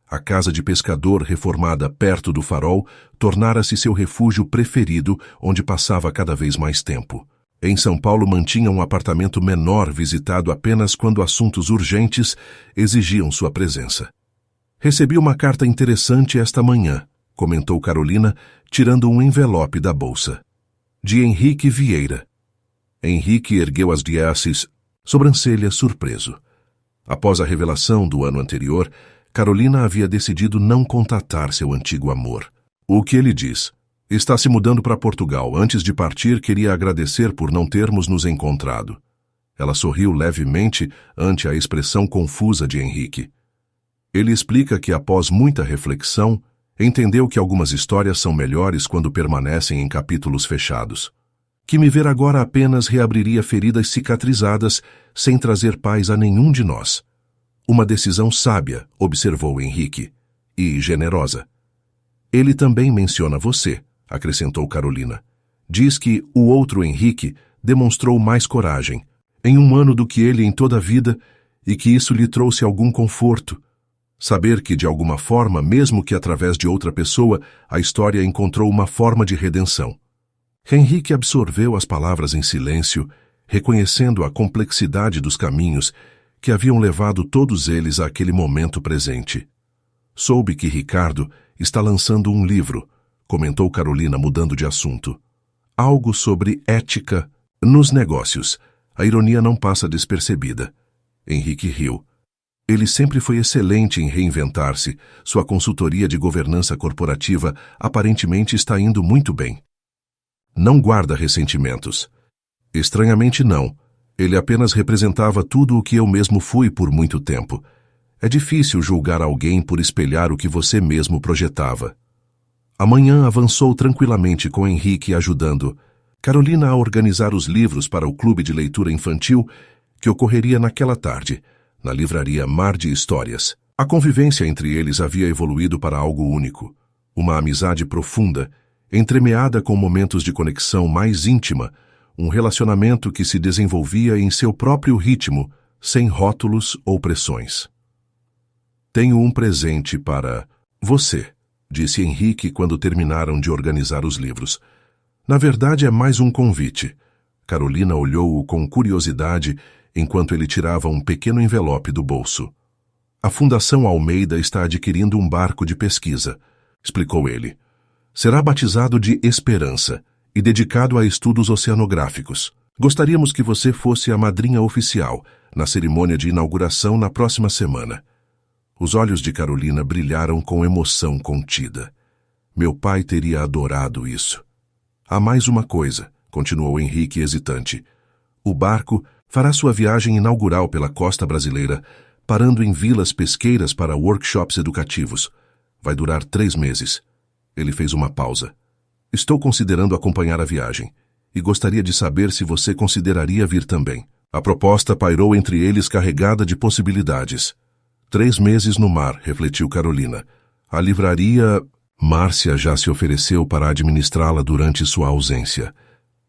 A casa de pescador reformada perto do farol tornara-se seu refúgio preferido, onde passava cada vez mais tempo. Em São Paulo mantinha um apartamento menor visitado apenas quando assuntos urgentes exigiam sua presença. Recebi uma carta interessante esta manhã, comentou Carolina, tirando um envelope da bolsa. De Henrique Vieira. Henrique ergueu as diáceis, sobrancelha surpreso. Após a revelação do ano anterior, Carolina havia decidido não contatar seu antigo amor. O que ele diz? Está se mudando para Portugal. Antes de partir, queria agradecer por não termos nos encontrado. Ela sorriu levemente ante a expressão confusa de Henrique. Ele explica que, após muita reflexão, entendeu que algumas histórias são melhores quando permanecem em capítulos fechados. Que me ver agora apenas reabriria feridas cicatrizadas sem trazer paz a nenhum de nós. Uma decisão sábia, observou Henrique, e generosa. Ele também menciona você, acrescentou Carolina. Diz que o outro Henrique demonstrou mais coragem, em um ano do que ele em toda a vida, e que isso lhe trouxe algum conforto. Saber que, de alguma forma, mesmo que através de outra pessoa, a história encontrou uma forma de redenção. Henrique absorveu as palavras em silêncio, reconhecendo a complexidade dos caminhos que haviam levado todos eles àquele momento presente. Soube que Ricardo está lançando um livro, comentou Carolina, mudando de assunto. Algo sobre ética nos negócios. A ironia não passa despercebida. Henrique riu. Ele sempre foi excelente em reinventar-se. Sua consultoria de governança corporativa aparentemente está indo muito bem. Não guarda ressentimentos. Estranhamente não. Ele apenas representava tudo o que eu mesmo fui por muito tempo. É difícil julgar alguém por espelhar o que você mesmo projetava. Amanhã avançou tranquilamente com Henrique ajudando Carolina a organizar os livros para o clube de leitura infantil que ocorreria naquela tarde, na livraria Mar de Histórias. A convivência entre eles havia evoluído para algo único, uma amizade profunda, entremeada com momentos de conexão mais íntima, um relacionamento que se desenvolvia em seu próprio ritmo, sem rótulos ou pressões. Tenho um presente para você, disse Henrique quando terminaram de organizar os livros. Na verdade, é mais um convite. Carolina olhou-o com curiosidade enquanto ele tirava um pequeno envelope do bolso. A Fundação Almeida está adquirindo um barco de pesquisa, explicou ele. Será batizado de Esperança e dedicado a estudos oceanográficos. Gostaríamos que você fosse a madrinha oficial na cerimônia de inauguração na próxima semana. Os olhos de Carolina brilharam com emoção contida. Meu pai teria adorado isso. Há mais uma coisa, continuou Henrique hesitante. O barco fará sua viagem inaugural pela costa brasileira, parando em vilas pesqueiras para workshops educativos. Vai durar 3 meses. Ele fez uma pausa. Estou considerando acompanhar a viagem, e gostaria de saber se você consideraria vir também. A proposta pairou entre eles carregada de possibilidades. 3 meses no mar, refletiu Carolina. A livraria... Márcia já se ofereceu para administrá-la durante sua ausência.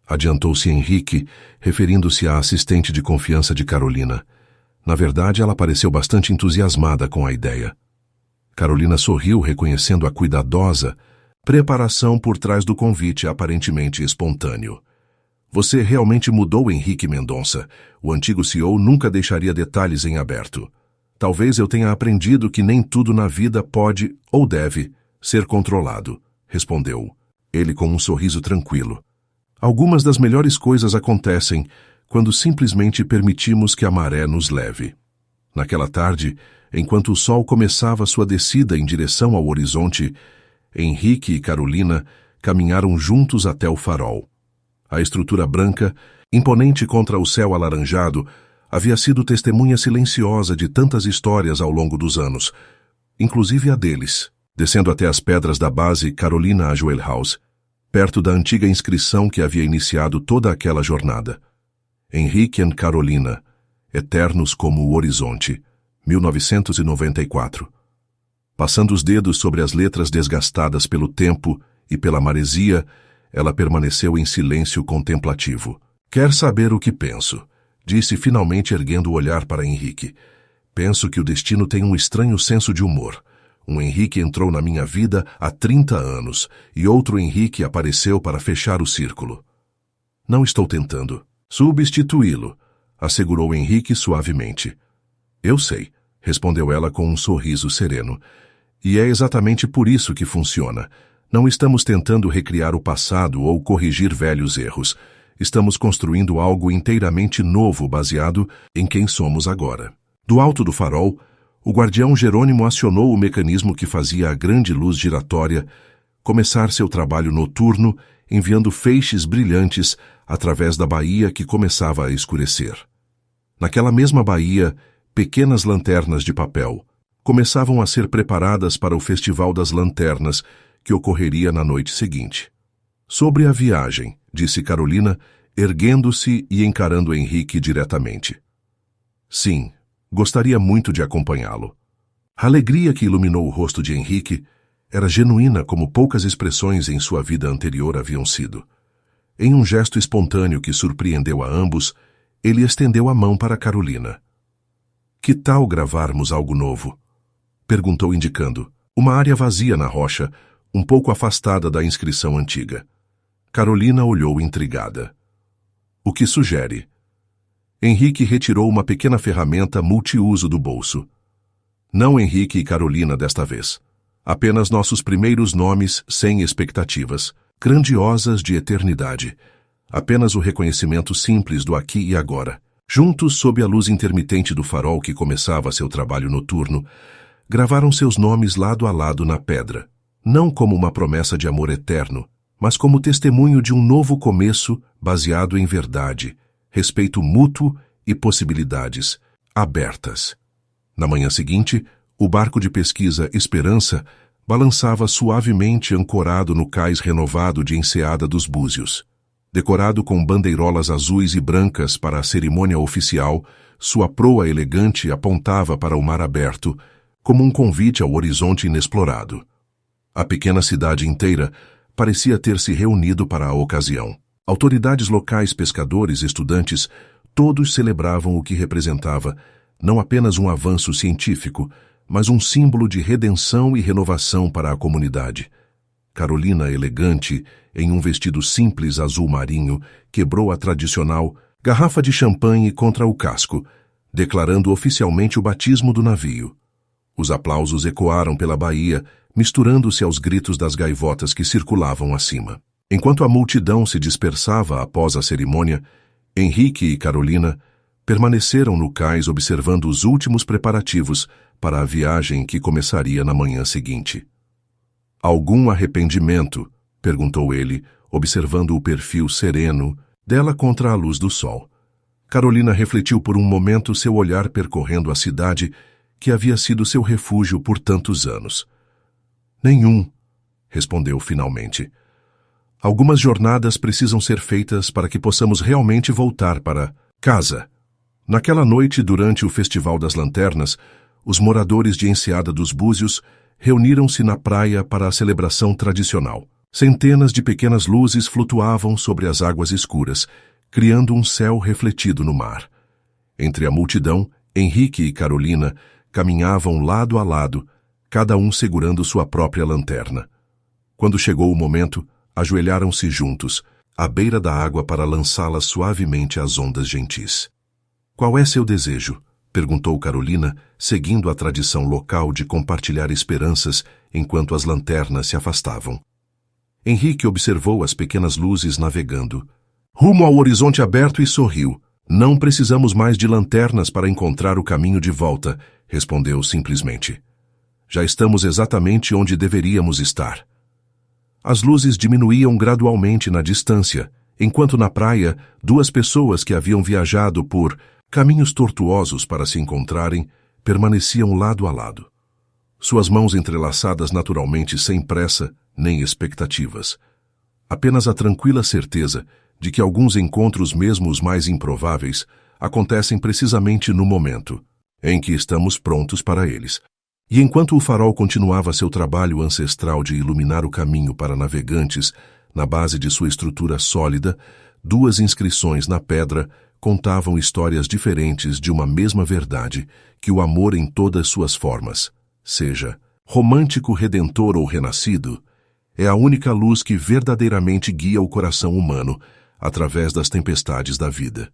Adiantou-se Henrique, referindo-se à assistente de confiança de Carolina. Na verdade, ela pareceu bastante entusiasmada com a ideia. Carolina sorriu, reconhecendo a cuidadosa preparação por trás do convite aparentemente espontâneo. Você realmente mudou, Henrique Mendonça. O antigo CEO nunca deixaria detalhes em aberto. Talvez eu tenha aprendido que nem tudo na vida pode, ou deve, ser controlado, respondeu ele com um sorriso tranquilo. Algumas das melhores coisas acontecem quando simplesmente permitimos que a maré nos leve. Naquela tarde, enquanto o sol começava sua descida em direção ao horizonte, Henrique e Carolina caminharam juntos até o farol. A estrutura branca, imponente contra o céu alaranjado, havia sido testemunha silenciosa de tantas histórias ao longo dos anos, inclusive a deles. Descendo até as pedras da base Carolina Ajoelhaus, perto da antiga inscrição que havia iniciado toda aquela jornada. Henrique e Carolina, eternos como o horizonte, 1994. Passando os dedos sobre as letras desgastadas pelo tempo e pela maresia, ela permaneceu em silêncio contemplativo. Quer saber o que penso? Disse finalmente erguendo o olhar para Henrique. Penso que o destino tem um estranho senso de humor. Um Henrique entrou na minha vida há 30 anos e outro Henrique apareceu para fechar o círculo. Não estou tentando substituí-lo, assegurou Henrique suavemente. Eu sei, respondeu ela com um sorriso sereno. E é exatamente por isso que funciona. Não estamos tentando recriar o passado ou corrigir velhos erros. Estamos construindo algo inteiramente novo baseado em quem somos agora. Do alto do farol, o guardião Jerônimo acionou o mecanismo que fazia a grande luz giratória começar seu trabalho noturno, enviando feixes brilhantes através da baía que começava a escurecer. Naquela mesma baía, pequenas lanternas de papel começavam a ser preparadas para o Festival das Lanternas, que ocorreria na noite seguinte. Sobre a viagem, disse Carolina, erguendo-se e encarando Henrique diretamente. Sim, gostaria muito de acompanhá-lo. A alegria que iluminou o rosto de Henrique era genuína como poucas expressões em sua vida anterior haviam sido. Em um gesto espontâneo que surpreendeu a ambos, ele estendeu a mão para Carolina. Que tal gravarmos algo novo? Perguntou indicando uma área vazia na rocha, um pouco afastada da inscrição antiga. Carolina olhou intrigada. O que sugere? Henrique retirou uma pequena ferramenta multiuso do bolso. Não Henrique e Carolina desta vez. Apenas nossos primeiros nomes sem expectativas, grandiosas de eternidade. Apenas o reconhecimento simples do aqui e agora. Juntos, sob a luz intermitente do farol que começava seu trabalho noturno, gravaram seus nomes lado a lado na pedra, não como uma promessa de amor eterno, mas como testemunho de um novo começo baseado em verdade, respeito mútuo e possibilidades abertas. Na manhã seguinte, o barco de pesquisa Esperança balançava suavemente ancorado no cais renovado de Enseada dos Búzios. Decorado com bandeirolas azuis e brancas para a cerimônia oficial, sua proa elegante apontava para o mar aberto, como um convite ao horizonte inexplorado. A pequena cidade inteira parecia ter se reunido para a ocasião. Autoridades locais, pescadores, estudantes, todos celebravam o que representava não apenas um avanço científico, mas um símbolo de redenção e renovação para a comunidade. Carolina, elegante, em um vestido simples azul marinho, quebrou a tradicional garrafa de champanhe contra o casco, declarando oficialmente o batismo do navio. Os aplausos ecoaram pela baía, misturando-se aos gritos das gaivotas que circulavam acima. Enquanto a multidão se dispersava após a cerimônia, Henrique e Carolina permaneceram no cais observando os últimos preparativos para a viagem que começaria na manhã seguinte. Algum arrependimento? Perguntou ele, observando o perfil sereno dela contra a luz do sol. Carolina refletiu por um momento, seu olhar percorrendo a cidade que havia sido seu refúgio por tantos anos. Nenhum, respondeu finalmente. Algumas jornadas precisam ser feitas para que possamos realmente voltar para casa. Naquela noite, durante o Festival das Lanternas, os moradores de Enseada dos Búzios reuniram-se na praia para a celebração tradicional. Centenas de pequenas luzes flutuavam sobre as águas escuras, criando um céu refletido no mar. Entre a multidão, Henrique e Carolina caminhavam lado a lado, cada um segurando sua própria lanterna. Quando chegou o momento, ajoelharam-se juntos, à beira da água para lançá-la suavemente às ondas gentis. Qual é seu desejo? Perguntou Carolina, seguindo a tradição local de compartilhar esperanças enquanto as lanternas se afastavam. Henrique observou as pequenas luzes navegando, rumo ao horizonte aberto, e sorriu. Não precisamos mais de lanternas para encontrar o caminho de volta, respondeu simplesmente. Já estamos exatamente onde deveríamos estar. As luzes diminuíam gradualmente na distância, enquanto na praia, duas pessoas que haviam viajado por caminhos tortuosos para se encontrarem permaneciam lado a lado. Suas mãos entrelaçadas naturalmente, sem pressa nem expectativas. Apenas a tranquila certeza de que alguns encontros, mesmo os mais improváveis, acontecem precisamente no momento em que estamos prontos para eles. E enquanto o farol continuava seu trabalho ancestral de iluminar o caminho para navegantes na base de sua estrutura sólida, duas inscrições na pedra contavam histórias diferentes de uma mesma verdade, que o amor em todas suas formas, seja romântico redentor ou renascido, é a única luz que verdadeiramente guia o coração humano através das tempestades da vida.